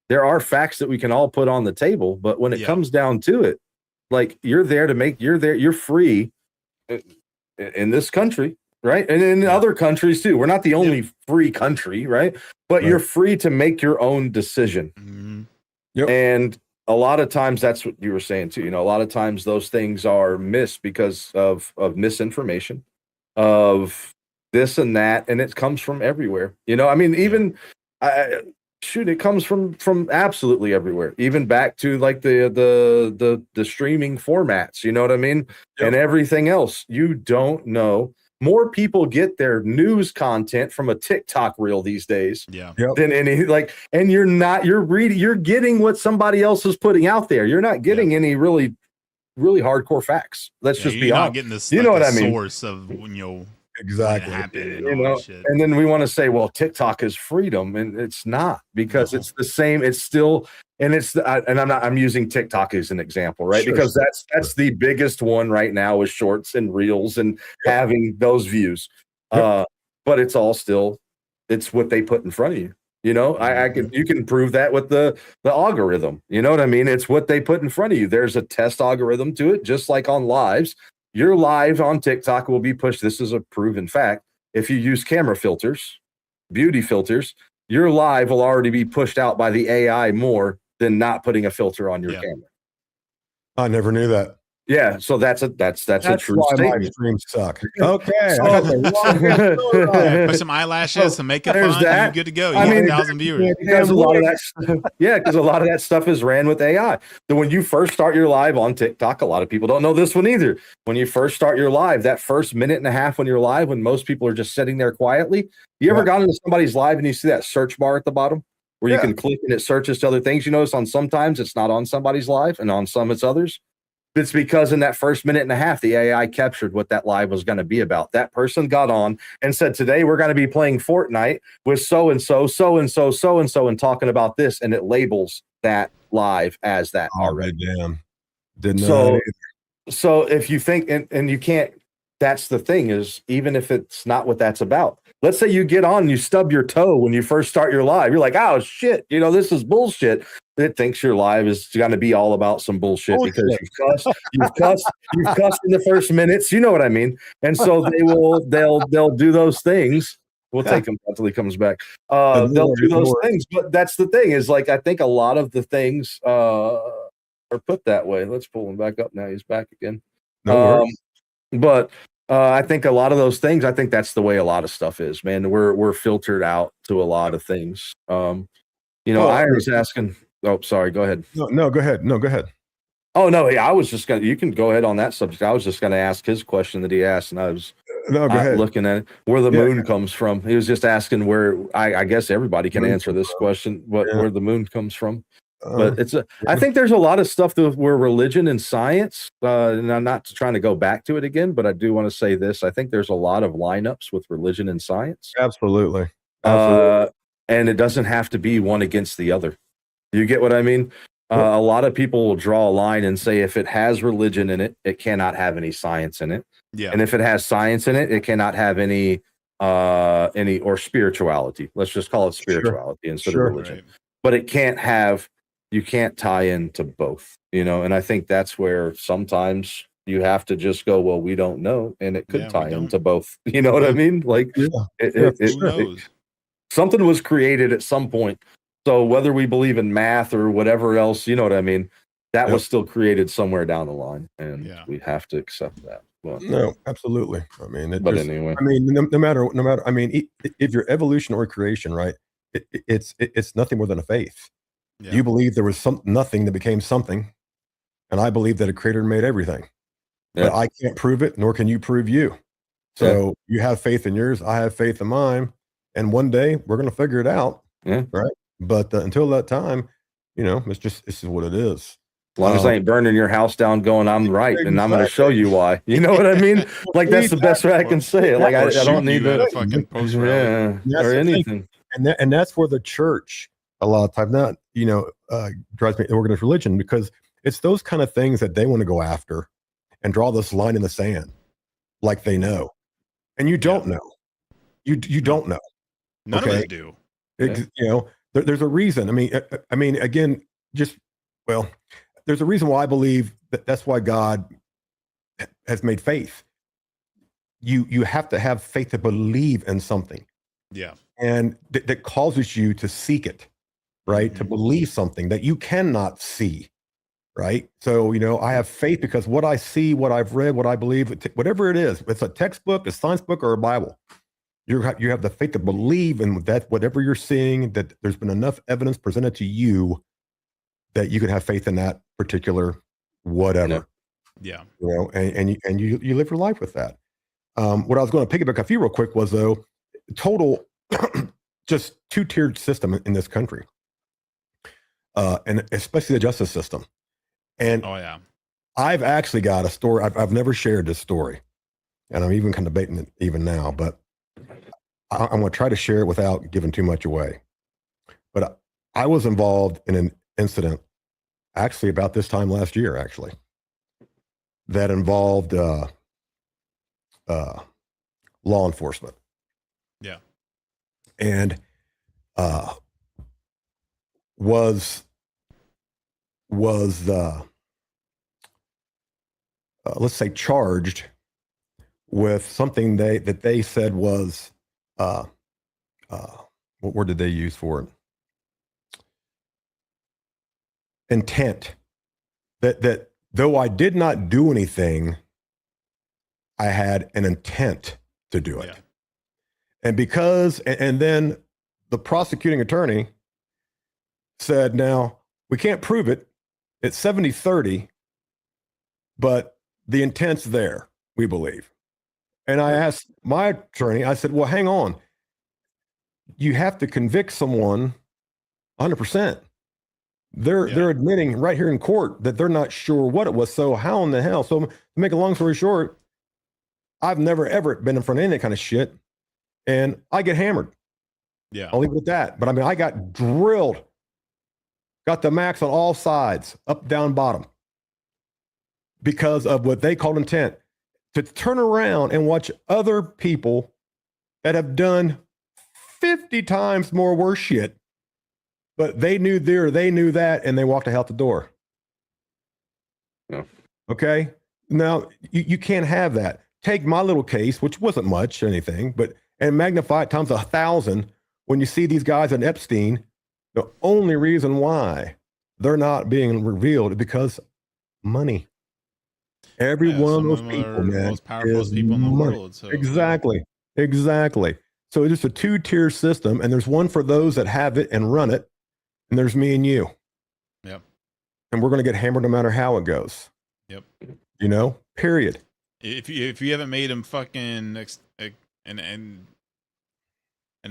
there are facts that we can all put on the table, but when it comes down to it, like you're free in this country, right? And in other countries too. We're not the only free country, right? But you're free to make your own decision. Mm-hmm. Yep. And a lot of times that's what you were saying too. You know, a lot of times those things are missed because of misinformation, of this and that, and it comes from everywhere. You know, I mean, even it comes from absolutely everywhere, even back to like the streaming formats, you know what I mean? And everything else. You don't know. More people get their news content from a TikTok reel these days than any, like, and you're getting what somebody else is putting out there. You're not getting any really hardcore facts. Let's just be honest. You're not getting this, you know what I mean? Source of, exactly. Happened and all that shit. And then we want to say, well, TikTok is freedom, and it's not, because it's the same. It's still, and I'm using TikTok as an example, right? Because that's the biggest one right now, with shorts and reels and having those views. But it's all still, it's what they put in front of you. You know, you can prove that with the algorithm. You know what I mean? It's what they put in front of you. There's a test algorithm to it, just like on lives. Your live on TikTok will be pushed. This is a proven fact. If you use camera filters, beauty filters, your live will already be pushed out by the AI more than not putting a filter on your camera. I never knew that. Yeah, so that's a true why statement. my streams suck. Okay, put some eyelashes, some makeup on, that. and you're good to go. You get 1,000 viewers. Because a lot of that stuff is ran with AI. So when you first start your live on TikTok, a lot of people don't know this one either. When you first start your live, that first minute and a half when you're live, when most people are just sitting there quietly, you ever gone into somebody's live and you see that search bar at the bottom where you can click and it searches to other things? You notice on sometimes it's not on somebody's live, and on some it's others. It's because in that first minute and a half, the AI captured what that live was going to be about. That person got on and said, today we're going to be playing Fortnite with so-and-so, so-and-so, so-and-so, and talking about this. And it labels that live as that already. Damn. Didn't know. So if you think, and you can't, that's the thing, is even if it's not what that's about. Let's say you get on and you stub your toe when you first start your live. You're like, oh, shit, you know, this is bullshit. It thinks your live is going to be all about some bullshit because you've cussed in the first minutes. You know what I mean? And so they'll do those things. We'll take him until he comes back. They'll do those things. But that's the thing, is like, I think a lot of the things are put that way. Let's pull him back up now. He's back again. But I think a lot of those things, I think that's the way a lot of stuff is, man. We're filtered out to a lot of things. I was asking. Oh, sorry. Go ahead. No, go ahead. No, go ahead. Oh, no. Yeah, I was just going to, you can go ahead on that subject. I was just going to ask his question that he asked, and I was looking at it, where the moon comes from. He was just asking where, I guess everybody can answer this question, where the moon comes from. But I think there's a lot of stuff where religion and science, and I'm not trying to go back to it again, but I do want to say this. I think there's a lot of lineups with religion and science. Absolutely. And it doesn't have to be one against the other. You get what I mean? A lot of people will draw a line and say, if it has religion in it, it cannot have any science in it. Yeah. And if it has science in it, it cannot have any or spirituality. Let's just call it spirituality instead of religion. Right. But it can't have, you can't tie into both, you know? And I think that's where sometimes you have to just go, well, we don't know. And it could tie into both. You know what I mean? Like something was created at some point. So whether we believe in math or whatever else, you know what I mean? That was still created somewhere down the line, and we have to accept that. Well, no, absolutely. I mean, anyway, I mean, no matter. I mean, if you're evolution or creation, right? It's nothing more than a faith. Yeah. You believe there was nothing that became something, and I believe that a creator made everything. Yeah. But I can't prove it, nor can you prove you. So you have faith in yours, I have faith in mine, and one day we're going to figure it out, right? But until that time, you know, this is what it is. As long as I ain't burning your house down going, I'm right, and I'm going to show you why. You know what I mean? Like, that's the best way I can say it. Like, I don't need to fucking post or anything. And that's where the church, a lot of times, not, you know, drives me organized religion, because it's those kind of things that they want to go after and draw this line in the sand, like they know, and you don't know. You don't know. None of us do. You know, there's a reason. I mean, again, there's a reason why I believe that's why God has made faith. You have to have faith to believe in something. Yeah. And that causes you to seek it, right? To believe something that you cannot see, right? So, I have faith because what I see, what I've read, what I believe, whatever it is, it's a textbook, a science book, or a Bible. You have the faith to believe in that, whatever you're seeing, that there's been enough evidence presented to you that you can have faith in that particular whatever. Yeah. And you live your life with that. What I was going to piggyback off you real quick was, though, total just two-tiered system in this country, and especially the justice system. And I've actually got a story. I've never shared this story, and I'm even kind of debating it even now, but I'm going to try to share it without giving too much away. But I was involved in an incident actually about this time last year, actually, that involved law enforcement. Yeah. And was let's say charged with something that they said was what word did they use for it? Intent. That though I did not do anything, I had an intent to do it. Yeah. And because, and then the prosecuting attorney said, now, we can't prove it. It's 70-30, but the intent's there, we believe. And I asked my attorney, I said, well, hang on. You have to convict someone 100%. They're admitting right here in court that they're not sure what it was. So how in the hell? So to make a long story short, I've never, ever been in front of any kind of shit. And I get hammered. Yeah. I'll leave it at that. But I got drilled. Got the max on all sides, up, down, bottom. Because of what they called intent. To turn around and watch other people that have done 50 times more worse shit, but they knew they knew that, and they walked out the door. Yeah. Okay? Now, you can't have that. Take my little case, which wasn't much or anything, and magnify it times 1,000 when you see these guys in Epstein. The only reason why they're not being revealed is because money. Every one of those people, man, most powerful people in the world. So, exactly. So it's just a two-tier system, and there's one for those that have it and run it, and there's me and you. Yep. And we're going to get hammered no matter how it goes. Yep. Period. If you haven't made them fucking an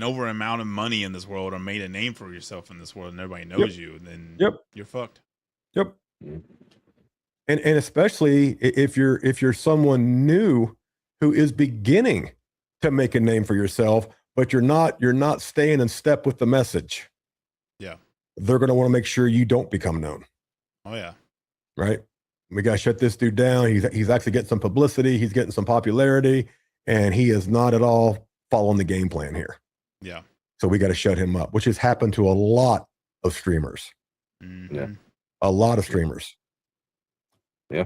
over amount of money in this world, or made a name for yourself in this world, and everybody knows you, then you're fucked. Yep. And especially if you're someone new who is beginning to make a name for yourself, but you're not staying in step with the message. Yeah. They're going to want to make sure you don't become known. Oh yeah. Right. We got to shut this dude down. He's actually getting some publicity. He's getting some popularity, and he is not at all following the game plan here. Yeah. So we got to shut him up, which has happened to a lot of streamers. Mm-hmm. Yeah. A lot of streamers. Yeah.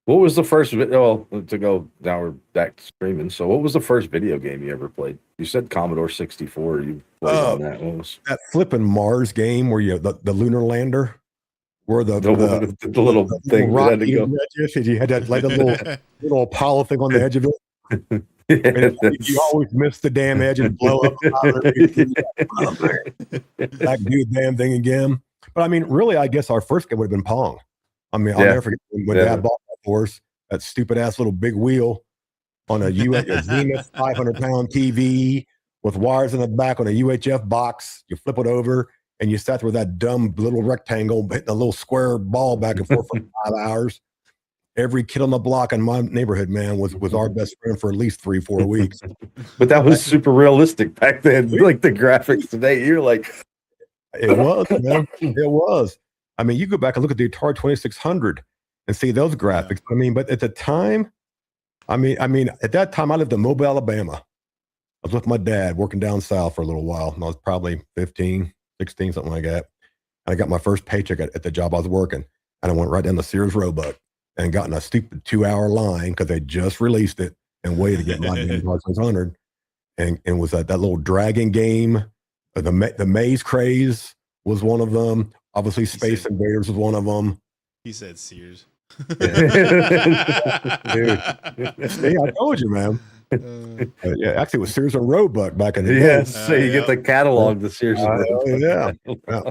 What was the first video? Well, to go now we're back to streaming. So what was the first video game you ever played? You said Commodore 64. You played on that. What was that flipping Mars game where you the lunar lander, where the little thing that had to go. You had that like a little Apollo thing on the edge of it. And you always miss the damn edge and blow up. Like, do the damn thing again. But really, I guess our first game would have been Pong. I'll never forget when Dad bought that for us, that stupid ass little big wheel on a Zenith 500-pound TV with wires in the back on a UHF box. You flip it over and you sat there with that dumb little rectangle hitting a little square ball back and forth for 5 hours. Every kid on the block in my neighborhood, man, was our best friend for at least 3-4 weeks. But that was super realistic back then. Like the graphics today, you're like, it was, man. It was. You go back and look at the Atari 2600 and see those graphics. But at the time, at that time, I lived in Mobile, Alabama. I was with my dad working down south for a little while. And I was probably 15, 16, something like that. And I got my first paycheck at the job I was working. And I went right down to Sears Roebuck and got in a stupid 2-hour line because they just released it and waited to get my damn Xbox 600. And was that little dragon game, the Maze Craze was one of them. Obviously, Space Invaders was one of them. He said Sears. Dude. See, I told you, man. Yeah, actually, it was Sears and Roebuck back in the day. Yes, so you get the catalog, the Sears and Roebuck. Yeah.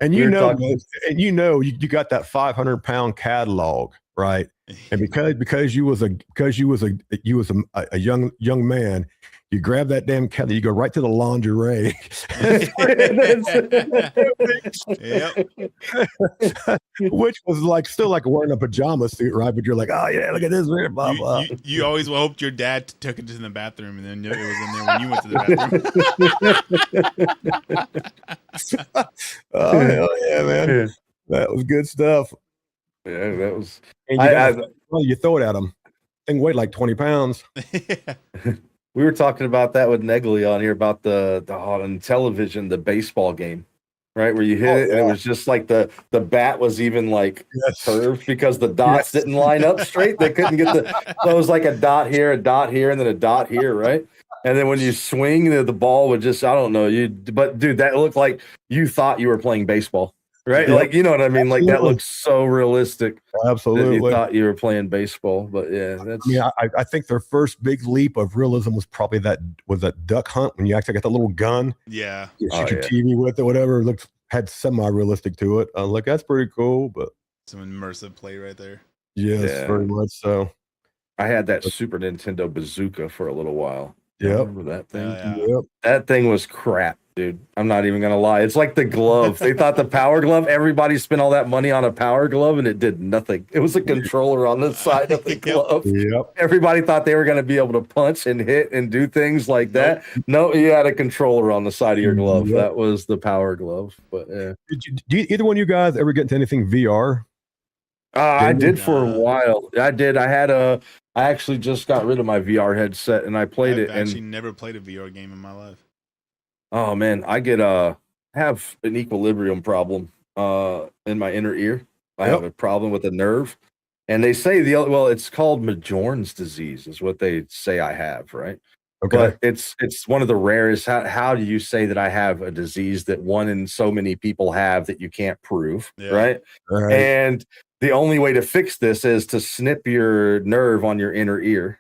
And you know, you got that 500-pound catalog, right? And because you was a young man, you grab that damn catalog, you go right to the lingerie. Which was like still like wearing a pajama suit, right? But you're like, oh yeah, look at this, blah blah. You always hoped your dad took it to the bathroom, and then it was in there when you went to the bathroom. Oh hell yeah, man! That was good stuff. Yeah, that was. And you throw it at them. Thing weighed like 20 pounds. We were talking about that with Negley on here about the on television, the baseball game, right? Where you hit it and it was just like the bat was even like curved because the dots didn't line up straight. They couldn't get so it was like a dot here, and then a dot here, right? And then when you swing, the ball would just, I don't know, but dude, that looked like you thought you were playing baseball. Right, like you know what I mean. Like that looks so realistic. Absolutely, you thought you were playing baseball, but yeah, that's. Yeah, I think their first big leap of realism was probably that duck hunt when you actually got the little gun. Yeah, you shoot your TV with it, whatever. Had semi-realistic to it. I was like, that's pretty cool, but some immersive play right there. Yes, very much so. I had that Super Nintendo bazooka for a little while. Yeah, remember that thing? Yep. That thing was crap, dude. I'm not even gonna lie. It's like the glove. They thought the power glove. Everybody spent all that money on a power glove, and it did nothing. It was a controller on the side of the glove. Yep. Everybody thought they were gonna be able to punch and hit and do things like that. No, you had a controller on the side of your glove. Yep. That was the power glove. But yeah. Did either one of you guys ever get into anything VR? I did for a while. I did. I actually just got rid of my VR headset and I played it. I've actually never played a VR game in my life. Oh man, I have an equilibrium problem in my inner ear. I have a problem with the nerve, and they say it's called Majourne's disease is what they say I have, right? Okay, but it's one of the rarest. How do you say that I have a disease that one in so many people have that you can't prove, right? And the only way to fix this is to snip your nerve on your inner ear.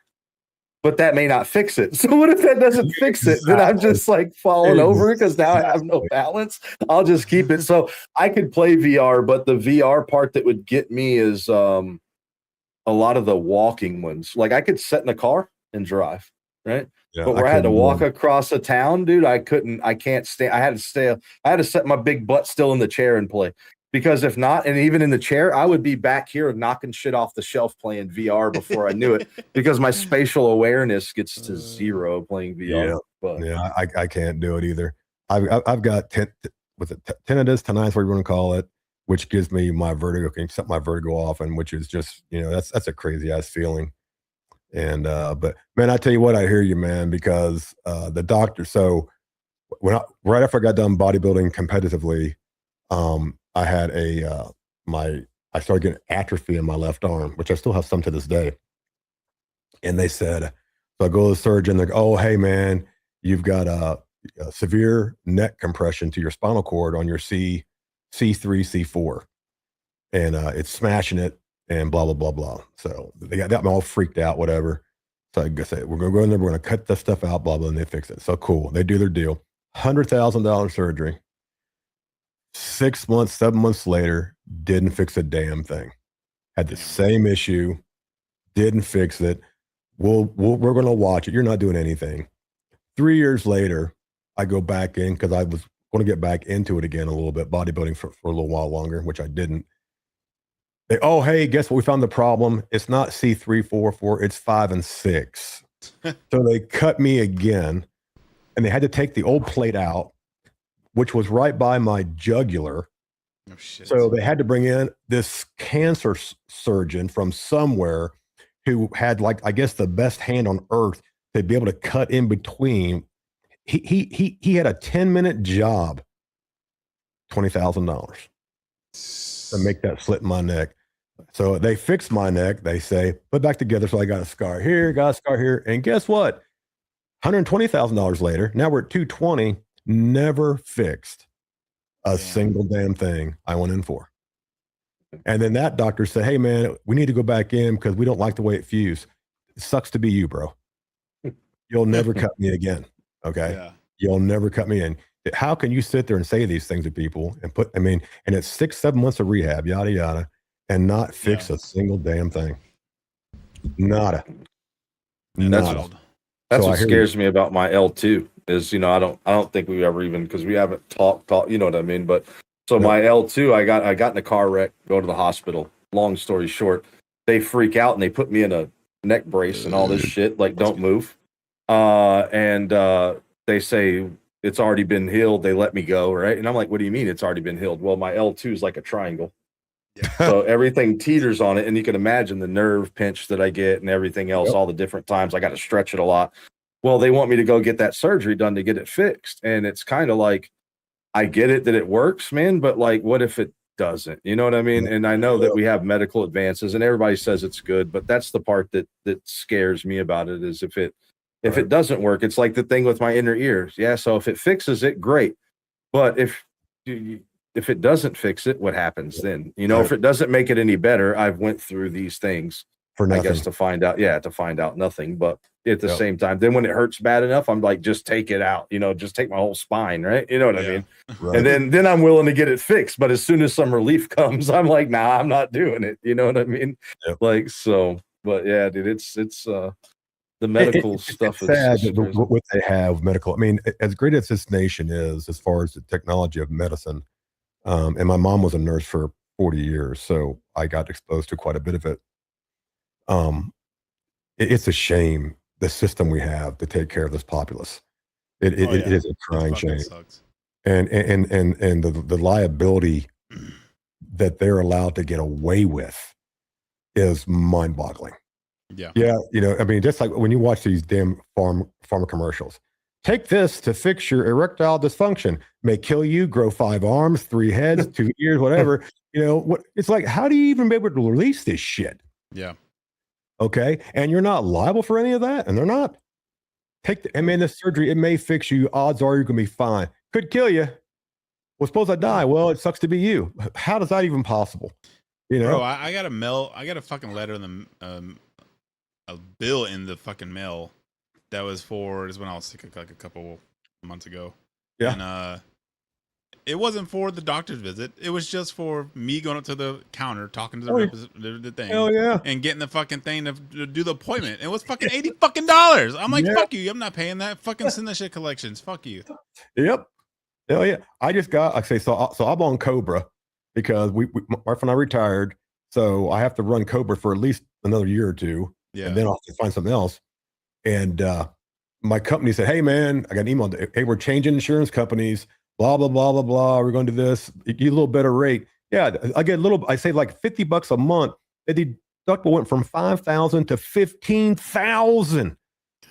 But that may not fix it. So what if that doesn't fix it? Then I'm just like falling over because now I have no balance. I'll just keep it. So I could play VR, but the VR part that would get me is a lot of the walking ones. Like I could sit in a car and drive, right? Yeah, but where I had to walk across a town, dude, I can't stay. I had to set my big butt still in the chair and play. Because if not, and even in the chair, I would be back here knocking shit off the shelf playing VR before I knew it. Because my spatial awareness gets to zero playing VR. Yeah, but I can't do it either. I've got tinnitus, whatever you want to call it, which gives me my vertigo, can set my vertigo off, and which is just that's a crazy ass feeling. And but man, I tell you what, I hear you, man, because the doctor. So right after I got done bodybuilding competitively, I had I started getting atrophy in my left arm, which I still have some to this day. And they said, so I go to the surgeon, they go, oh, hey man, you've got a severe neck compression to your spinal cord on your C3, C4. And it's smashing it and blah, blah, blah, blah. So they got me all freaked out, whatever. So I said, we're going to go in there, we're going to cut this stuff out, blah, blah, and they fix it. So cool. They do their deal. $100,000 surgery. 6 months, 7 months later, didn't fix a damn thing. Had the same issue, didn't fix it. We're going to watch it. You're not doing anything. 3 years later, I go back in because I was going to get back into it again a little bit, bodybuilding for a little while longer, which I didn't. Hey, guess what? We found the problem. It's not C3, 4, it's 5 and 6. So they cut me again, and they had to take the old plate out, which was right by my jugular. Oh, shit. So they had to bring in this cancer surgeon from somewhere who had, like, I guess, the best hand on earth to be able to cut in between. He had a 10-minute job $20,000 to make that slit in my neck. So they fix my neck. They say, put back together. So I got a scar here, got a scar here. And guess what? $120,000 later, now we're at 220, never fixed a single damn thing I went in for. And then that doctor said, hey, man, we need to go back in because we don't like the way it fused. It sucks to be you, bro. You'll never cut me again. Okay. Yeah. You'll never cut me in. How can you sit there and say these things to people and and it's 6-7 months of rehab, yada, yada, and not fix a single damn thing? Nada. That's what scares me about my L2 is, I don't think we ever even, because we haven't talked, you know what I mean? But so my L2, I got in a car wreck, go to the hospital. Long story short, they freak out and they put me in a neck brace and all this shit, like don't move. And they say it's already been healed. They let me go, right? And I'm like, what do you mean it's already been healed? Well, my L2 is like a triangle. Yeah. So everything teeters on it, and you can imagine the nerve pinch that I get and everything else, all the different times I got to stretch it a lot. Well, they want me to go get that surgery done to get it fixed. And it's kind of like, I get it that it works, man, but like, what if it doesn't? You know what I mean? And I know that we have medical advances and everybody says it's good, but that's the part that scares me about it is if it doesn't work, it's like the thing with my inner ears. Yeah. So if it fixes it, great. But if it doesn't fix it, what happens then? If it doesn't make it any better, I've went through these things for nothing. I guess to find out nothing. But at the same time, then when it hurts bad enough, I'm like, just take it out, just take my whole spine, right? You know what I mean? Right. And then I'm willing to get it fixed. But as soon as some relief comes, I'm like, nah, I'm not doing it. You know what I mean? Yep. Like, so, but yeah, dude, it's the medical stuff is sad what they have medical. I mean, as great as this nation is, as far as the technology of medicine, and my mom was a nurse for 40 years, so I got exposed to quite a bit of it. It's a shame the system we have to take care of this populace. It is a crying shame. Sucks. And the liability that they're allowed to get away with is mind-boggling. Yeah. I mean, just like when you watch these damn pharma commercials, take this to fix your erectile dysfunction. May kill you, grow 5 arms, 3 heads, 2 ears, whatever. It's like, how do you even be able to release this shit? Yeah. Okay. And you're not liable for any of that. And they're not. This surgery, it may fix you. Odds are you're going to be fine. Could kill you. Well, suppose I die. Well, it sucks to be you. How is that even possible? Bro, I got a fucking letter in the, a bill in the fucking mail that was when I was sick like a couple months ago. Yeah. And it wasn't for the doctor's visit. It was just for me going up to the counter, talking to the thing. Hell yeah. And getting the fucking thing to do the appointment. It was fucking $80 fucking dollars. I'm like, fuck you. I'm not paying that. Fucking send that shit collections. Fuck you. Yep. Hell yeah. I just got, so I'm on Cobra because my wife and I retired. So I have to run Cobra for at least another year or two. Yeah. And then I'll have to find something else. And my company said, hey, man, I got an email. Hey, we're changing insurance companies. Blah, blah, blah, blah, blah. We're going to do this. You get a little better rate. Yeah, I get I say like $50 a month. The deductible went from $5,000 to $15,000.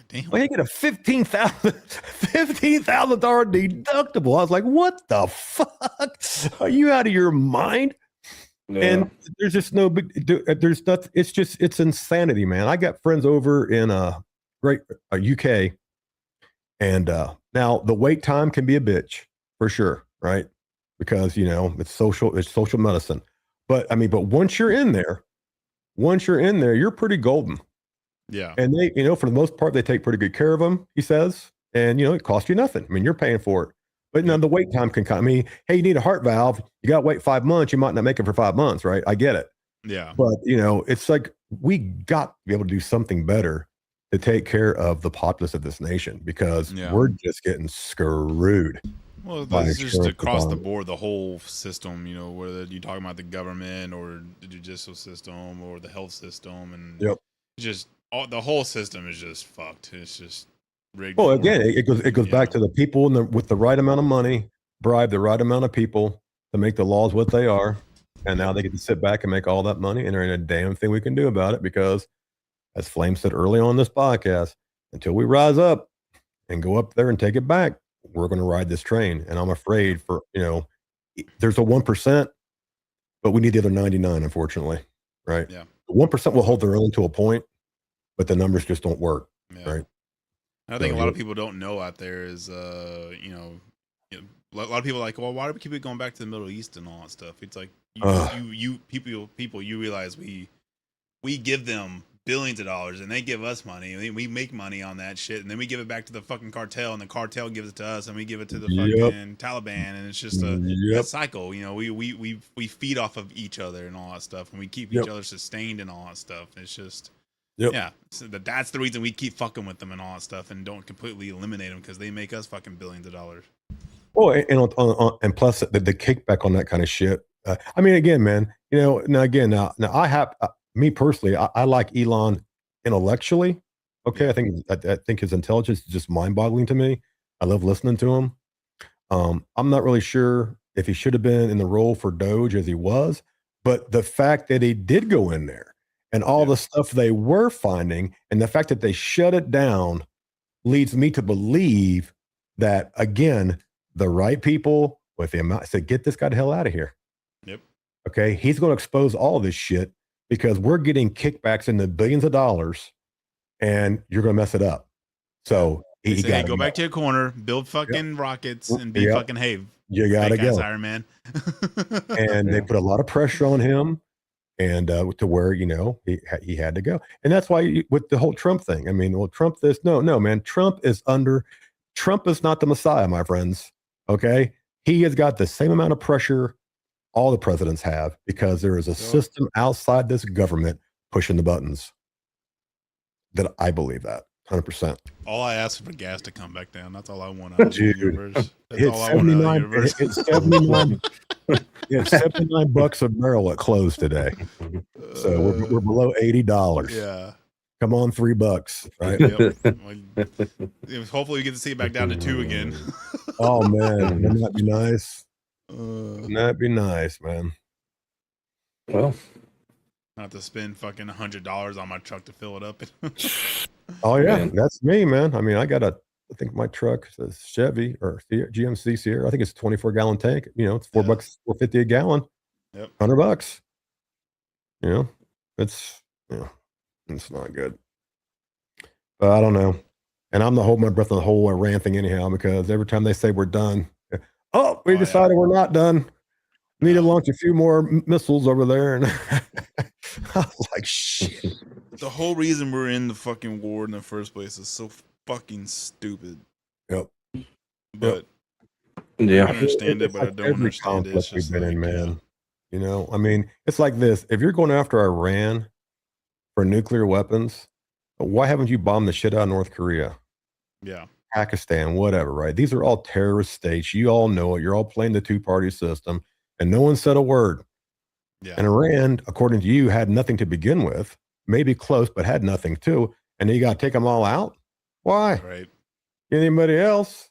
Damn. Well, you get a $15,000 deductible. I was like, what the fuck? Are you out of your mind? Yeah. And there's just no big, there's nothing. It's insanity, man. I got friends over in UK, and now the wait time can be a bitch for sure, right? Because it's social medicine. But once you're in there, you're pretty golden. Yeah. And they, for the most part, they take pretty good care of them, he says. And it costs you nothing. You're paying for it. But the wait time can come. Hey, you need a heart valve. You got to wait 5 months. You might not make it for 5 months, right? I get it. Yeah. But, it's like we got to be able to do something better to take care of the populace of this nation because we're just getting screwed. Well, this is just across the board, the whole system, whether you're talking about the government or the judicial system or the health system. And the whole system is just fucked. It's just rigged. Well, again, it goes back to the people with the right amount of money, bribe the right amount of people to make the laws what they are. And now they get to sit back and make all that money. And there ain't a damn thing we can do about it because, as Flame said early on this podcast, until we rise up and go up there and take it back, we're going to ride this train. And I'm afraid for, there's a 1%, but we need the other 99, unfortunately, right? Yeah. The 1% will hold their own to a point, but the numbers just don't work, right? I think a lot of people don't know out there is, you know, a lot of people are like, well, why do we keep it going back to the Middle East and all that stuff? It's like you people, you realize we give them billions of dollars and they give us money and we make money on that shit and then we give it back to the fucking cartel and the cartel gives it to us and we give it to the fucking Taliban and it's just a cycle. You know, we feed off of each other and all that stuff and we keep each other sustained and all that stuff. It's just yeah, so that's the reason we keep fucking with them and all that stuff and don't completely eliminate them because they make us fucking billions of dollars. Well, and plus the kickback on that kind of shit. I mean, again, man, you know, now I have me personally, I like Elon intellectually. Okay, I think his intelligence is just mind-boggling to me. I love listening to him. I'm not really sure if he should have been in the role for Doge as he was, but the fact that he did go in there and all the stuff they were finding and the fact that they shut it down leads me to believe that, again, the right people with the amount said, get this guy the hell out of here. Yep. Okay. He's going to expose all this shit because we're getting kickbacks in the billions of dollars and you're going to mess it up. So he got to go back to your corner, build fucking rockets and be fucking you got to go. Iron Man. And they put a lot of pressure on him and to where, you know, he had to go. And that's why with the whole Trump thing, I mean, well, Trump no, man, Trump is not the Messiah, my friends. Okay. He has got the same amount of pressure all the presidents have because there is a system outside this government pushing the buttons. That I believe that 100%. All I ask for gas to come back down. That's all I want out of the universe. That's all I want out of the universe. It's 79. It's $79 a barrel at close today. So we're below $80. Yeah. Come on, $3, right? Yep. Hopefully we get to see it back down to 2 again. Oh man, wouldn't that be nice? Wouldn't that be nice, man? Well, not to spend fucking $100 on my truck to fill it up. Oh yeah, that's me, man. I mean, I think my truck says Chevy or GMC Sierra. I think it's a 24-gallon tank. You know, it's $4, $4.50 a gallon. Yep, $100. You know, it's not good. But I don't know. And I'm not holding my breath on the whole rant thing anyhow, because every time they say we're done, we decided we're not done. We need to launch a few more missiles over there. And I was like, shit. The whole reason we're in the fucking war in the first place is so fucking stupid. Yep. But I understand it, but I don't understand it. It's just we've been in, man. You know, I mean, it's like this. If you're going after Iran for nuclear weapons, why haven't you bombed the shit out of North Korea? Yeah. Pakistan, whatever, right? These are all terrorist states. You all know it. You're all playing the two-party system, and no one said a word. Yeah. And Iran, according to you, had nothing to begin with, maybe close, but had nothing too. And then you got to take them all out? Why? Right. Anybody else?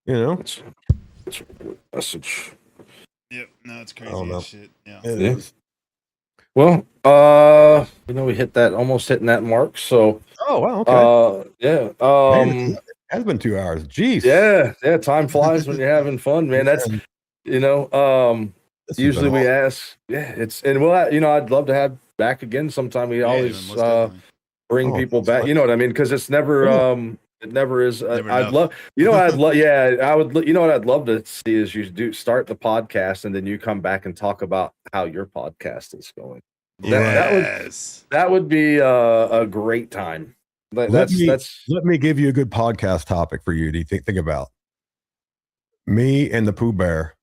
You know? That's a message. Yep. No, it's crazy as shit. Yeah. It is. Well, we almost hitting that mark. So, oh wow, okay. Man, it has been 2 hours. Jeez. Yeah. Time flies when you're having fun, man. That's usually we ask. Yeah, I'd love to have back again sometime. We always bring people back. You know what I mean? Because it's never. It never is. I'd love. I'd love. Yeah, I would. What I'd love to see is you start the podcast and then you come back and talk about how your podcast is going. That would be a great time. Let me give you a good podcast topic for you to think about. Me and the Pooh Bear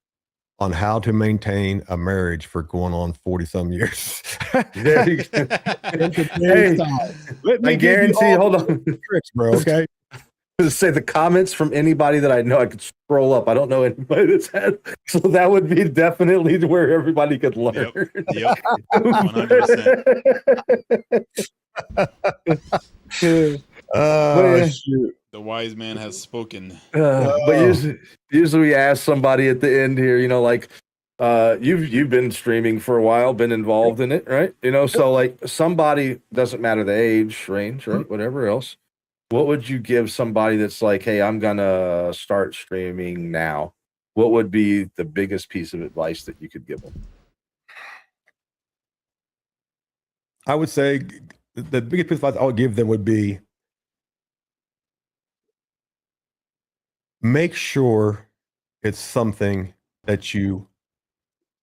on how to maintain a marriage for going on 40-some years. There you go. Let me guarantee. Hold on, tricks, bro. Okay. To say the comments from anybody that I know, I could scroll up. I don't know anybody that's had, so that would be definitely where everybody could learn. Yep. 100%. Shoot. The wise man has spoken. But usually we ask somebody at the end here, you've been streaming for a while, been involved in it, right? So like somebody, doesn't matter the age range, right? Whatever else. What would you give somebody that's like, hey, I'm gonna start streaming now? what would be the biggest piece of advice that you could give them? I would say the biggest piece of advice I would give them would be make sure it's something that you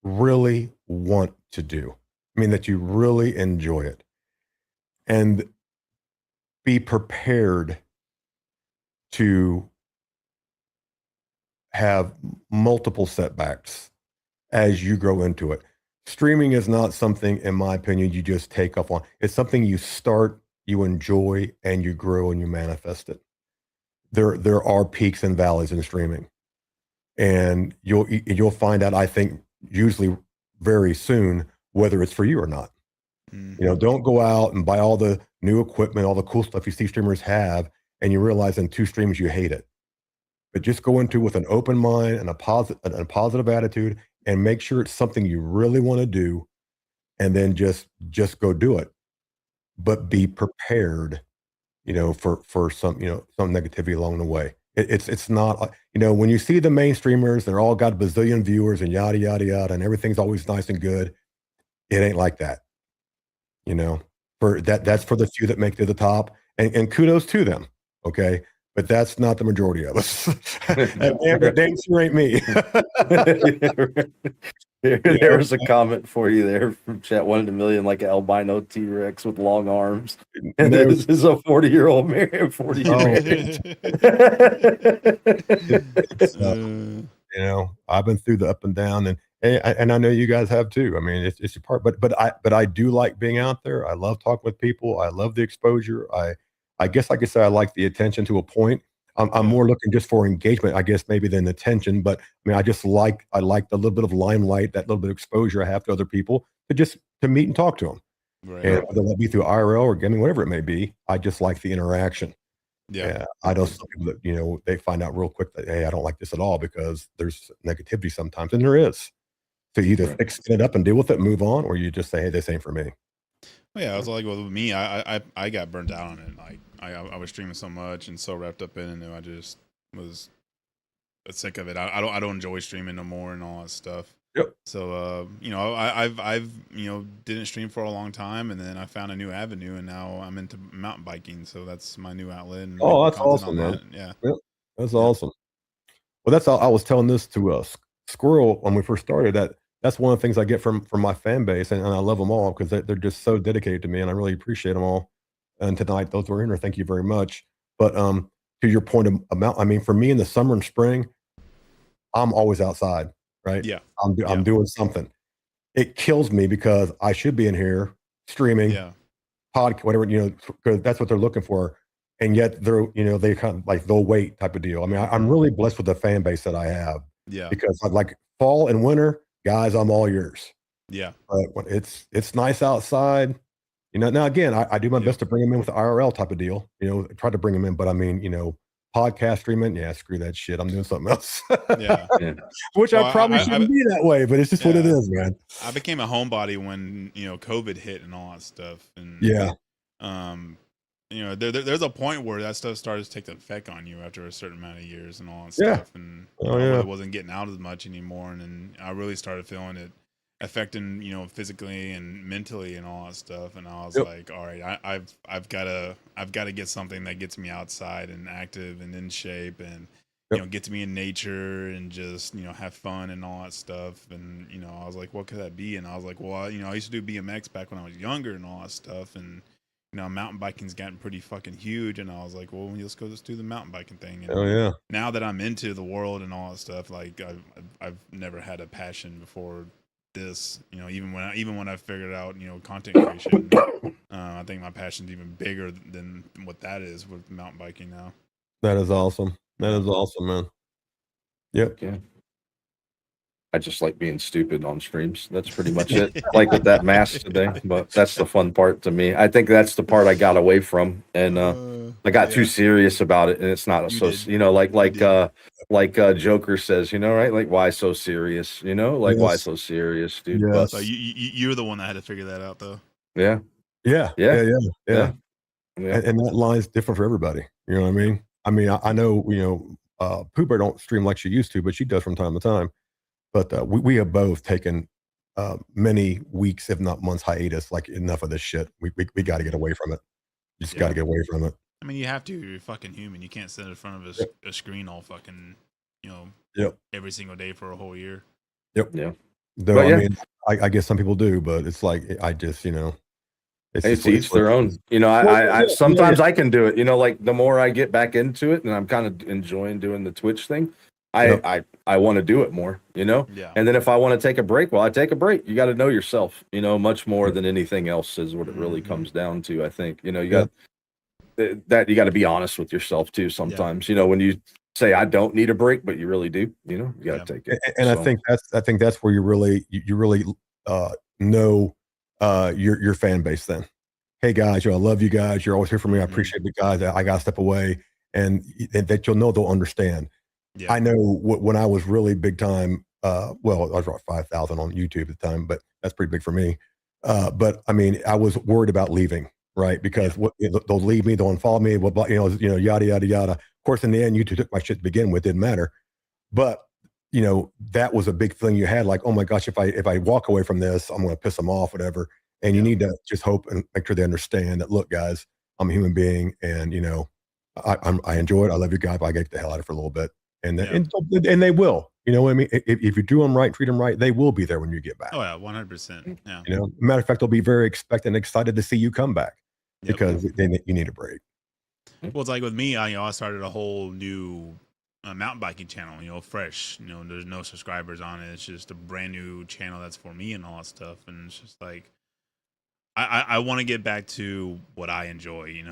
really want to do. I mean, that you really enjoy it. And be prepared to have multiple setbacks as you grow into it. Streaming is not something, in my opinion, you just take off on. It's something you start, you enjoy, and you grow and you manifest it. There are peaks and valleys in streaming, and you'll find out, I think, usually very soon, whether it's for you or not. You know, don't go out and buy all the new equipment, all the cool stuff you see streamers have, and you realize in 2 streams you hate it. But just go into with an open mind and a positive attitude, and make sure it's something you really want to do, and then just go do it. But be prepared, you know, for some, you know, some negativity along the way. It's not, you know, when you see the main streamers, they're all got a bazillion viewers and yada yada yada, and everything's always nice and good. It ain't like that. You know, that's for the few that make it to the top, and kudos to them. Okay. But that's not the majority of us. And damn sure ain't me. There was a comment for you there from chat. 1 in a million, like an albino T-Rex with long arms. And this is a 40-year-old man. 40-year-old. You know, I've been through the up and down, and I know you guys have too. I mean, it's your part. But I do like being out there. I love talking with people. I love the exposure. I guess I could say I like the attention to a point. I'm more looking just for engagement, I guess, maybe than attention. But I mean, I like the little bit of limelight, that little bit of exposure I have to other people to meet and talk to them. Right. And whether that be through IRL or gaming, whatever it may be, I just like the interaction. Yeah. I know some people that, you know, they find out real quick that, hey, I don't like this at all, because there's negativity sometimes, and there is. So you either spin it up and deal with it, move on, or you just say, hey, this ain't for me. Well, yeah, it was like with me. I got burnt out on it. Like I was streaming so much and so wrapped up in it, I just was sick of it. I don't enjoy streaming no more and all that stuff. Yep. So you know, I've you know, didn't stream for a long time, and then I found a new avenue, and now I'm into mountain biking. So that's my new outlet. And oh, that's awesome, man. Yeah. Yep. That's awesome. Well, that's all. I was telling this to Squirrel when we first started, that's one of the things I get from my fan base, and I love them all, because they're just so dedicated to me, and I really appreciate them all. And tonight, those who are in there, thank you very much. But to your point about, I mean, for me in the summer and spring, I'm always outside, right? Yeah. I'm doing something. It kills me, because I should be in here streaming, whatever, you know, because that's what they're looking for. And yet they're, you know, they kind of like, they'll wait type of deal. I mean, I'm really blessed with the fan base that I have. Yeah. Because like fall and winter, guys, I'm all yours. Yeah. But when it's nice outside, you know. Now again, I do my best to bring them in with the IRL type of deal. You know, try to bring them in, but I mean, you know, podcast streaming, screw that shit. I'm doing something else. Which I probably shouldn't be that way, but it's just what it is, man. I became a homebody when, you know, COVID hit and all that stuff, and you know, there's a point where that stuff started to take the effect on you after a certain amount of years and all that stuff, and I really wasn't getting out as much anymore, and then I really started feeling it affecting, you know, physically and mentally and all that stuff, and I was like, all right, I've got to get something that gets me outside and active and in shape, and you know, gets me in nature and just, you know, have fun and all that stuff. And you know, I was like, what could that be? And I was like, well, you know, I used to do BMX back when I was younger and all that stuff, and you know, mountain biking's gotten pretty fucking huge, and I was like, well, let's do the mountain biking thing. And now that I'm into the world and all that stuff, like I've never had a passion before this, you know, even when I figured out, you know, content creation, I think my passion's even bigger than what that is with mountain biking now. That is awesome. That is awesome, man. Yep. Yeah. I just like being stupid on streams. That's pretty much it. Like with that mask today, but that's the fun part to me. I think that's the part I got away from, and I got too serious about it, and it's not you know, like Joker says, you know, right? Like, why so serious? You know, like why so serious, dude? Yes. But, so you're the one that had to figure that out, though. Yeah. And that line's different for everybody. You know what I mean? I mean, I know, you know, Pooh Bear don't stream like she used to, but she does from time to time. But we have both taken many weeks, if not months, hiatus. Like, enough of this shit. We got to get away from it. You just got to get away from it. I mean, you have to. You're fucking human. You can't sit in front of a screen all fucking, every single day for a whole year. Yep. Yeah. Though, I mean, I guess some people do, but it's like, I just, it's each their own. I sometimes I can do it. Like, the more I get back into it, and I'm kind of enjoying doing the Twitch thing, I want to do it more. Yeah. And then if I want to take a break, well, I take a break. You got to know yourself. Much more than anything else is what it really comes down to. I think you got that. You got to be honest with yourself too. Sometimes when you say I don't need a break, but you really do. You got to take it. And I think that's where you really know your fan base. Then, hey guys, I love you guys. You're always here for me. I appreciate you guys. I got to step away, and that you'll know they'll understand. Yeah. I know when I was really big time. Well, I was about 5,000 on YouTube at the time, but that's pretty big for me. But I mean, I was worried about leaving, right? Because they'll leave me, they'll unfollow me, yada yada yada. Of course, in the end, YouTube took my shit to begin with. Didn't matter. But that was a big thing you had. Like, oh my gosh, if I walk away from this, I'm going to piss them off, whatever. And you need to just hope and make sure they understand that. Look, guys, I'm a human being, and I enjoy it. I love you guys. But I get the hell out of it for a little bit. And they will, what I mean? If you do them right, treat them right, they will be there when you get back. Oh yeah, 100%. Yeah. Matter of fact, they'll be very expectant and excited to see you come back because you need a break. Well, it's like with me, I started a whole new mountain biking channel, fresh. There's no subscribers on it. It's just a brand new channel that's for me and all that stuff. And it's just like, I want to get back to what I enjoy,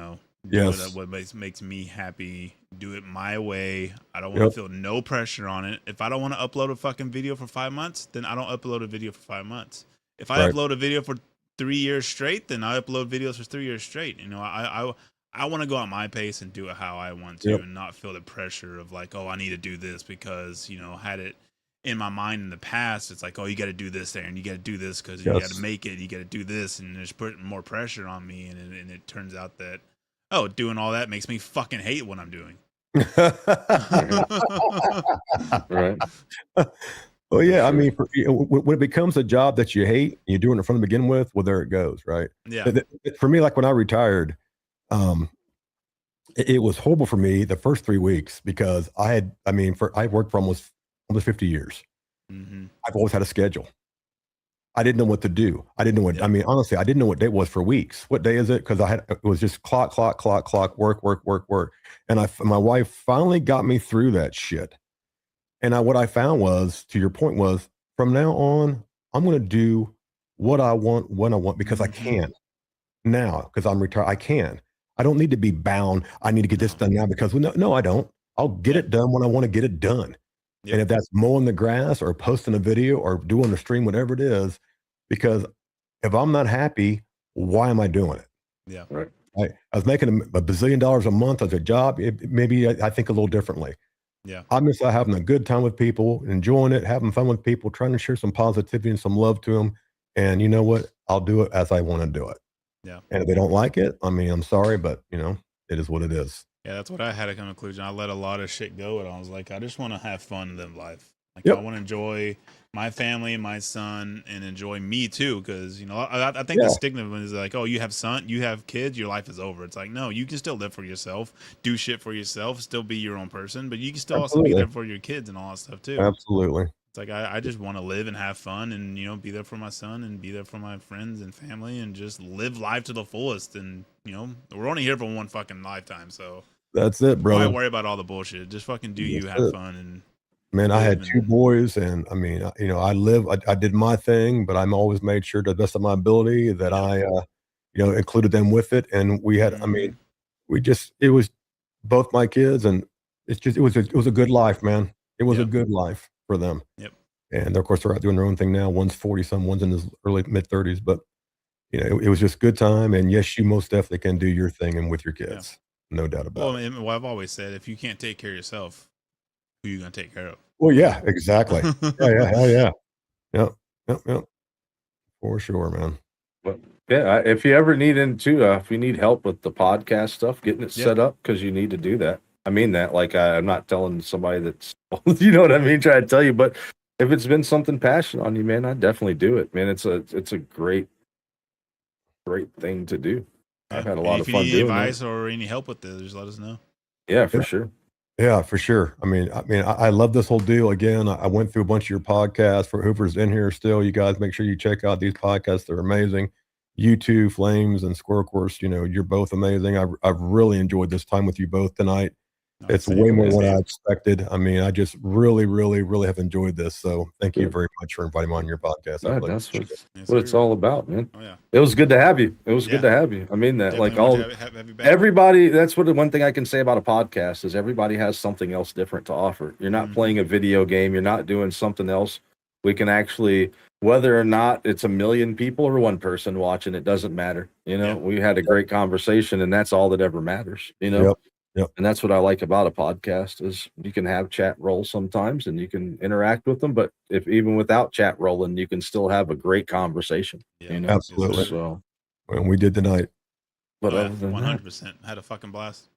Yes. What makes me happy. Do it my way. I don't want to feel no pressure on it. If I don't want to upload a fucking video for 5 months, then I don't upload a video for 5 months. If I upload a video for 3 years straight, then I upload videos for 3 years straight. I want to go at my pace and do it how I want to, and not feel the pressure of like, oh, I need to do this because had it in my mind in the past. It's like, oh, you got to do this there, and you got to do this because you got to make it. You got to do this, and there's putting more pressure on me, and it turns out that doing all that makes me fucking hate what I'm doing. Right. Well, yeah. I mean, when it becomes a job that you hate, and you're doing it from the begin with, well, there it goes, right? Yeah. For me, like when I retired, it was horrible for me the first 3 weeks because I worked for almost 50 years. Mm-hmm. I've always had a schedule. I didn't know what to do. I didn't know what, I mean, honestly, I didn't know what day it was for weeks. What day is it? Because it was just clock, work. And my wife finally got me through that shit. And what I found was, to your point, was from now on, I'm going to do what I want when I want because I can now because I'm retired. I can. I don't need to be bound. I need to get this done now because no, I don't. I'll get it done when I want to get it done. And if that's mowing the grass or posting a video or doing a stream, whatever it is, because if I'm not happy, why am I doing it? Yeah. Right. I was making $1 bazillion a month as a job. Maybe I think a little differently. Yeah. I miss having a good time with people, enjoying it, having fun with people, trying to share some positivity and some love to them. And you know what? I'll do it as I want to do it. Yeah. And if they don't like it, I mean, I'm sorry, but it is what it is. Yeah, that's what I had a conclusion. I let a lot of shit go, and I was like, I just want to have fun and live life. Like, I want to enjoy my family and my son, and enjoy me too. Because I think the stigma is like, oh, you have kids, your life is over. It's like, no, you can still live for yourself, do shit for yourself, still be your own person, but you can still also be there for your kids and all that stuff too. Absolutely. It's like I just want to live and have fun, and be there for my son and be there for my friends and family, and just live life to the fullest. And we're only here for one fucking lifetime, so. That's it, bro. Why worry about all the bullshit? Just fucking do you, have fun, and man, I had 2 boys, and I mean, I did my thing, but I'm always made sure to the best of my ability that I, included them with it, and we had, I mean, it was both my kids, and it was a good life, man. It was a good life for them. Yep. And of course, they're out doing their own thing now. One's 40-some, one's in his early mid-30s, but it was just good time. And yes, you most definitely can do your thing and with your kids. Yeah. No doubt about it. Well, I've always said, if you can't take care of yourself, who are you going to take care of? Well, yeah, exactly. Yeah. Yep. For sure, man. Well, yeah, if you ever need if you need help with the podcast stuff, getting it set up, because you need to do that. I mean that. Like, I'm not telling somebody that's, you know what I mean, trying to tell you. But if it's been something passionate on you, man, I definitely do it, man. It's a great thing to do. Yeah. I've had a lot of fun doing it. If you need advice or any help with it, just let us know. Yeah, for sure. Yeah, for sure. I mean, I love this whole deal. Again, I went through a bunch of your podcasts. For whoever's in here still, you guys make sure you check out these podcasts. They're amazing. You two, Flames and Squirrel Course, you know, you're both amazing. I've really enjoyed this time with you both tonight. It's way more than what I expected. I mean, I just really, really, really have enjoyed this. So thank you very much for inviting me on your podcast. That's what it's all about, man. Oh, yeah. It was good to have you. It was good to have you. I mean that. Definitely Like have you back. everybody, that's what the one thing I can say about a podcast is everybody has something else different to offer. You're not playing a video game. You're not doing something else. We can actually, whether or not it's 1 million people or one person watching, it doesn't matter. You know, we had a great conversation, and that's all that ever matters, you know? Yep. And that's what I like about a podcast is you can have chat roll sometimes and you can interact with them, but if even without chat rolling, you can still have a great conversation. Yeah, you know? Absolutely. So, and we did tonight. But 100%. Had a fucking blast.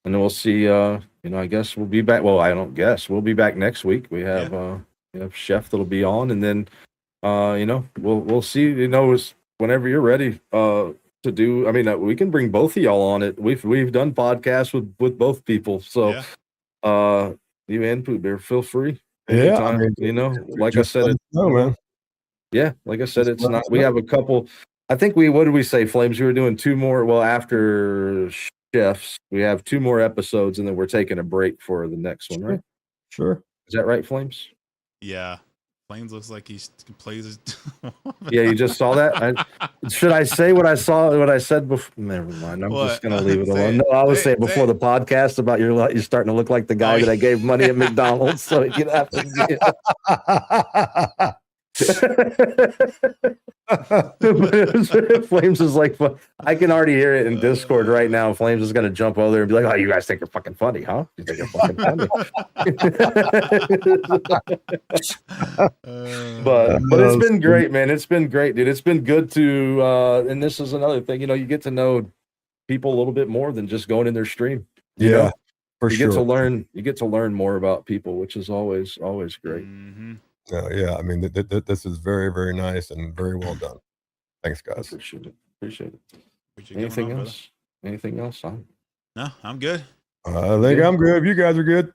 And then we'll see. You know, I guess we'll be back. Well, I don't guess we'll be back next week. We have Chef that'll be on, and then you know, we'll see. You know, whenever you're ready to do. I mean, we can bring both of y'all on it. We've done podcasts with both people, so you and Pooh Bear, feel free. Anytime, I mean, you know, like I said, man. Yeah, like I said, it's not. We have a couple. I think what did we say, Flames? We were doing 2 more. Well, after Chefs, we have 2 more episodes, and then we're taking a break for the next one, right? Sure. Is that right, Flames? Yeah. Flames looks like he plays. Yeah, you just saw that. Should I say what I saw? What I said before? Never mind. I'm just gonna leave it alone. No, I was saying before the podcast about you're starting to look like the guy that I gave money at McDonald's, so you have to. Flames is like, I can already hear it in Discord right now. Flames is gonna jump over there and be like, "Oh, you guys think you're fucking funny, huh? You think you're fucking funny?" But it's been great, man. It's been great, dude. It's been good to and this is another thing, you know, you get to know people a little bit more than just going in their stream. You know? For you sure. You get to learn more about people, which is always great. Mm-hmm. Yeah, I mean, this is very, very nice and very well done. Thanks, guys. Appreciate it. Anything else? Anything else? No, I'm good. I think I'm good. You guys are good.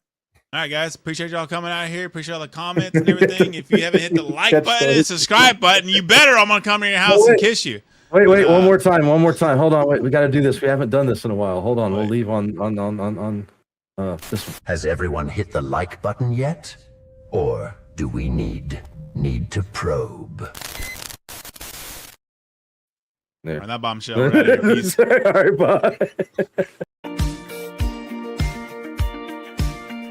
All right, guys. Appreciate y'all coming out here. Appreciate all the comments and everything. If you haven't hit the like button and subscribe button, you better. I'm gonna come to your house and kiss you. Wait, one more time. Hold on, wait. We got to do this. We haven't done this in a while. Hold on. We'll leave on this one. Has everyone hit the like button yet? Or do we need to probe? There. On that bombshell. Right here. Peace. All right, bye.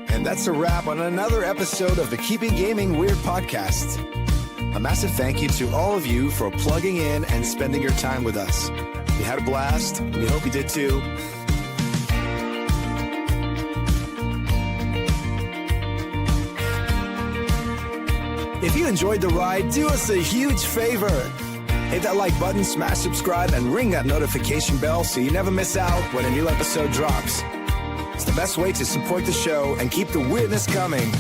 And that's a wrap on another episode of the Keep It Gaming Weird podcast. A massive thank you to all of you for plugging in and spending your time with us. We had a blast, and we hope you did too. If you enjoyed the ride, do us a huge favor. Hit that like button, smash subscribe, and ring that notification bell so you never miss out when a new episode drops. It's the best way to support the show and keep the weirdness coming.